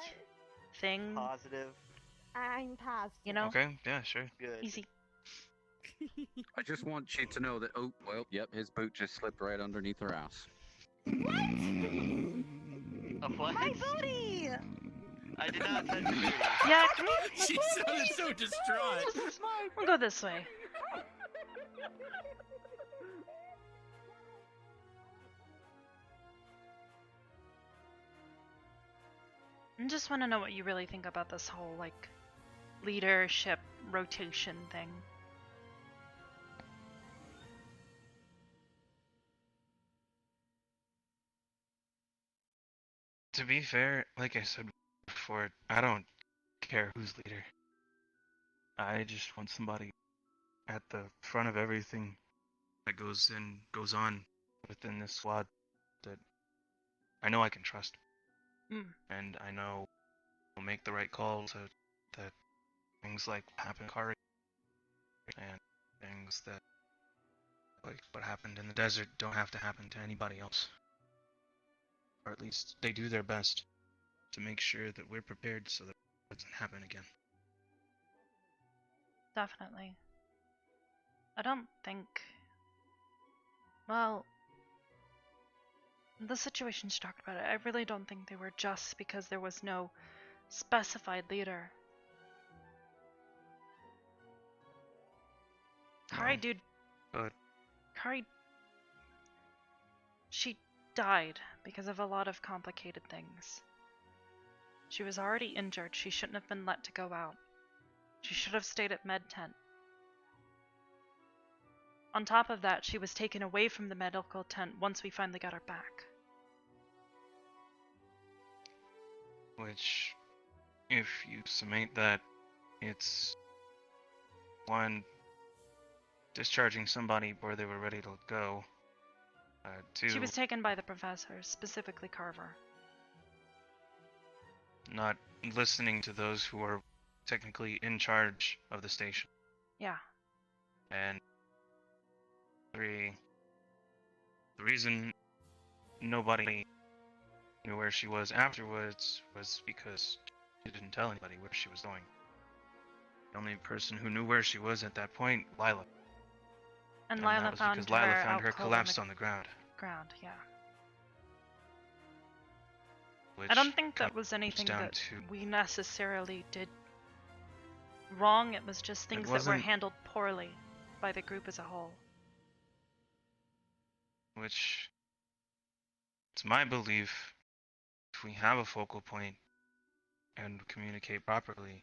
thing. Positive. I'm positive. You know, Okay, yeah, sure. Good. easy. I just want you to know that, oh, well, yep, his boot just slipped right underneath her ass. A what? My booty! I did not touch you. Yeah, can we? She sounded so distraught. We'll go this way. I just want to know what you really think about this whole like leadership rotation thing. To be fair, like I said before, I don't care who's leader. I just want somebody at the front of everything that goes on within this squad that I know I can trust. Mm. And I know will make the right call so that things like what happened in Kari and things that like what happened in the desert don't have to happen to anybody else. Or at least they do their best to make sure that we're prepared so that it doesn't happen again. Definitely. I don't think. Well, the situations you talked about, I really don't think they were just because there was no specified leader. Kari, dude. But Kari. She died because of a lot of complicated things. She was already injured. She shouldn't have been let to go out. She should have stayed at Med Tent. On top of that, she was taken away from the medical tent once we finally got her back. which, if you summate that, it's one, discharging somebody where they were ready to go. Two, She was taken by the professor, specifically Carver. not listening to those who are technically in charge of the station. Yeah. And 3, the reason nobody knew where she was afterwards was because she didn't tell anybody where she was going. The only person who knew where she was at that point, Lila. And that Lila was found because her Lila found out her cold collapsed on the ground. Ground, yeah. Which I don't think that comes was anything down that to we necessarily did wrong. It was just things that were wasn't- handled poorly by the group as a whole. which it's my belief, if we have a focal point and communicate properly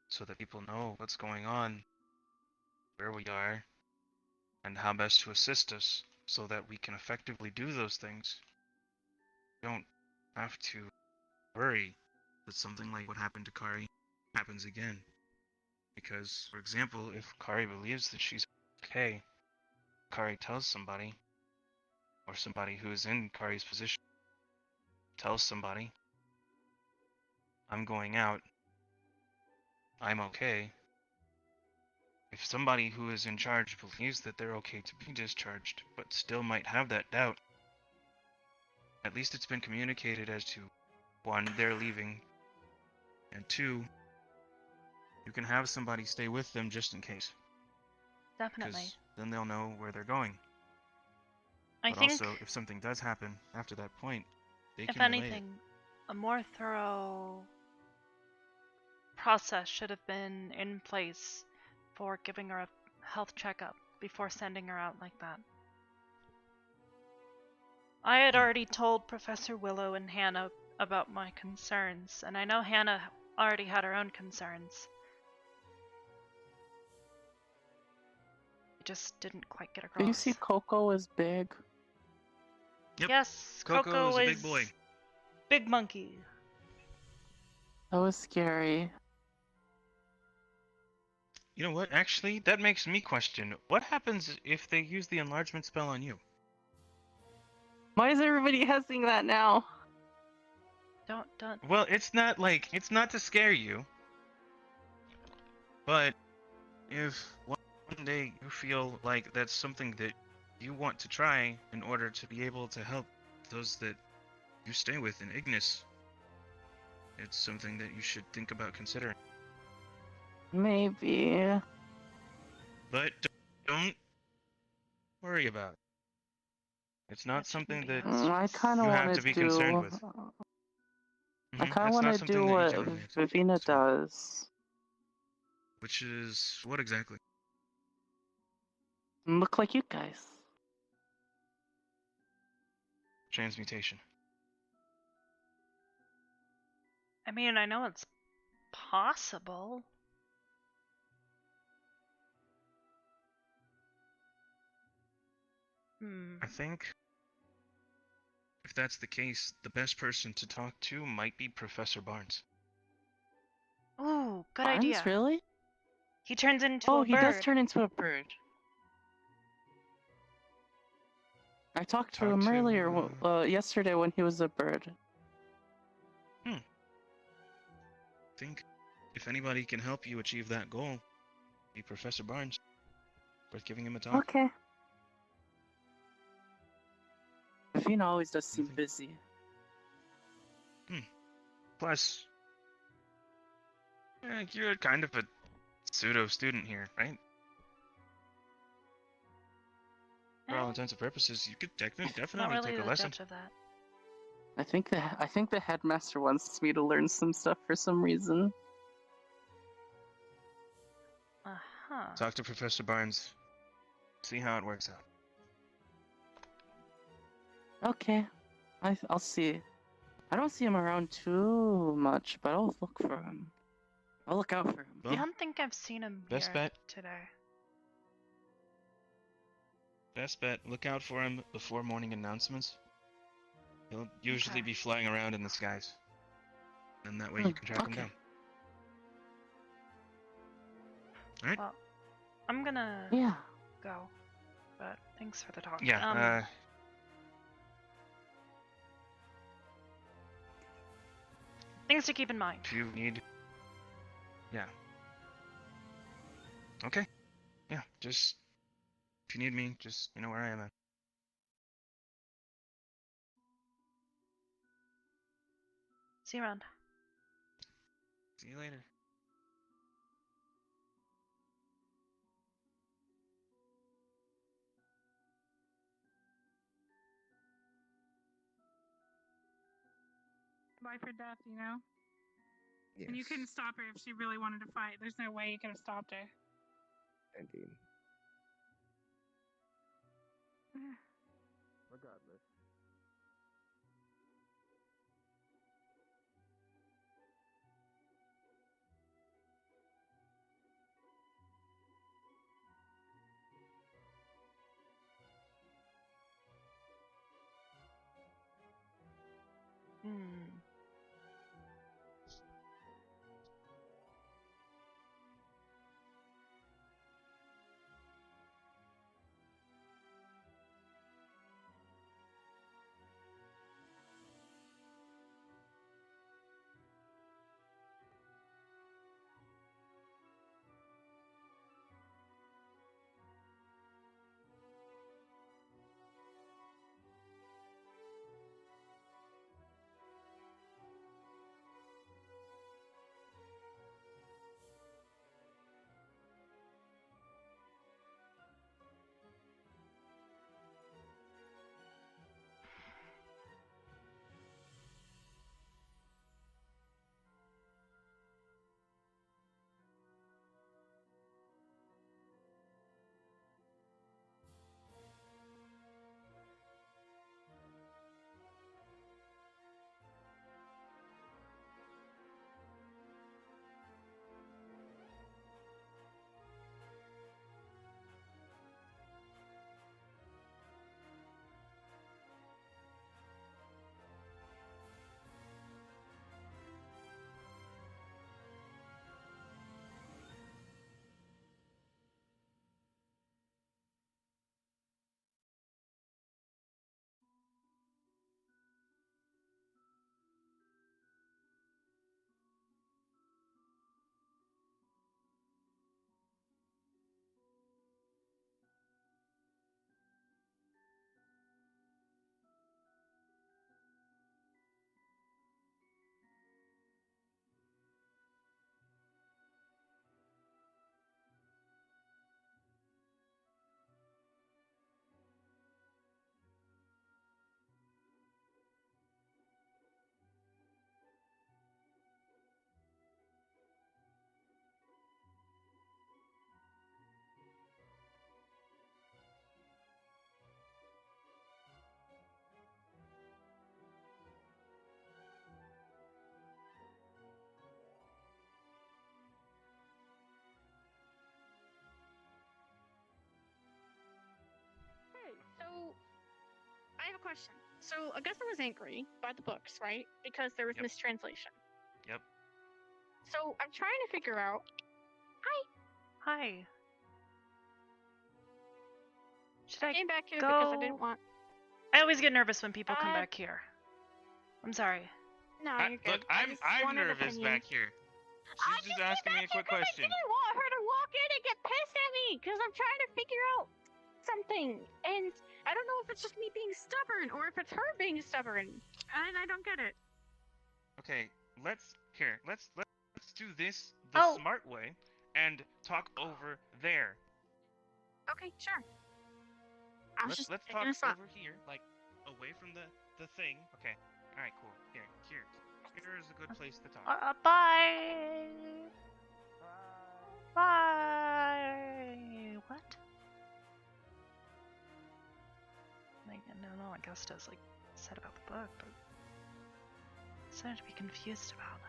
so that people know what's going on, where we are, and how best to assist us so that we can effectively do those things, we don't have to worry that something like what happened to Kari happens again. Because, for example, if Kari believes that she's okay, Kari tells somebody, or somebody who is in Kari's position tells somebody, I'm going out, I'm okay. If somebody who is in charge believes that they're okay to be discharged, but still might have that doubt, at least it's been communicated as to, 1, they're leaving, and 2, you can have somebody stay with them just in case. Definitely. Because then they'll know where they're going. I But think, also, if something does happen after that point, they if can relay it. anything, a more thorough process should have been in place for giving her a health checkup before sending her out like that. I had already told Professor Willow and Hannah about my concerns, and I know Hannah already had her own concerns. I just didn't quite get across. Do you see Coco is big? Yep. Yes, Coco is a big boy. Big monkey. That was scary. You know what? Actually, that makes me question, what happens if they use the enlargement spell on you? Why is everybody hissing that now? Don't. Well, it's not to scare you. But if one day you feel like that's something that you want to try in order to be able to help those that you stay with in Ignis, it's something that you should think about considering. Maybe. But don't worry about it. It's not something that I kind of you want have to be concerned with. I kind of That's want not to something do that you what generally have to- Vivina does. Which is what exactly? Look like you guys. Transmutation. I mean, I know it's possible. I think if that's the case, the best person to talk to might be Professor Barnes. Ooh, good Barnes, idea. really? He turns into Oh, a he bird. does turn into a bird. I talked to him earlier, yesterday when he was a bird. I think if anybody can help you achieve that goal, be Professor Barnes. Worth giving him a talk. Okay. Vivina always does seem busy. Plus, you're kind of a pseudo-student here, right? For all intents and purposes, you could Not definitely really take a the lesson. judge of that. I think the headmaster wants me to learn some stuff for some reason. Uh-huh. Talk to Professor Barnes. See how it works out. Okay. I'll see. I don't see him around too much, but I'll look for him. I'll look out for him. I don't think I've seen him Best here bet. today. Best bet, look out for him before morning announcements. He'll usually be flying around in the skies. And that way you can track him down. Alright? Well, I'm gonna Yeah. go. But thanks for the talk. Yeah, Things to keep in mind. if you need... Yeah. Okay. Yeah, just if you need me, just you know where I am at. See you around. See you later. Life or death, you know? Yes. And you couldn't stop her if she really wanted to fight. There's no way you could have stopped her. Indeed. Regardless. Hmm. So, I have a question. So, Augusta was angry by the books, right? Because there was mistranslation. Yep. So, I'm trying to figure out. Hi. Should I came back here go? because I didn't want. I always get nervous when people come back here. I'm sorry. No, you're good. Look, I'm nervous back here. She's just asking me a quick question. I didn't want her to walk in and get pissed at me because I'm trying to figure out something, and I don't know if it's just me being stubborn or if it's her being stubborn, and I don't get it. Okay, let's do this the smart way and talk over there. Okay, sure. Let's talk over here, like away from the thing. Okay. All right, cool. Here is a good place to talk. Bye. Bye. What? Like, no, Augusta's like said about the book, but something to be confused about.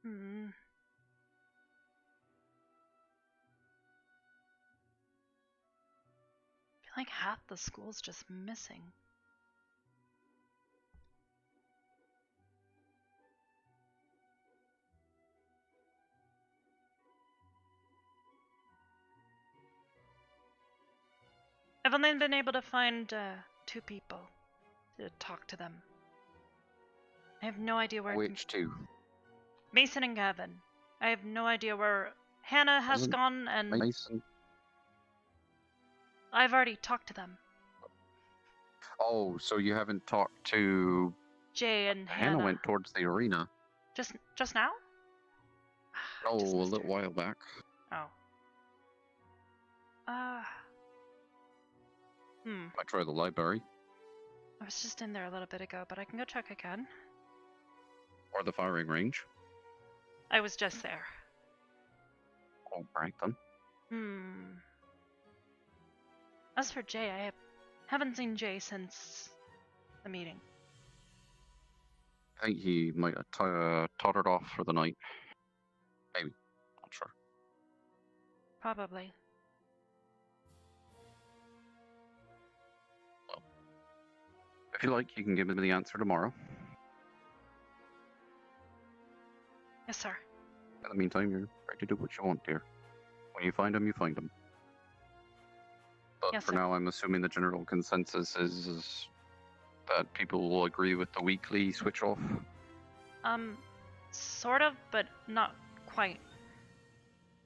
Hmm. like half the school's just missing. I've only been able to find 2 people to talk to them. I have no idea where. Which two? Mason and Gavin. I have no idea where Hannah has Wasn't gone, and Mason. I've already talked to them. Oh, so you haven't talked to Jay and Hannah went towards the arena. Just now? Oh, a little while back. Oh. Might try the library. I was just in there a little bit ago, but I can go check again. Or the firing range. I was just there. Oh, right then. As for Jay, I haven't seen Jay since the meeting. I think he might have tottered off for the night. Maybe. Not sure. Probably. Well, if you like, you can give me the answer tomorrow. Yes, sir. In the meantime, you're free to do what you want, dear. When you find them, you find them. But Yes, for sir. now, I'm assuming the general consensus is that people will agree with the weekly switch off. Sort of, but not quite.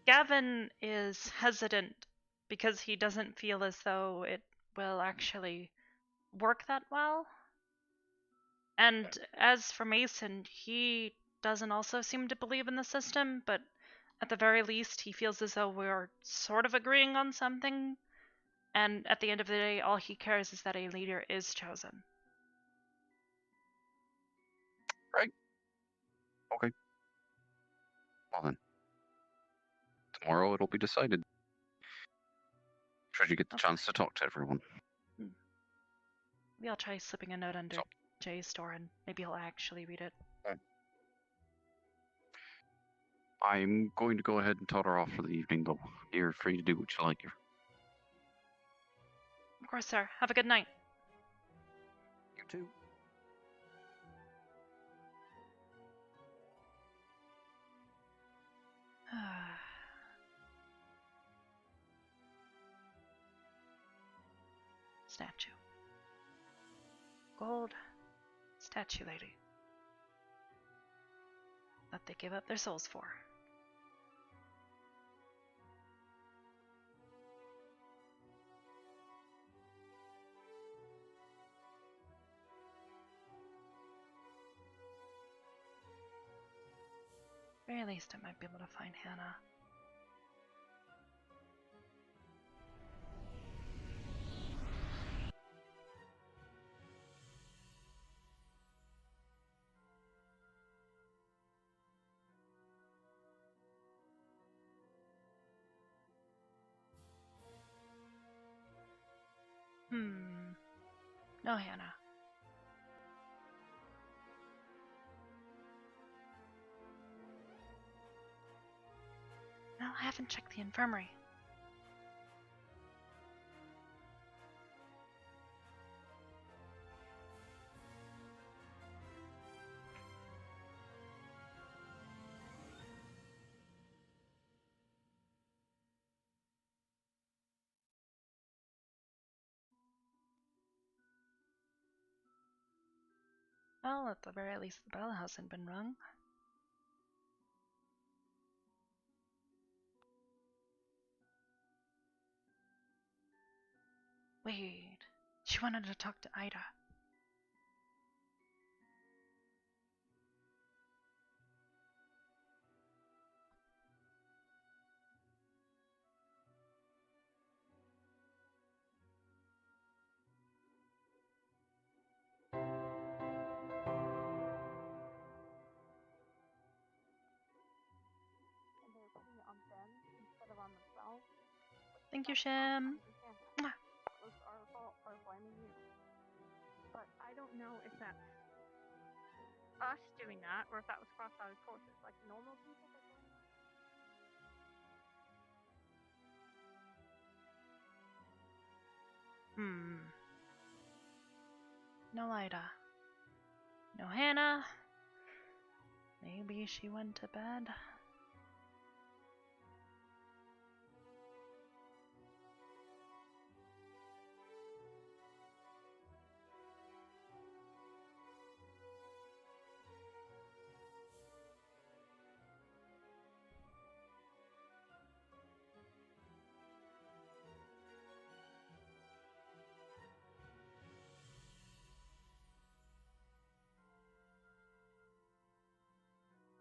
Gavin is hesitant because he doesn't feel as though it will actually work that well. And as for Mason, he doesn't also seem to believe in the system, but at the very least, he feels as though we're sort of agreeing on something. And at the end of the day, all he cares is that a leader is chosen. Right. Okay. Well then. Tomorrow it'll be decided. Should you get the chance to talk to everyone. Maybe I'll try slipping a note under Jay's door and maybe he'll actually read it. I'm going to go ahead and totter off for the evening, though. You're free to do what you like here. Of course, sir. Have a good night. You too. Statue. Gold statue lady. That they gave up their souls for. Very least I might be able to find Hannah. No, Hannah. No, I haven't checked the infirmary. Well, at the very least, the bell hasn't been rung. Wait, she wanted to talk to Ida. Thank you, Shim. Mwah. It was our fault for blaming you. But I don't know if that's us doing that or if that was cross-eyed courses, like normal people are doing. No Ida. No Hannah. Maybe she went to bed.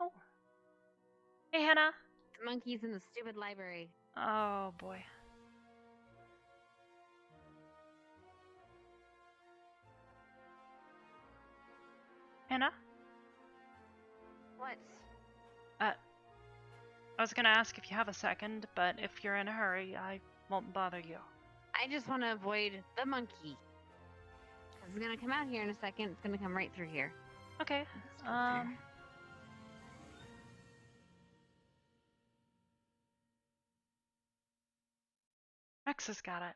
Oh. Hey, Hannah. The monkey's in the stupid library. Oh, boy. Hannah? What? I was gonna ask if you have a second, but if you're in a hurry, I won't bother you. I just want to avoid the monkey. It's gonna come out here in a second. It's gonna come right through here. Okay. Rex has got it.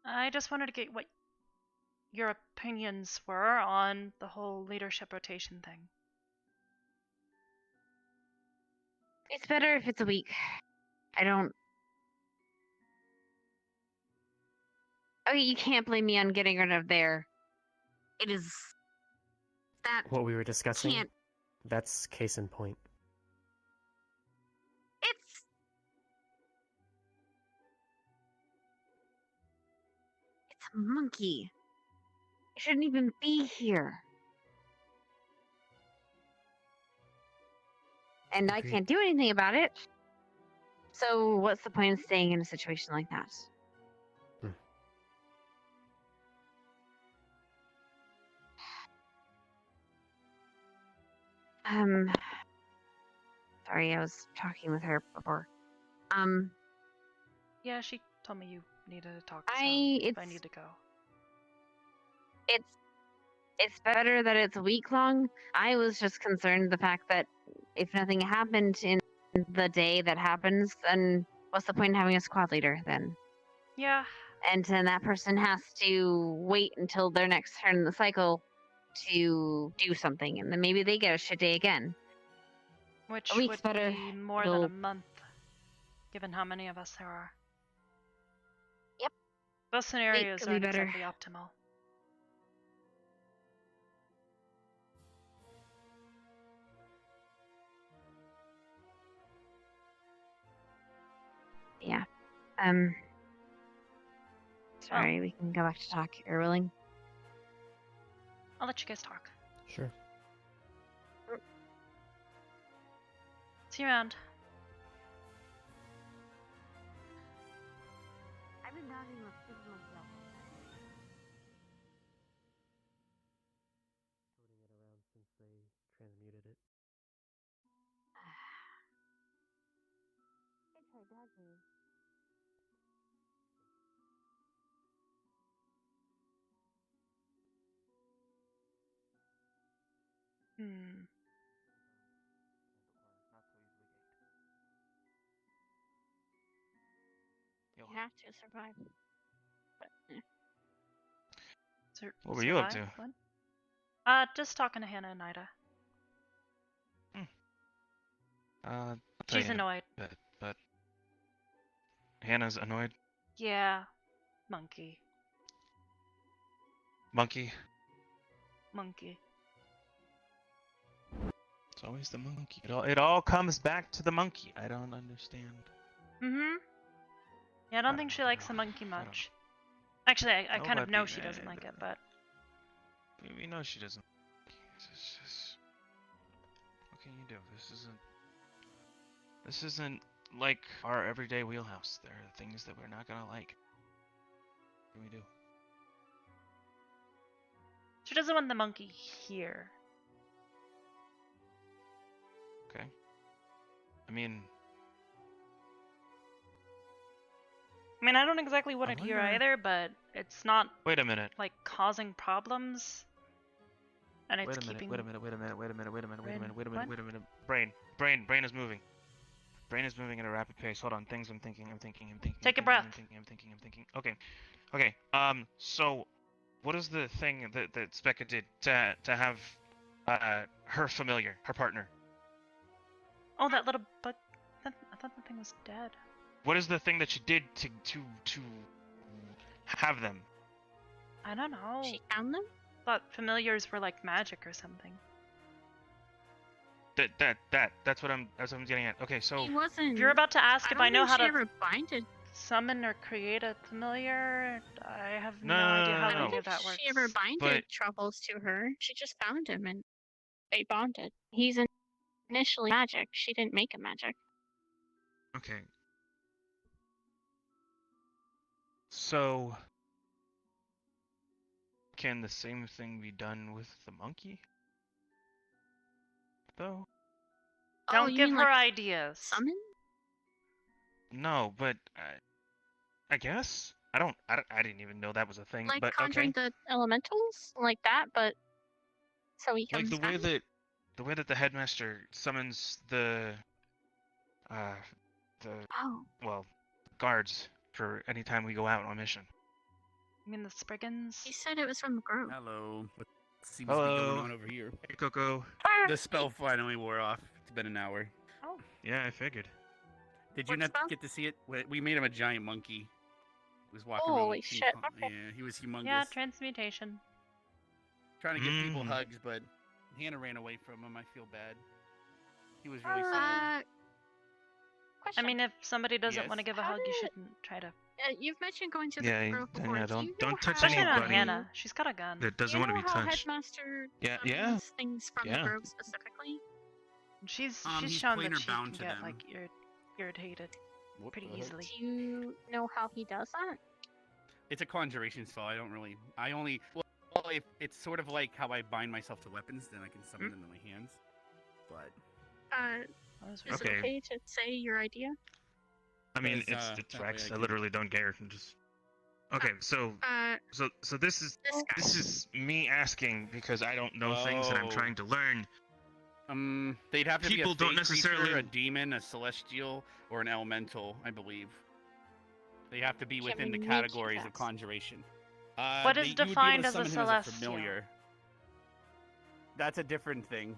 I just wanted to get what your opinions were on the whole leadership rotation thing. It's better if it's a week. I don't. Okay, you can't blame me on getting rid of there. It is that What we were discussing? can't. That's case in point. It's a monkey. It shouldn't even be here. And I Agreed. can't do anything about it. So what's the point of staying in a situation like that? Sorry, I was talking with her before. Yeah, she told me you needed to talk, so if I need to go. It's better that it's a week long. I was just concerned the fact that if nothing happened in the day that happens, then what's the point in having a squad leader then? Yeah. And then that person has to wait until their next turn in the cycle to do something, and then maybe they get a shit day again. Which A week's would better. be more than a month, given how many of us there are. Yep. Those scenarios could be aren't better. exactly optimal. Yeah. Sorry, we can go back to talk. You're willing? I'll let you guys talk. Sure. See you around. I've been talking with myself. Toting it around since they transmuted it. I tried dodging. You have to survive. What were you up to? What? Just talking to Hannah and Ida. I'll tell She's you in a annoyed. bit, but Hannah's annoyed. Yeah. Monkey. Monkey. Monkey. It's always the monkey. It all comes back to the monkey. I don't understand. Mm-hmm. Yeah, I don't think she likes the monkey much. Actually, I kind of know she doesn't like it, but... We know she doesn't. It's just... What can you do? This isn't like our everyday wheelhouse. There are things that we're not gonna like. What can we do? She doesn't want the monkey here. Okay. I mean, I don't exactly want it here either, but it's not... Wait a minute. Like, causing problems. And it's Wait a minute. keeping... Wait a minute. Brain? Brain is moving. brain is moving at a rapid pace. Hold on, things I'm thinking. Take a breath. I'm thinking. Okay. So, what is the thing that Specca did to have her familiar, her partner? Oh, that little bug. I thought the thing was dead. What is the thing that she did to have them? I don't know. She found them? Thought familiars were like magic or something. That's what I'm getting at. Okay, so He wasn't. If you're about to ask if I know how to ever binded. summon or create a familiar, I have no idea how any of that works. She ever binded troubles to her. She just found him and they bonded. He's initially magic. She didn't make him magic. Okay. So, can the same thing be done with the monkey? Though? Don't give her ideas. Summon? No, but I guess I didn't even know that was a thing. Like but conjuring okay. the elementals? Like that, but so he comes Like the way that the headmaster summons the guards for any time we go out on a mission. You mean the Spriggans? He said it was from the group. Hello. What seems to be going on over here? Hey, Coco. The spell finally wore off. It's been an hour. Oh. Yeah, I figured. Did you not get to see it? We made him a giant monkey. He was walking around. Holy shit. Okay. Yeah, he was humongous. Yeah, transmutation. Trying to give people hugs, but Hannah ran away from him. I feel bad. He was really sad. I mean, if somebody doesn't Yes. want to give a hug, you shouldn't try to. You've mentioned going to the grove before. Yeah, Do you know don't touch Especially not anybody Hannah. She's got a gun. that doesn't want to be how touched. Headmaster Yeah. summons things from Yeah. the grove specifically? She's he's shown planar that she can bound to get them. like irritated pretty easily. Do you know how he does that? It's a conjuration spell. I only. Well, if it's sort of like how I bind myself to weapons, then I can summon them in my hands. But. Is it Okay. okay to say your idea? I mean, Because, it's that way Rex. I I can- literally don't care. Just. Okay, so this is me asking because I don't know things and I'm trying to learn. They'd have to People be a don't fey creature, necessarily- a demon, a celestial, or an elemental, I believe. They have to be Can within we the make categories of that? conjuration. What is you would be able defined to as a summon him celestial? familiar. That's a different thing.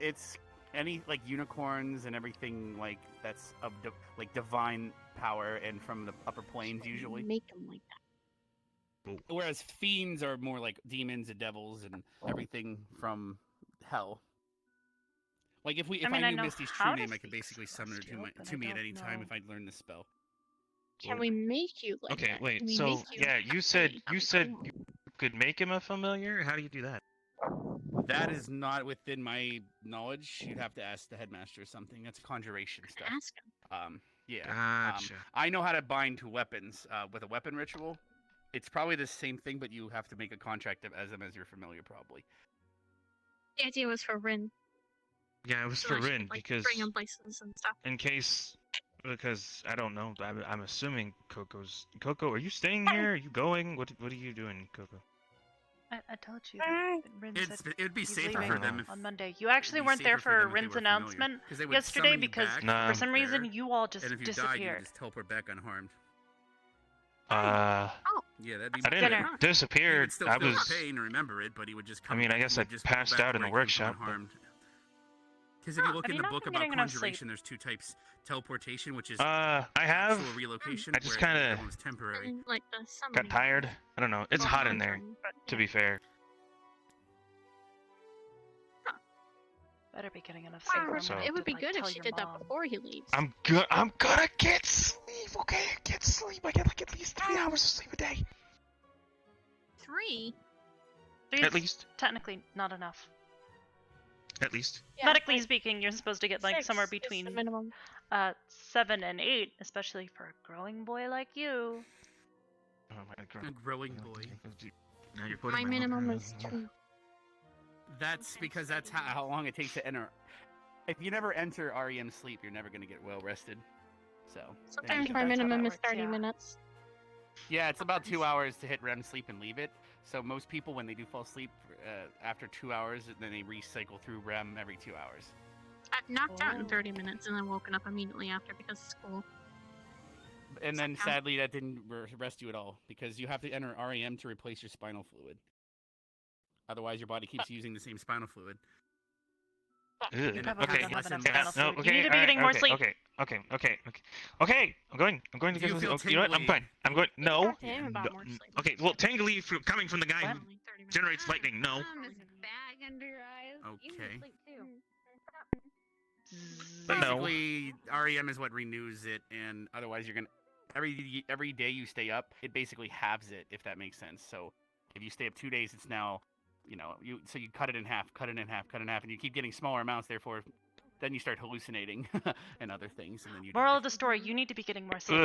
It's any like unicorns and everything like that's of like divine power and from the upper planes usually. Make him like that. Whereas fiends are more like demons and devils and everything from hell. Like if I mean, I I knew know Misty's how true to name, I could speak basically summon her celestial, but to I me at don't any time know. if I'd learn the spell. Can we make you like Okay, that? wait. Can we So make yeah, you said actually you could make him a familiar. How do you do that? That is not within my knowledge. You'd have to ask the headmaster or something. That's conjuration stuff. Ask him. Yeah. Gotcha. I know how to bind to weapons with a weapon ritual. It's probably the same thing, but you have to make a contract as them as your familiar, probably. The idea was for Rin. Yeah, it was So for I should, Rin like, because bring him places and stuff. in case because I don't know. I'm assuming Coco. Are you staying here? Are you going? What are you doing, Coco? I told you that Rin It's- said it'd be he's safer leaving for them if- on Monday. You actually it'd be weren't there safer for for them if they Rin's were familiar, announcement 'cause they would yesterday summon you because back for some there, reason you all just and if you disappeared. died, you just teleport back unharmed. Uh, Yeah, that'd be. I didn't Dinner. disappear. He would still I feel was. the pain and remember it, but he would just I come. mean, I back- guess he I would just go passed back out in the where he came workshop, from but- unharmed. Because if you Oh, look have in you the not book been about getting enough sleep? conjuration, there's two types: teleportation, which is I have. actual relocation. I just where kinda the other one's temporary. And like the summoning. Got tired. I don't know. It's Or hot in there. conjuring, but To be fair. Better be getting enough sleep. or I'm So- gonna It have would to, be like, good if tell she your did that mom. before he leaves. I'm good. I'm gonna get sleep. Okay, get sleep. I get like at least 3 hours of sleep a day. 3? At least. Technically, not enough. At least. Yeah, Medically like speaking, you're supposed to get like 6 somewhere is the between minimum. 7 and 8, especially for a growing boy like you. Oh my God. A growing boy. Now you're putting My minimum is 2. That's because that's how long it takes to enter. If you never enter REM sleep, you're never going to get well rested. So. Sometimes think my that's how minimum that is works, 30 yeah. minutes. Yeah, it's about 2 hours to hit REM sleep and leave it. So most people, when they do fall asleep after 2 hours, then they recycle through REM every 2 hours. knocked out in 30 minutes and then woken up immediately after because of school. And then sadly, that didn't rest you at all because you have to enter REM to replace your spinal fluid. Otherwise, your body keeps using the same spinal fluid. You And probably it don't has have less enough and spinal less. fluid. You need to be getting more sleep. Okay. I'm going to Do you get feel some. You know what? I'm tingly? fine. I'm going. No. Talk to him about more sleep. Okay. Well, tingly coming from the guy who generates lightning. No. This bag under your eyes. You need Okay. sleep too. Basically, REM is what renews it, and otherwise you're gonna every day you stay up, it basically halves it, if that makes sense. So if you stay up 2 days, it's now, you cut it in half, and you keep getting smaller amounts. Therefore, then you start hallucinating and other things, and then you. Moral of the story: you need to be getting more sleep.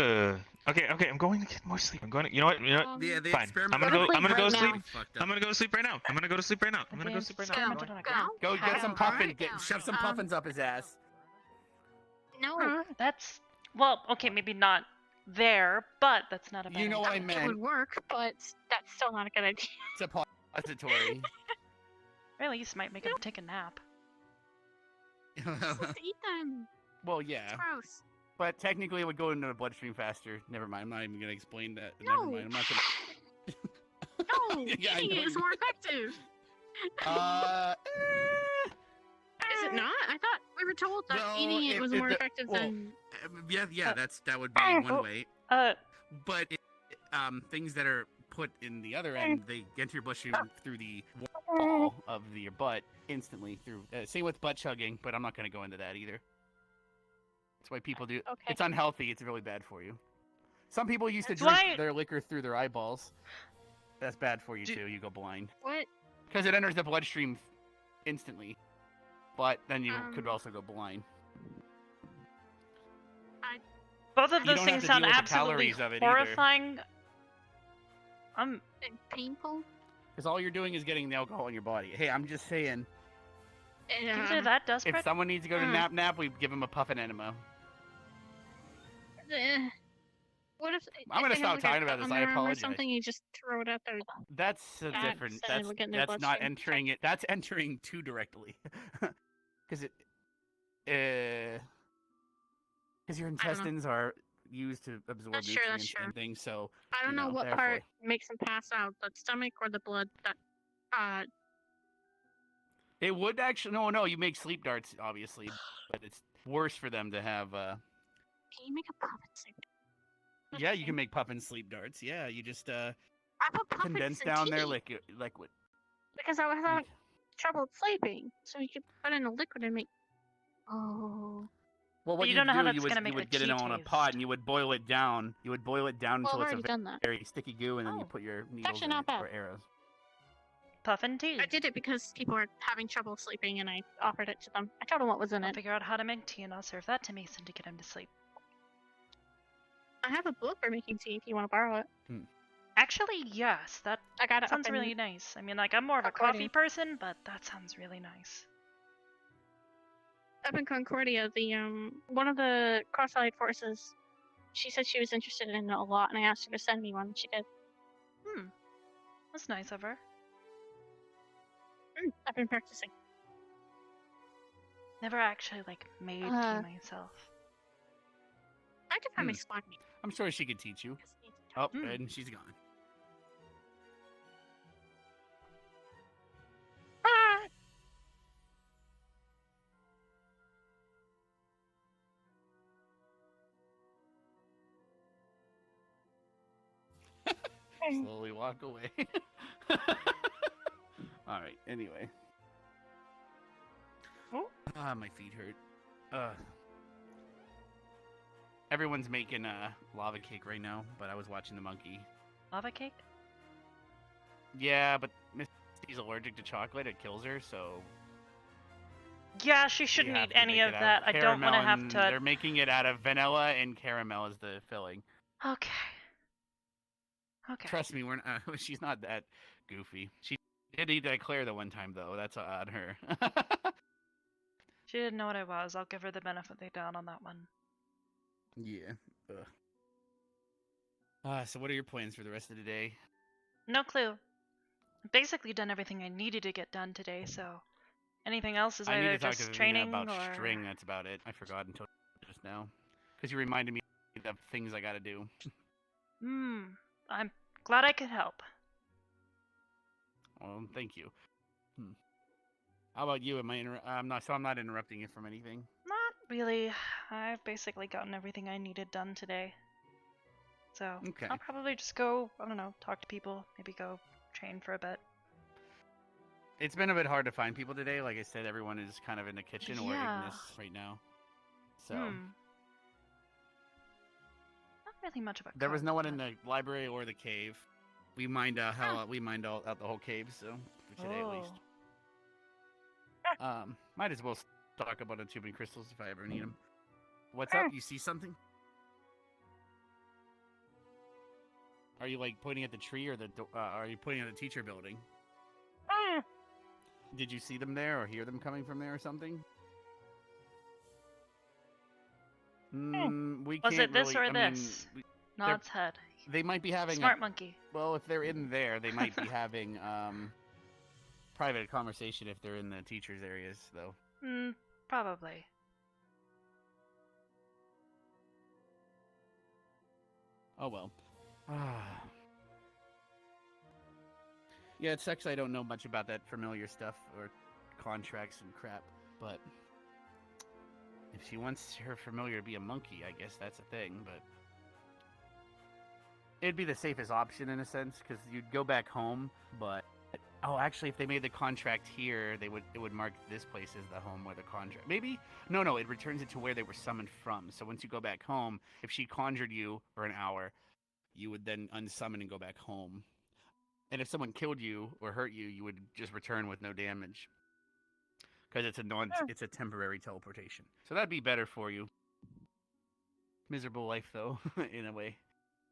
Okay. I'm going to get more sleep. I'm going to. You know what? Yeah, the Fine. experiment. I'm gonna go. I'm gonna go right sleep. now. I'm gonna go to sleep right now. I'm gonna go to sleep right now. I'm gonna go to sleep right now. Go get some puffin. Shove some puffins up his ass. No. That's well, okay, maybe not there, but that's not a bad You know what I idea. It meant. would work, but that's still not a good idea. It's a repository. Or at least might make him take a nap. Let's eat them. Well, yeah. It's gross. But technically, it would go into the bloodstream faster. Never mind. I'm not even gonna explain that. No. Never mind. I'm not gonna. No, Yeah, I eating know it is you- more effective. Is it not? I thought we were told that Well, eating it was more effective than. Yeah. That would be one way. But things that are put in the other end, they get into your bloodstream through the wall of your butt instantly. Through same with butt chugging, but I'm not gonna go into that either. That's why people do. Okay. It's unhealthy. It's really bad for you. Some people used to That's drink why- their liquor through their eyeballs. That's bad for you too. You go blind. What? Because it enters the bloodstream instantly. But then you could also go blind. Both of You those don't have things to sound deal with the absolutely calories of it either. horrifying. Painful. Because all you're doing is getting the alcohol in your body. Hey, I'm just saying. Either that does. If someone needs to go to nap, we give them a puffin enema. What if I'm gonna if they stop have, talking a about this. gun I on their arm or apologize. something, you just throw it out there. That's a That's different. and That's it'll get in their that's not bloodstream. entering it. That's entering too directly, because your intestines are used to absorb That's true, nutrients that's true. and things. So I don't you know what therefore- part makes them pass out, the stomach or the blood. That It would actually no. You make sleep darts, obviously, but it's worse for them to have. Can you make a puffin sleep? Yeah, you can make puffin sleep darts. Yeah, you just I put puffins condense in down tea their liquid. because I was having trouble sleeping, so you could put in a liquid and make. Oh. Well, what you you don't know how do, that's you would, gonna make you would the get it tea on a taste. pot and you would boil it down. You would boil it down Well, until I've it's already done that. very sticky goo, and then you put your needles actually in not it, bad. or arrows. Puffin tea. I did it because people were having trouble sleeping, and I offered it to them. I told them what was in I'll it. figure out how to make tea, and I'll serve that to Mason to get him to sleep. I have a book for making tea if you want to borrow it. Actually, yes, that I got it. sounds up in really nice. I mean, like, I'm more of a Concordia. coffee person, but that sounds really nice. Up in Concordia, the one of the Cross-Allied forces. She said she was interested in it a lot, and I asked her to send me one, and she did. That's nice of her. I've been practicing. Never actually, like, made tea myself. I could find my squad mate. I'm sure she could teach you. Oh, and she's gone. Slowly walk away. All right. Anyway. My feet hurt. Everyone's making lava cake right now, but I was watching the monkey. Lava cake? Yeah, but Misty's allergic to chocolate. It kills her, so. Yeah, she shouldn't you have eat to any make of it out that. I don't want to caramel have and to. They're making it out of vanilla and caramel as the filling. Okay. Okay. Trust me, we're not, she's not that goofy. She did eat Claire the one time, though. That's on her. She didn't know what I was. I'll give her the benefit of the doubt on that one. Yeah. So what are your plans for the rest of the day? No clue. I've basically done everything I needed to get done today, so Anything else? Is I need either to talk to just Vivina training about or string. That's about it. I forgot until just now, because you reminded me of things I got to do. I'm glad I could help. Well, thank you. How about you? I'm not interrupting you from anything. Not really. I've basically gotten everything I needed done today. So Okay. I'll probably just go, I don't know, talk to people, maybe go train for a bit. It's been a bit hard to find people today. Like I said, everyone is kind of in the kitchen or Ignis right now. So Not really much of a there was no one in the library or the cave. We mined out the whole cave, so for today at least. Might as well talk about the tubing crystals if I ever need them. What's up? You see something? Are you like pointing at the tree or are you pointing at the teacher building? Did you see them there or hear them coming from there or something? We Was can't it this really, or this? Nods head. They might be having Smart monkey. Well, if they're in there, they might be having private conversation if they're in the teachers' areas, though. Probably. Oh well. Yeah, it sucks I don't know much about that familiar stuff or contracts and crap, but if she wants her familiar to be a monkey, I guess that's a thing, but it'd be the safest option in a sense, because you'd go back home, but actually, if they made the contract here, it would mark this place as the home where the contract. Maybe no, it returns it to where they were summoned from. So once you go back home, if she conjured you for an hour, you would then unsummon and go back home. And if someone killed you or hurt you, you would just return with no damage, because it's a temporary teleportation. So that'd be better for you. Miserable life though, in a way.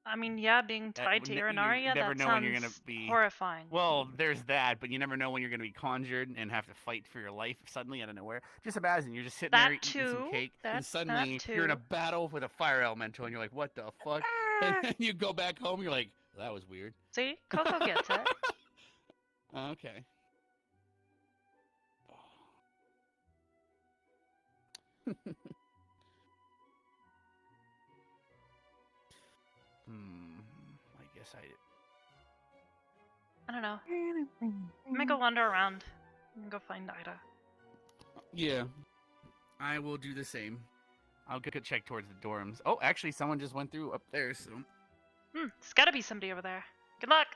I mean, yeah, being tied to Urinaria, never that know sounds when you're gonna be horrifying. Well, there's that, but you never know when you're gonna be conjured and have to fight for your life suddenly out of nowhere. Just imagine you're just sitting there eating some cake, and suddenly you're in a battle with a fire elemental, and you're like, "What the fuck?" And then you go back home, you're like, "That was weird." See, Coco gets it. Okay. I guess I don't know. I'm gonna go wander around. I'm gonna go find Ida. Yeah, I will do the same. I'll go check towards the dorms. Oh, actually, someone just went through up there, so... There's gotta be somebody over there. Good luck!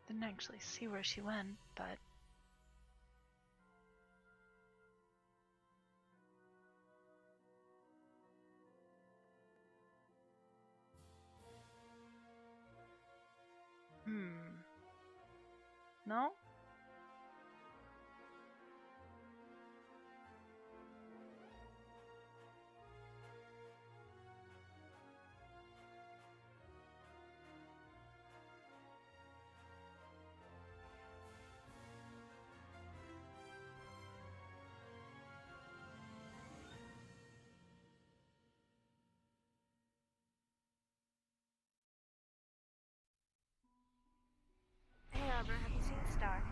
Didn't actually see where she went, but... No? Hey Arbor, have you seen Star?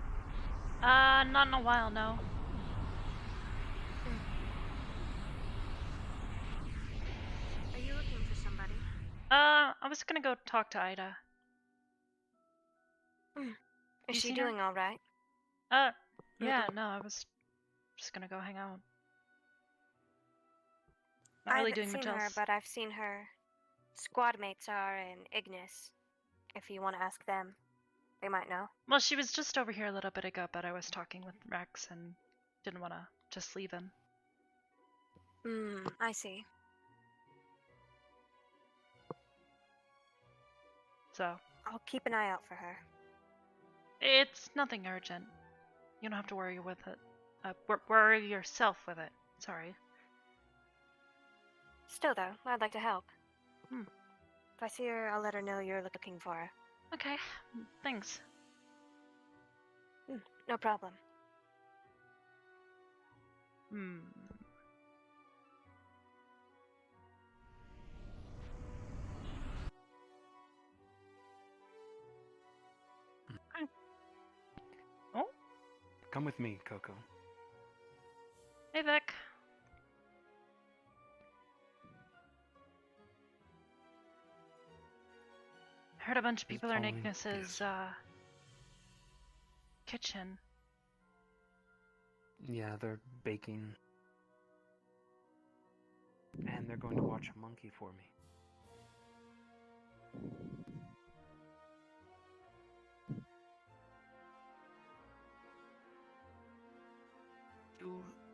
Not in a while, no. Are you looking for somebody? I was gonna go talk to Ida. Is You she seen her? doing alright? Yeah, no, I was just gonna go hang out. Not really doing I haven't much seen her, else. but I've seen her squad mates are in Ignis. If you want to ask them, they might know. Well, she was just over here a little bit ago, but I was talking with Rex and didn't want to just leave him. I see. So, I'll keep an eye out for her. it's nothing urgent. You don't have to worry with it. Worry yourself with it. Sorry. Still, though, I'd like to help. Hmm. If I see her, I'll let her know you're looking for her. Okay, thanks. No problem. Hmm. Oh? Come with me, Coco. Hey, Vic. I heard a bunch of people are in following? Ignis's, kitchen. Yeah, they're baking. And they're going to watch a monkey for me.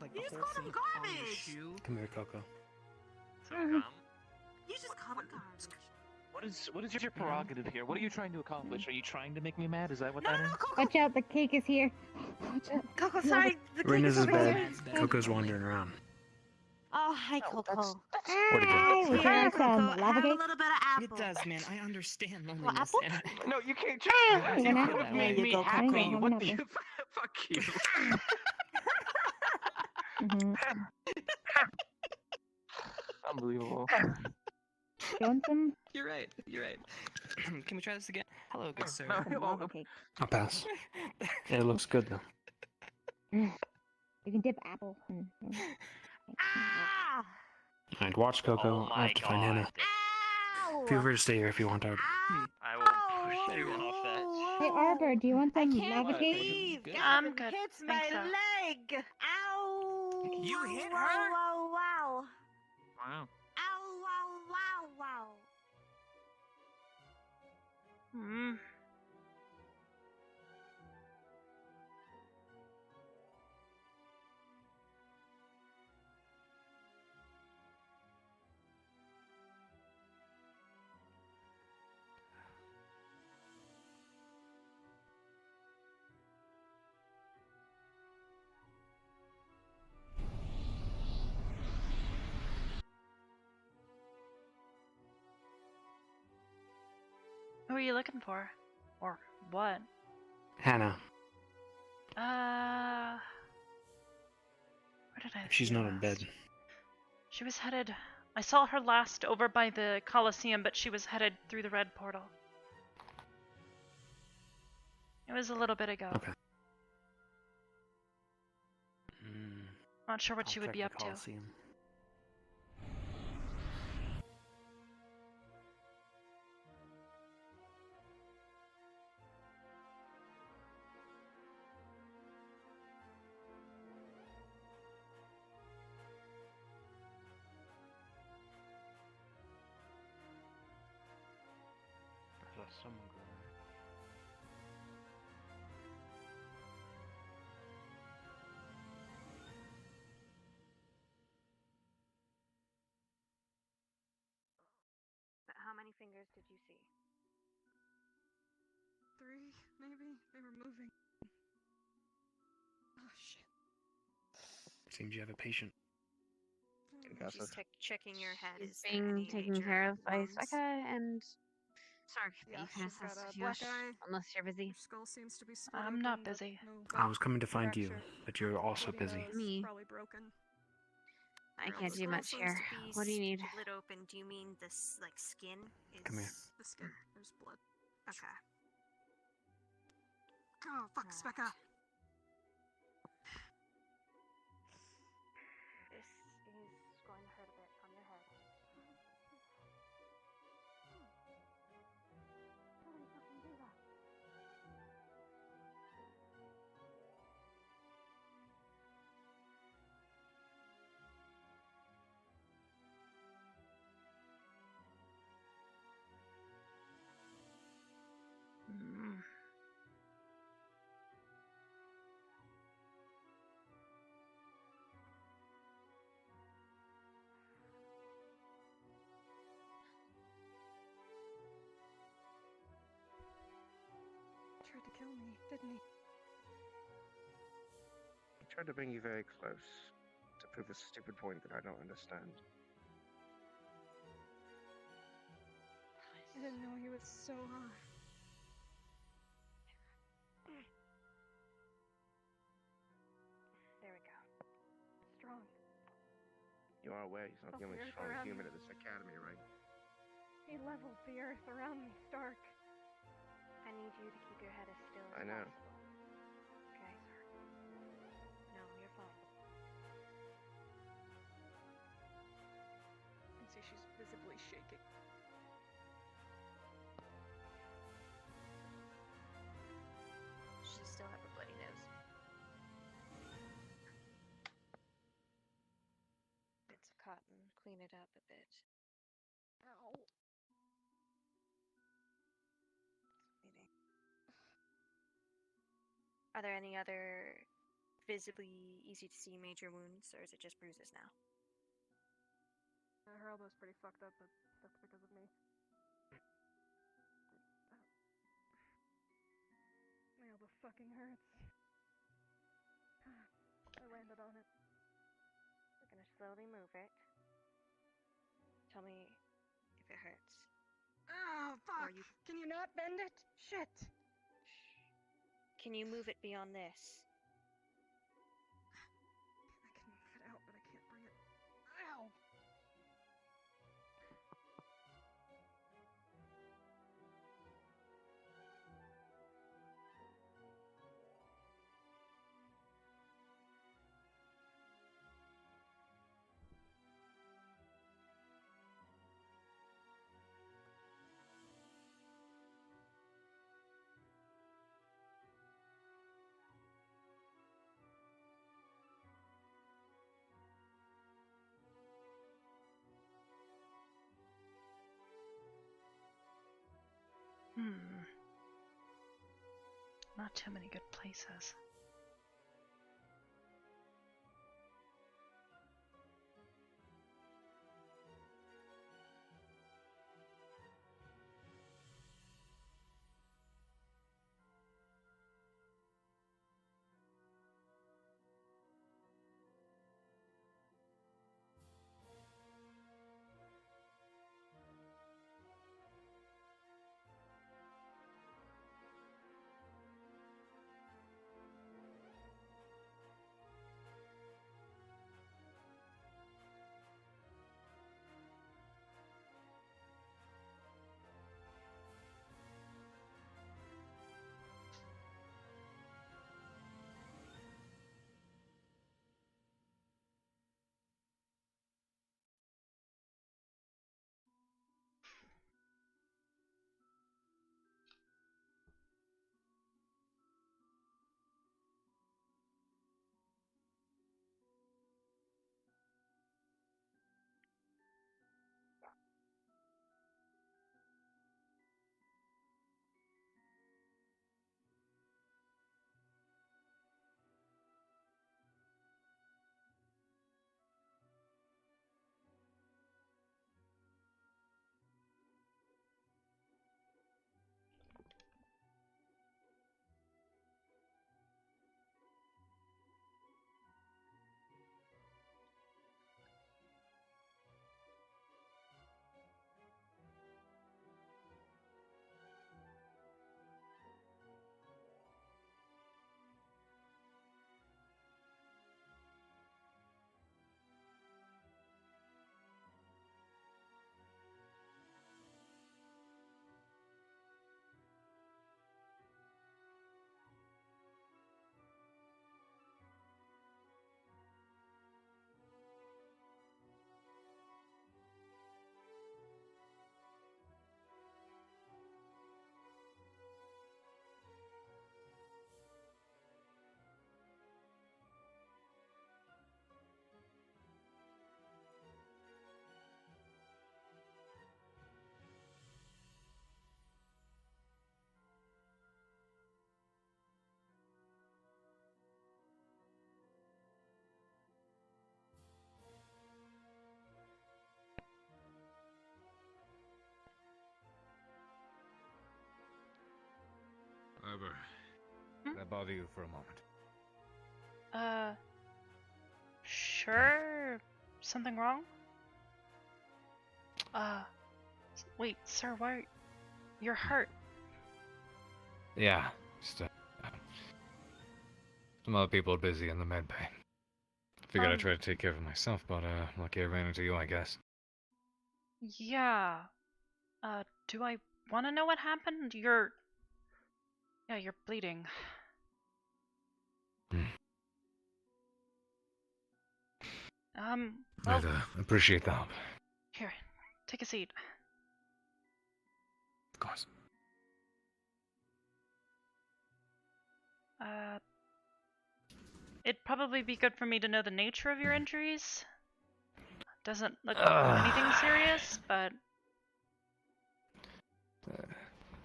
Like the whole thing on the shoe. Come here, Coco. Some You just call it garbage. What is your prerogative here? What are you trying to accomplish? Are you trying to make me mad? Is that what that is? Watch out, the cake is here. Coco, sorry. Rena's is bed. Coco's wandering around. Oh, hi, Coco. Where'd it go? Hi, we got some lava Have a cake. little bit of apple. It does, man. I understand Well, loneliness. apple? And No, you can't. You You want could apple? have made There me you go, happy. Coco. What Have the? an Fuck you. Mhm. Unbelievable. You want some? You're right. You're right. Can we try this again? Hello, good sir. No, Some lava cake. I'll pass. It looks good, though. You can dip apple. Ah! Alright, watch Coco. Oh I have to find Hannah. Ow! Feel free to stay here if you want, Arbor. I will push you off that. Hey, Arbor, do you want I some can't lava cake? breathe. I'm Gavin good. hits Thanks, my though. leg. Ow! You hit wow, her? Wow! Wow! Wow. Ow! Wow! Wow! Wow! Hmm. Who are you looking for? Or what? Hannah. Where did I If she's see not her in bed. last? She was headed. I saw her last over by the Coliseum, but she was headed through the red portal. It was a little bit ago. Okay. Not sure what I'll she would check be the up to. Coliseum. There's someone going there. But how many fingers did you see? 3, maybe? They were moving. Oh, shit. Seems you have a patient. She's checking your head. She's Is there being any taken major care of by wounds? Seka and. Sorry, Yeah, you can she's got assess a black Yosh, eye. unless you're busy. Her skull seems to be split I'm not open, but busy. no I was coming to bone find you, fracture. but you're also Bloody busy. nose, Me. Probably broken. I Girl, can't the do skull much seems here. to be What do you need? Split open. Do you mean this like skin? Is... Come here. The skin. There's blood. Okay. Oh, fuck, Specca. This is going to hurt a bit on your head. How did you fucking do that? Mm. Tried to kill me, didn't he? tried to bring you very close to prove a stupid point that I don't understand. I didn't know he was so hot. There we go. Strong. You are aware he's not the only Feel the earth strong around human me. at this academy, right? He leveled the earth around me, Stark. I need you to keep your head as still as I know. possible. Okay? No, you're fine. You can see she's visibly shaking. She still have a bloody nose. Bits of cotton, clean it up a bit. Ow. Bleeding. Are there any other visibly easy to see major wounds, or is it just bruises now? Her elbow's pretty fucked up, but that's because of me. My elbow fucking hurts. I landed on it. We're gonna slowly move it. Tell me if it hurts. Oh, fuck! Can you not bend it? Shit! Can you move it beyond this? I can move it out, but I can't bring it. Ow! Not too many good places. Arbor, can I bother you for a moment? Sure. Something wrong? Wait, sir, why? You're hurt. Yeah, just, some other people are busy in the med bay. Figured I'd try to take care of it myself, but, lucky I ran into you, I guess. Yeah. Do I want to know what happened? You're bleeding. Well, I'd, appreciate the help. here, take a seat. Of course. It'd probably be good for me to know the nature of your injuries. Doesn't look like anything serious, but...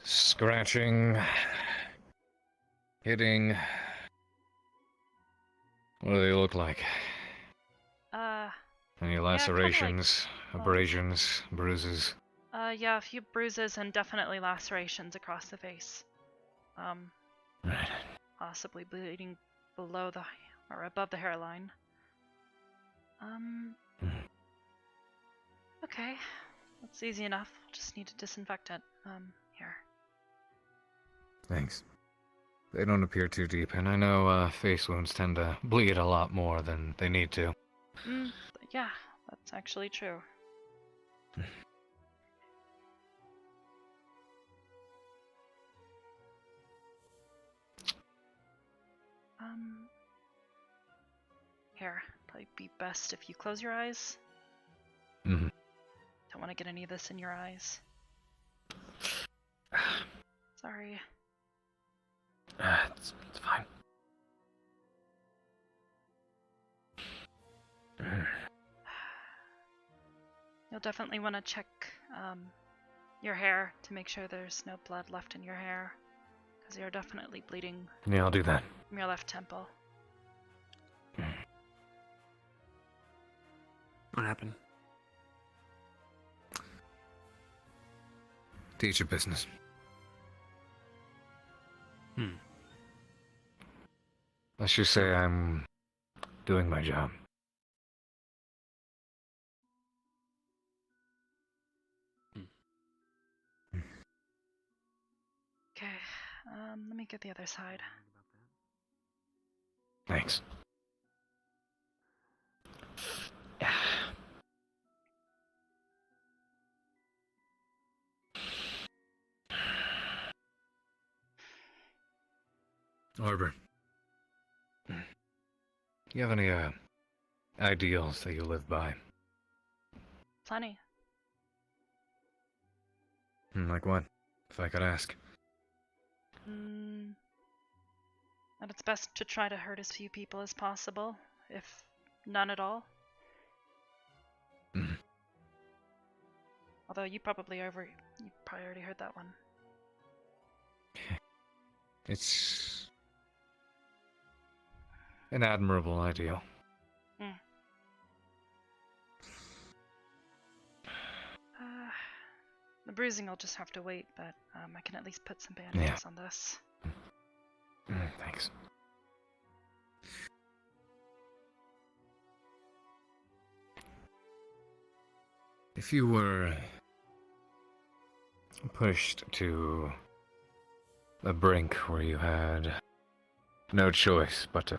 Scratching. Hitting. What do they look like? Any lacerations, abrasions, bruises? Yeah, a few bruises and definitely lacerations across the face. Right. Possibly bleeding below the or above the hairline. Okay, that's easy enough. Just need to disinfect it. Here. Thanks. They don't appear too deep, and I know face wounds tend to bleed a lot more than they need to. Yeah, that's actually true. Here, probably be best if you close your eyes. Mm-hmm. Don't want to get any of this in your eyes. Sorry. It's fine. You'll definitely want to check your hair to make sure there's no blood left in your hair, because you're definitely bleeding. Yeah, I'll do that. From your left temple. What happened? Teach your business. Let's just say I'm doing my job. Okay, let me get the other side. Thanks. Arbor. You have any, ideals that you live by? Plenty. Like what? If I could ask. That it's best to try to hurt as few people as possible, if none at all. Although you probably already heard that one. It's an admirable ideal. The bruising will just have to wait, but I can at least put some bandages on this. Thanks. If you were pushed to a brink where you had no choice but to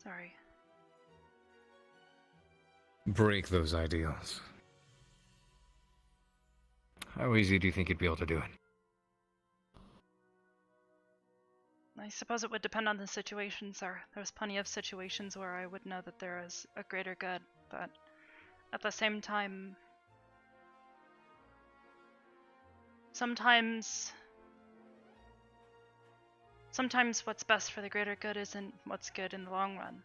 Sorry. break those ideals, how easy do you think you'd be able to do it? I suppose it would depend on the situation, sir. There's plenty of situations where I would know that there is a greater good, but at the same time, sometimes what's best for the greater good isn't what's good in the long run.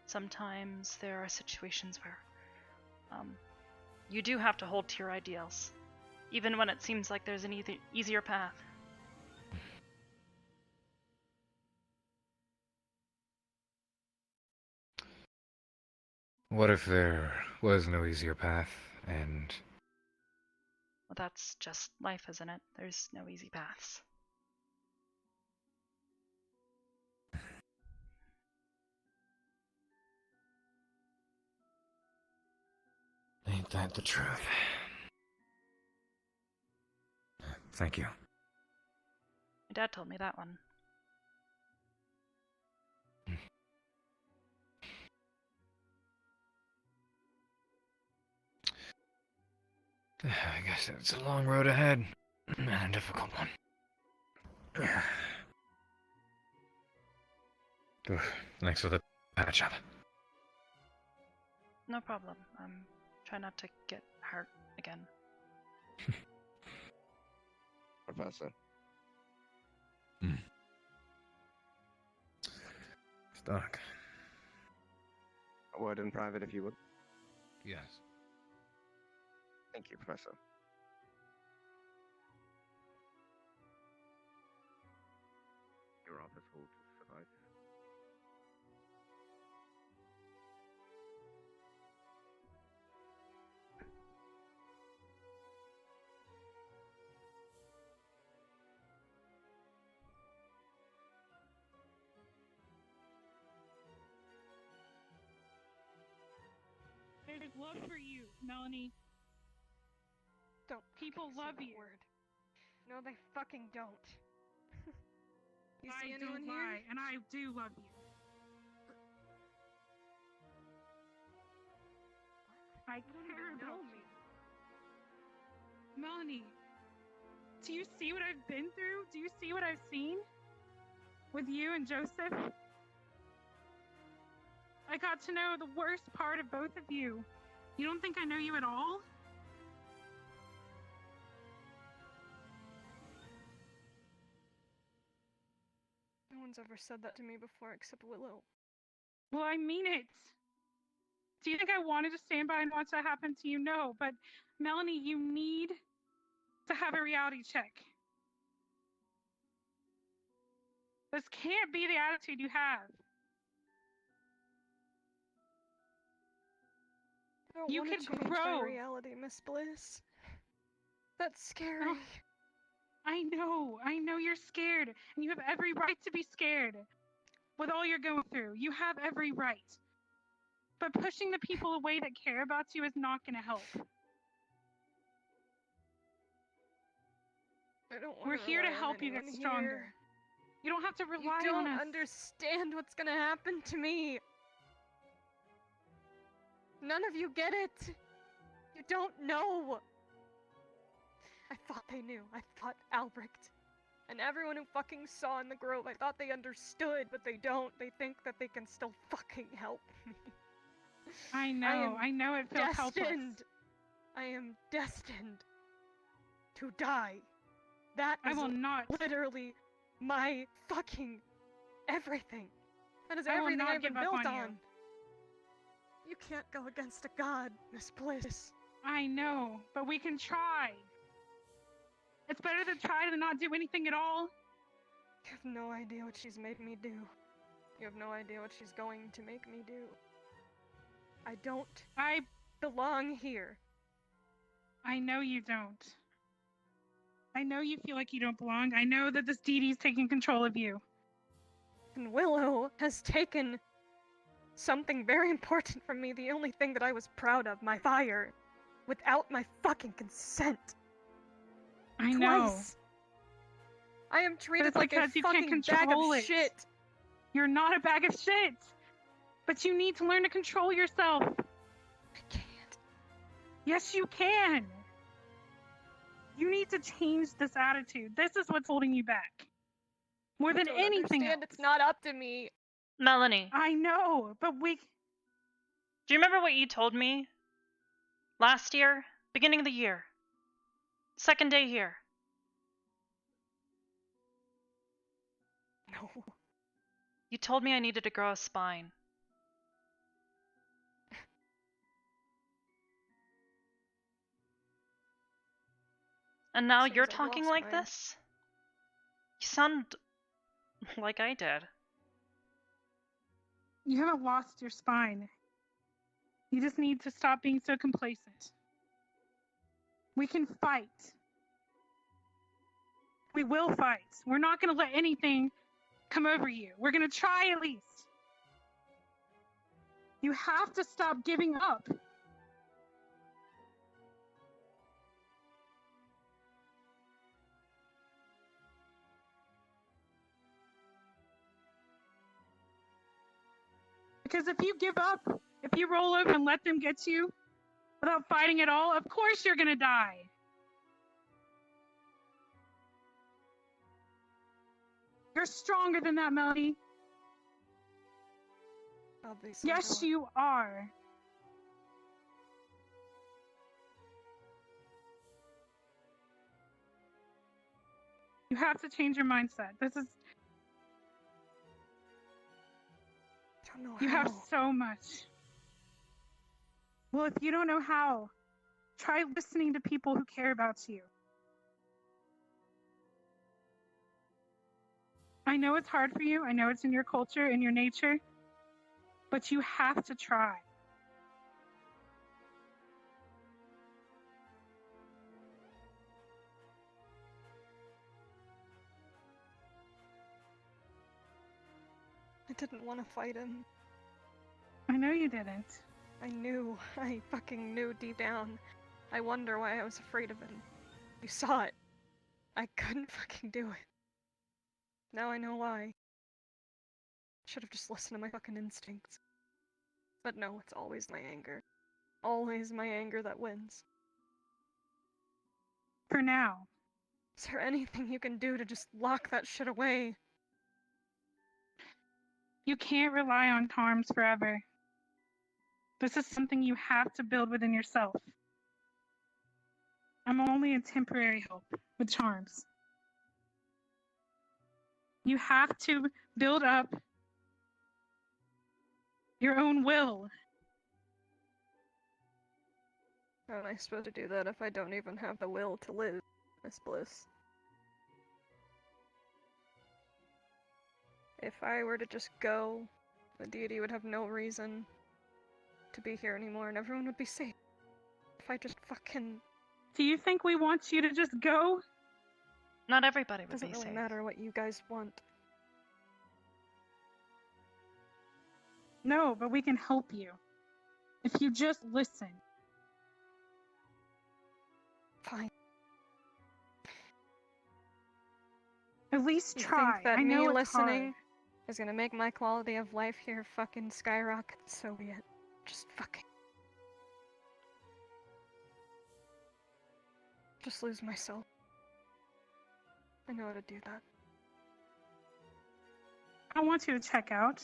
Sometimes there are situations where you do have to hold to your ideals, even when it seems like there's an easier path. What if there was no easier path, and... Well, that's just life, isn't it? There's no easy paths. Ain't that the truth? Thank you. My dad told me that one. I guess it's a long road ahead, and a difficult one. Oof, thanks for the patch up. No problem. Try not to get hurt again. Professor. Stuck. A word in private, if you would. Yes. Thank you, Professor. Your office will suffice. There's love for you, Melanie. Don't. People love you. Word. No, they fucking don't. You see I anyone don't here? lie, and I do love you. I care about you. Melanie, do you see what I've been through? Do you see what I've seen? With you and Joseph? I got to know the worst part of both of you. You don't think I know you at all? No one's ever said that to me before except Willow. Well, I mean it. Do you think I wanted to stand by and watch that happen to you? No, but Melanie, you need to have a reality check. This can't be the attitude you have. I don't You want could to change grow. my reality, Miss Bliss. That's scary. Oh, I know you're scared, and you have every right to be scared. With all you're going through, you have every right. But pushing the people away that care about you is not going to help. I don't want We're here to help you get anyone stronger. here. You don't have to rely You don't on us. understand what's gonna happen to me. None of you get it. You don't know. I thought they knew. I thought Albrecht. And everyone who fucking saw in the grove, I thought they understood, but they don't. They think that they can still fucking help me. I know it feels helpless. I am destined to die. That is I will not. literally my fucking everything. That is I will everything not I've been give up built on you. on. You can't go against a god, Miss Bliss. I know, but we can try. It's better to try than not do anything at all. You have no idea what she's made me do. You have no idea what she's going to make me do. I belong here. I know you don't. I know you feel like you don't belong. I know that this Dee taking control of you. And Willow has taken something very important from me, the only thing that I was proud of, my fire, without my fucking consent. I know. Twice. I am treated it's like a because you can't fucking bag control of it. shit. You're not a bag of shit. But you need to learn to control yourself. I can't. Yes, you can. You need to change this attitude. This is what's holding you back. More than anything else. It's not up to me. Melanie. I know, but we... Do you remember what you told me? Last year? Beginning of the year. Second day here. No. You told me I needed to grow a spine. And now you're talking like this? You sound like I did. You haven't lost your spine. You just need to stop being so complacent. We can fight. We will fight. We're not going to let anything come over you. We're going to try at least. You have to stop giving up. Because if you give up, if you roll over and let them get you without fighting at all, of course you're gonna die. You're stronger than that, Melody. Obviously, Yes, you are. You have to change your mindset. This is. I don't know You how. have so much. Well, if you don't know how, try listening to people who care about you. I know it's hard for you. I know it's in your culture, in your nature, but you have to try. I didn't want to fight him. I know you didn't. I knew. I fucking knew deep down. I wonder why I was afraid of him. You saw it. I couldn't fucking do it. Now I know why. Should have just listened to my fucking instincts. But no, it's always my anger. Always my anger that wins. For now. Is there anything you can do to just lock that shit away? You can't rely on charms forever. This is something you have to build within yourself. I'm only a temporary help with charms. You have to build up your own will. How am I supposed to do that if I don't even have the will to live, Miss Bliss? If I were to just go, the deity would have no reason to be here anymore and everyone would be safe. If I just fucking... Do you think we want you to just go? Not everybody would Doesn't be really safe. matter what you guys want. No, but we can help you. If you just listen. Fine. At least You try. think that I know me it's listening hard. is gonna make my quality of life here fucking skyrocket? So be it. Just fucking... just lose myself. I know how to do that. I want you to check out.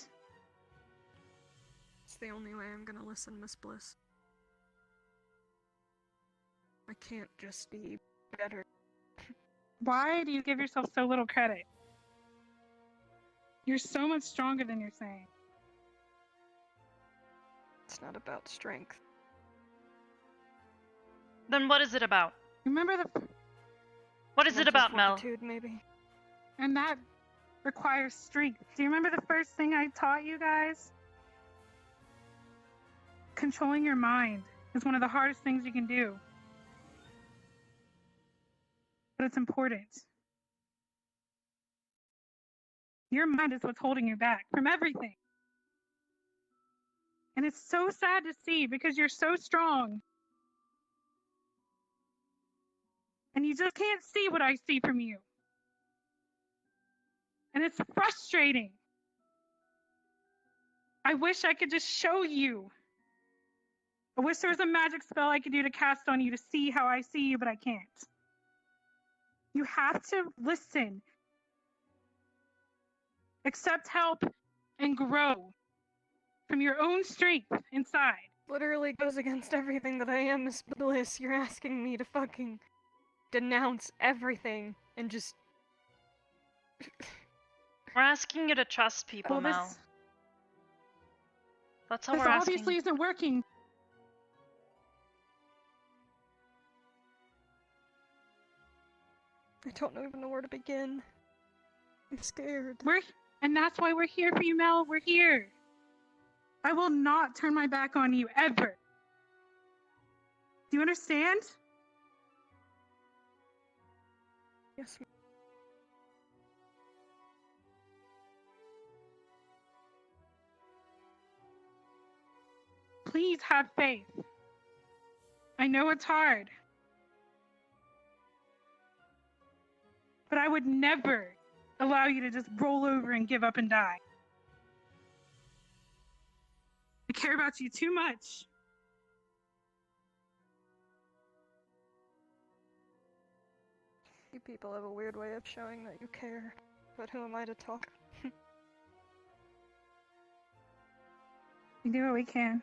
It's the only way I'm gonna listen, Miss Bliss. I can't just be better. Why do you give yourself so little credit? You're so much stronger than you're saying. It's not about strength. Then what is it about? Remember the... What is it about, Mel? Fortitude, maybe. And that requires strength. Do you remember the first thing I taught you guys? Controlling your mind is one of the hardest things you can do. But it's important. Your mind is what's holding you back from everything. And it's so sad to see because you're so strong. And you just can't see what I see from you. And it's frustrating. I wish I could just show you. I wish there was a magic spell I could do to cast on you to see how I see you, but I can't. You have to listen. Accept help and grow from your own strength inside. Literally goes against everything that I am, Miss Bliss. You're asking me to fucking denounce everything and just... We're asking you to trust people, Well, Mel. That's all This we're asking. obviously isn't working. I don't even know where to begin. I'm scared. And that's why we're here for you, Mel. We're here. I will not turn my back on you, ever. Do you understand? Yes, ma'am. Please have faith. I know it's hard. But I would never allow you to just roll over and give up and die. I care about you too much. You people have a weird way of showing that you care, but who am I to talk? We do what we can.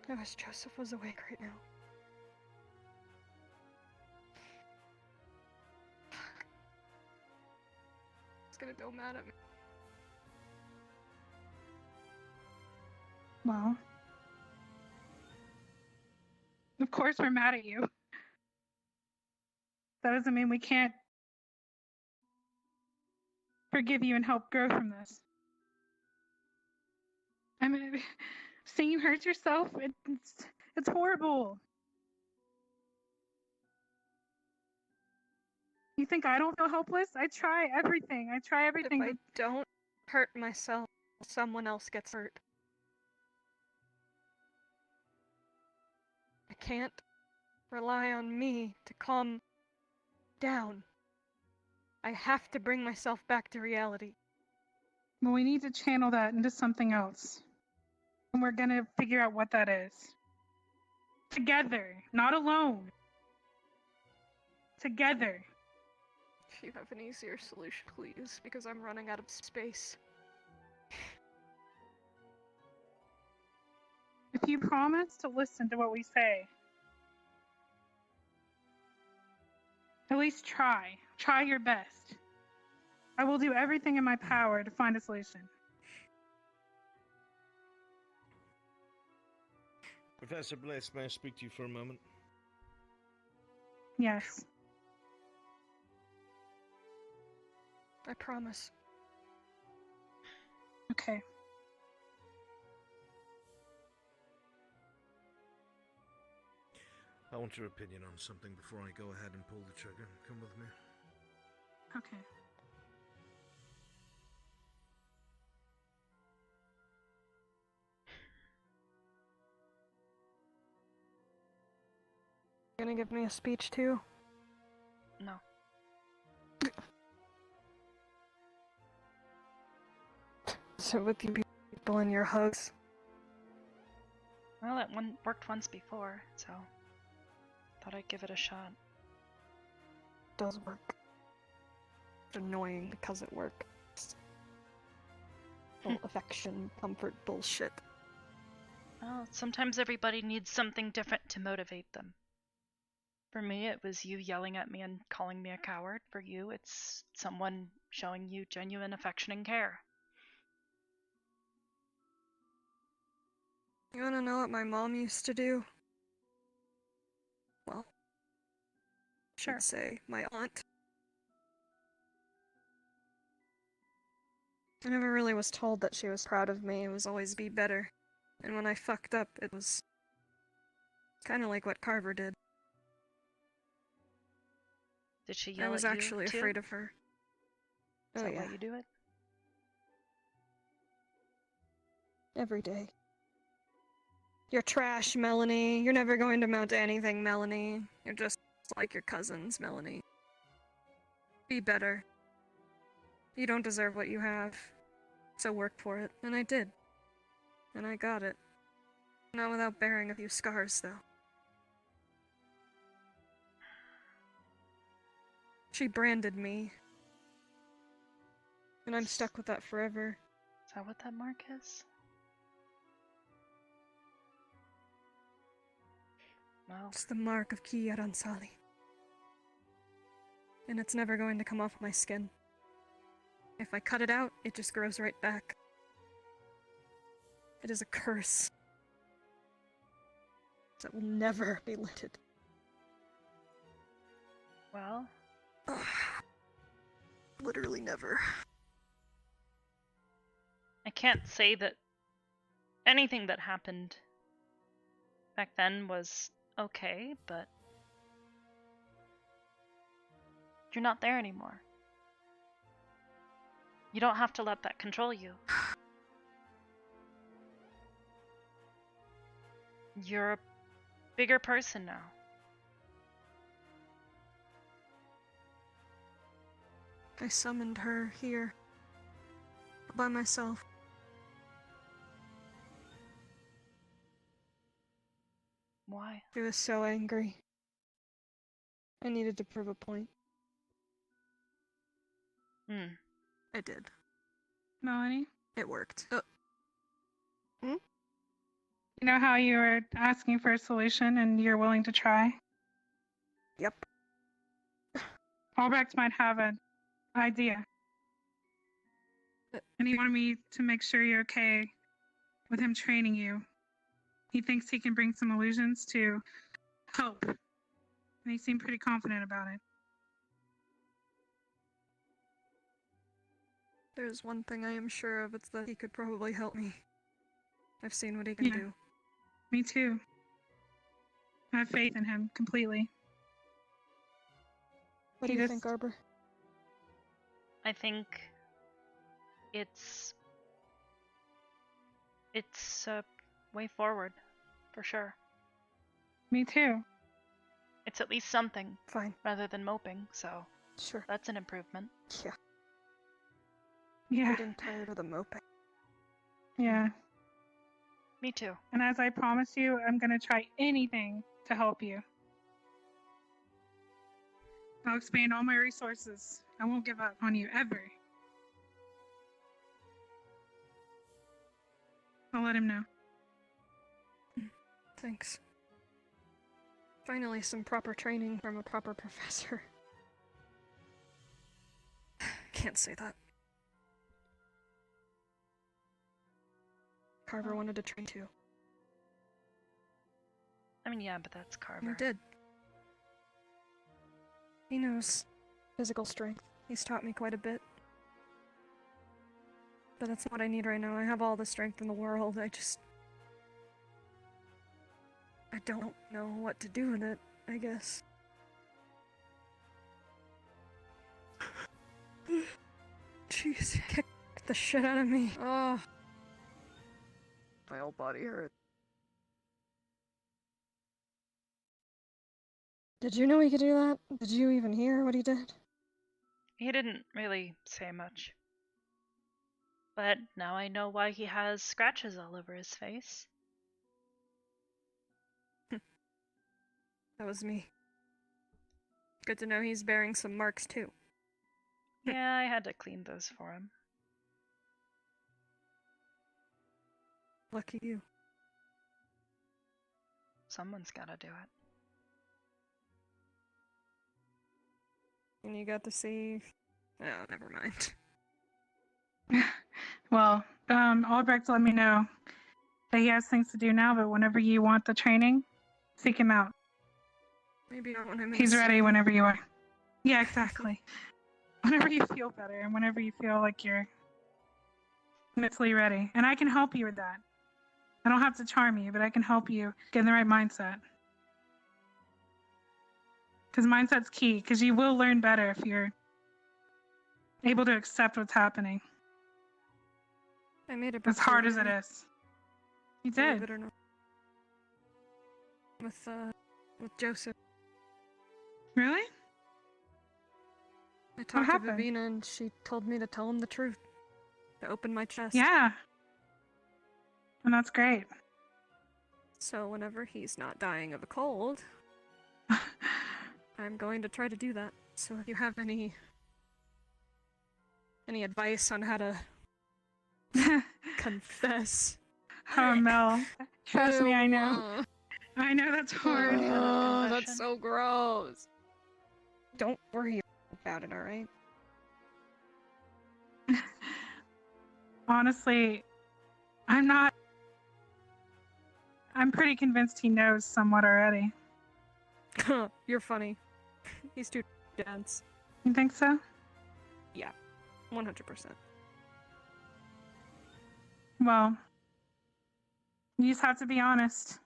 I wish Joseph was awake right now. He's gonna go mad at me. Well, of course we're mad at you. That doesn't mean we can't forgive you and help grow from this. I mean, seeing you hurt yourself, it's horrible. You think I don't feel helpless? I try everything. If I don't hurt myself, someone else gets hurt. I can't rely on me to calm down. I have to bring myself back to reality. Well, we need to channel that into something else. And we're gonna figure out what that is. Together, not alone. Together. If you have an easier solution, please, because I'm running out of space. If you promise to listen to what we say, at least try. Try your best. I will do everything in my power to find a solution. Professor Bliss, may I speak to you for a moment? Yes. I promise. Okay. I want your opinion on something before I go ahead and pull the trigger. Come with me. Okay. You gonna give me a speech too? No. So with you people and your hugs. Well, it worked once before, so thought I'd give it a shot. It does work. It's annoying because it works. Full affection, comfort bullshit. Well, sometimes everybody needs something different to motivate them. For me, it was you yelling at me and calling me a coward. For you, it's someone showing you genuine affection and care. You wanna know what my mom used to do? Well, sure. I'd say my aunt. I never really was told that she was proud of me. It was always be better. And when I fucked up, it was kind of like what Carver did. Did she yell I was at you, actually too? afraid of her. Is Oh that yeah. why you do it? Every day. You're trash, Melanie. You're never going to amount to anything, Melanie. You're just like your cousins, Melanie. Be better. You don't deserve what you have. So work for it. And I did. And I got it. Not without bearing a few scars, though. She branded me. And I'm stuck with that forever. Is that what that mark is? Well, It's the mark of Ki Aransali. And it's never going to come off my skin. If I cut it out, it just grows right back. It is a curse that will never be lifted. well, Literally never. I can't say that anything that happened back then was okay, but you're not there anymore. You don't have to let that control you. You're a bigger person now. I summoned her here. By myself. Why? He was so angry. I needed to prove a point. I did. Melanie? It worked. You know how you were asking for a solution and you're willing to try? Yep. Albrecht might have an idea. And he wanted me to make sure you're okay with him training you. He thinks he can bring some illusions to help. And he seemed pretty confident about it. There's one thing I am sure of, it's that he could probably help me. I've seen what he can do. Me too. I have faith in him completely. What do you think, Arbor? I think it's a way forward, for sure. Me too. It's at least something. Fine. Rather than moping, so sure. That's an improvement. Yeah. Yeah. I'm getting tired of the moping. Yeah. Me too. And as I promised you, I'm gonna try anything to help you. I'll expand all my resources. I won't give up on you ever. I'll let him know. Thanks. Finally, some proper training from a proper professor. Can't say that. Carver wanted to train too. I mean, yeah, but that's Carver. He did. He knows physical strength. He's taught me quite a bit. But that's not what I need right now. I have all the strength in the world. I don't know what to do with it, I guess. Jeez, kick the shit out of me. Oh. My whole body hurts. Did you know he could do that? Did you even hear what he did? He didn't really say much. But now I know why he has scratches all over his face. That was me. Good to know he's bearing some marks too. Yeah, I had to clean those for him. Lucky you. Someone's gotta do it. And you got to see... Oh, never mind. Well, Albrecht let me know that he has things to do now, but whenever you want the training, seek him out. Maybe I want him in He's the ready city. whenever you are. Yeah, exactly. Whenever you feel better and whenever you feel like you're mentally ready. And I can help you with that. I don't have to charm you, but I can help you get in the right mindset. Because mindset's key, because you will learn better if you're able to accept what's happening. I made it As hard as it breakthrough, is. You believe did. it or not. With Joseph. Really? I talked to happened? Vivina and she told me to tell him the truth. To open my chest. Yeah. And that's great. So whenever he's not dying of a cold, I'm going to try to do that. So if you have any advice on how to confess. Oh, Mel. Trust me, I know. I know that's hard. Oh, that's so gross. Don't worry about it, alright? Honestly, I'm pretty convinced he knows somewhat already. You're funny. He's too dense. You think so? Yeah, 100%. Well, you just have to be honest.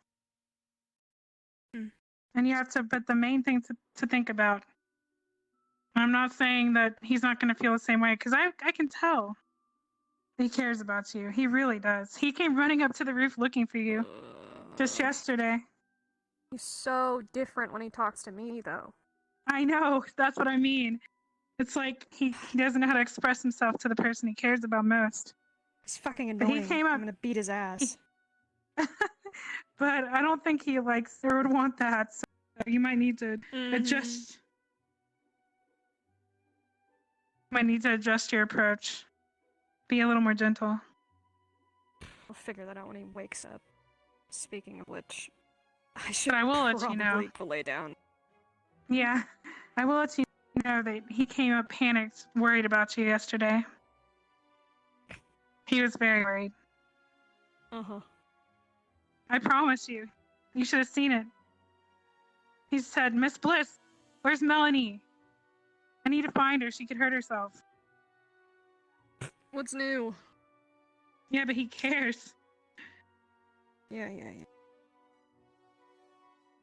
And you have to, but the main thing to think about, I'm not saying that he's not going to feel the same way, because I can tell he cares about you. He really does. He came running up to the roof looking for you just yesterday. He's so different when he talks to me, though. I know. That's what I mean. It's like he doesn't know how to express himself to the person he cares about most. He's fucking But annoying. he came up. I'm gonna beat his ass. but I don't think he likes or would want that. So you might need to adjust. Might need to adjust your approach. Be a little more gentle. I'll figure that out when he wakes up. Speaking of which, I should But I will let probably you know. go lay down. Yeah, I will let you know that he came up panicked, worried about you yesterday. He was very worried. Uh-huh. I promise you. You should have seen it. He said, Miss Bliss, where's Melanie? I need to find her. She could hurt herself. What's new? Yeah, but he cares. Yeah.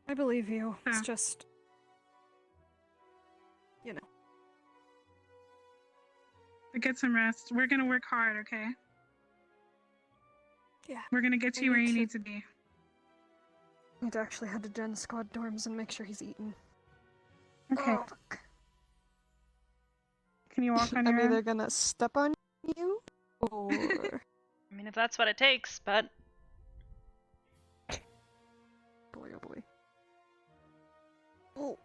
I believe you. It's Yeah. just... you know. But get some rest. We're gonna work hard, okay? Yeah. We're gonna get you where you need to be. I need to actually head to Jen's squad dorms and make sure he's eaten. Okay. Oh, fuck. Can you walk on I'm your either own? gonna step on you, or... I mean, if that's what it takes, but boy, oh boy. Oh.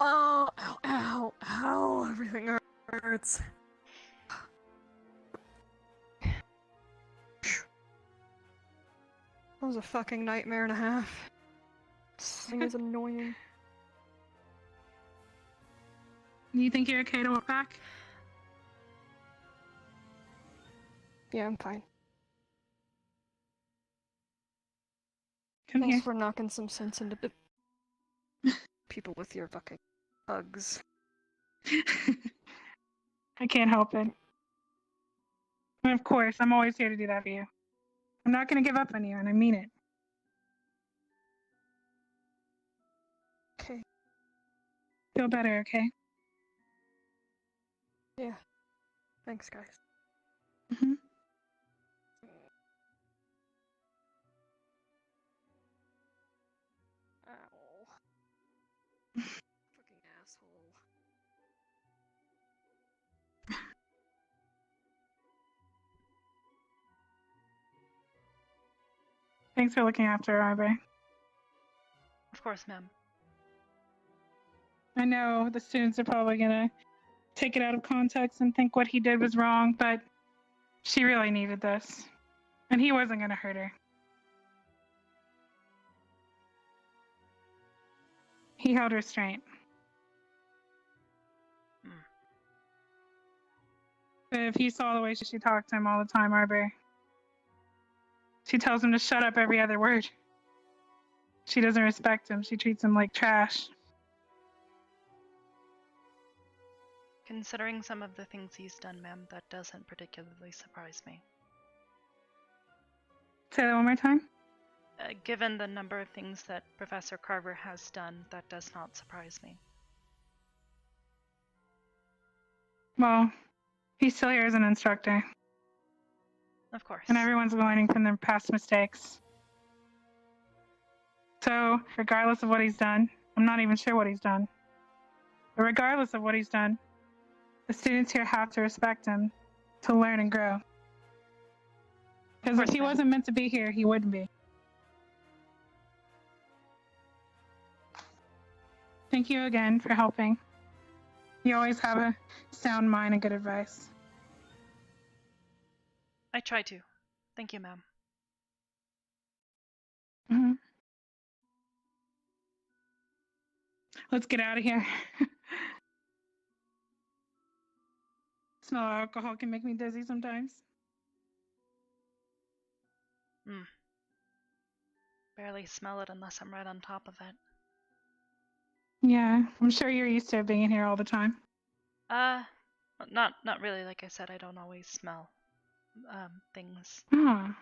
Oh, ow, everything hurts. That was a fucking nightmare and a half. This thing is annoying. You think you're okay to walk back? Yeah, I'm fine. Come Thanks here. for knocking some sense into people with your fucking hugs. I can't help it. And of course, I'm always here to do that for you. I'm not gonna give up on you, and I mean it. Okay. Feel better, okay? Yeah. Thanks, guys. Mm-hmm. Ow. Fucking asshole. Thanks for looking after Arbor. of course, ma'am. I know the students are probably gonna take it out of context and think what he did was wrong, but she really needed this. And he wasn't gonna hurt her. He held restraint. But if you saw the way she talked to him all the time, Arbor, she tells him to shut up every other word. She doesn't respect him. She treats him like trash. Considering some of the things he's done, ma'am, that doesn't particularly surprise me. Say that one more time. Given the number of things that Professor Carver has done, that does not surprise me. Well, he's still here as an instructor. Of course. And everyone's learning from their past mistakes. So, regardless of what he's done, I'm not even sure what he's done. But regardless of what he's done, the students here have to respect him to learn and grow. Because if he wasn't meant to be here, he wouldn't be. Thank you again for helping. You always have a sound mind and good advice. I try to. Thank you, ma'am. Mm-hmm. Let's get out of here. Smell of alcohol can make me dizzy sometimes. Barely smell it unless I'm right on top of it. Yeah, I'm sure you're used to being here all the time. Not really. Like I said, I don't always smell things. Oh.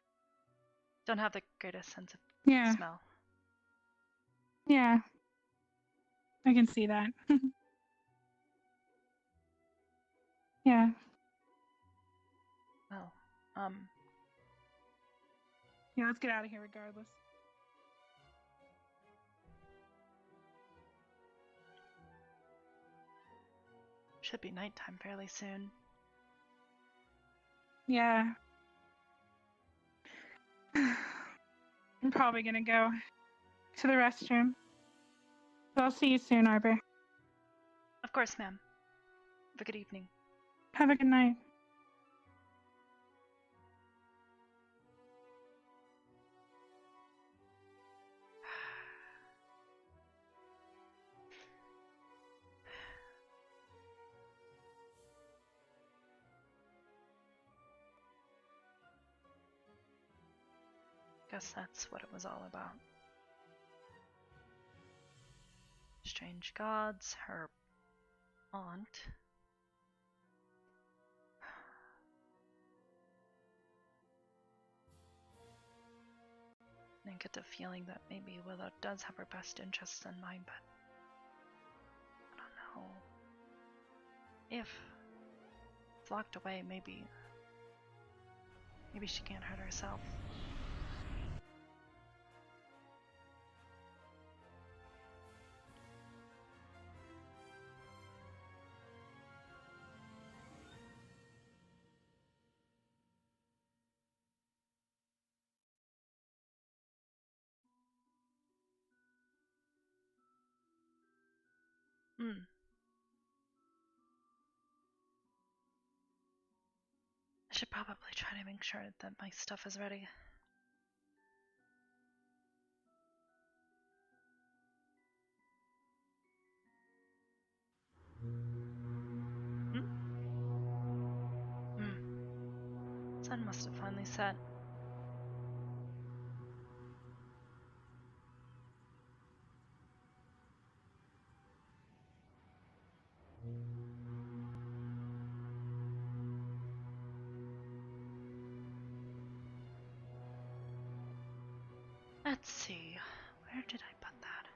Don't have the greatest sense of smell. Yeah. I can see that. Yeah. Oh. Yeah, let's get out of here regardless. Should be nighttime fairly soon. Yeah. I'm probably gonna go to the restroom. So I'll see you soon, Arbor. Of course, ma'am. Have a good evening. Have a good night. Guess that's what it was all about. Strange gods, her aunt. I get the feeling that maybe Willow does have her best interests in mind, but I don't know. If it's locked away, maybe she can't hurt herself. I should probably try to make sure that my stuff is ready. Sun must have finally set. Let's see, where did I put that?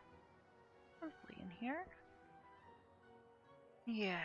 Probably in here? Yeah.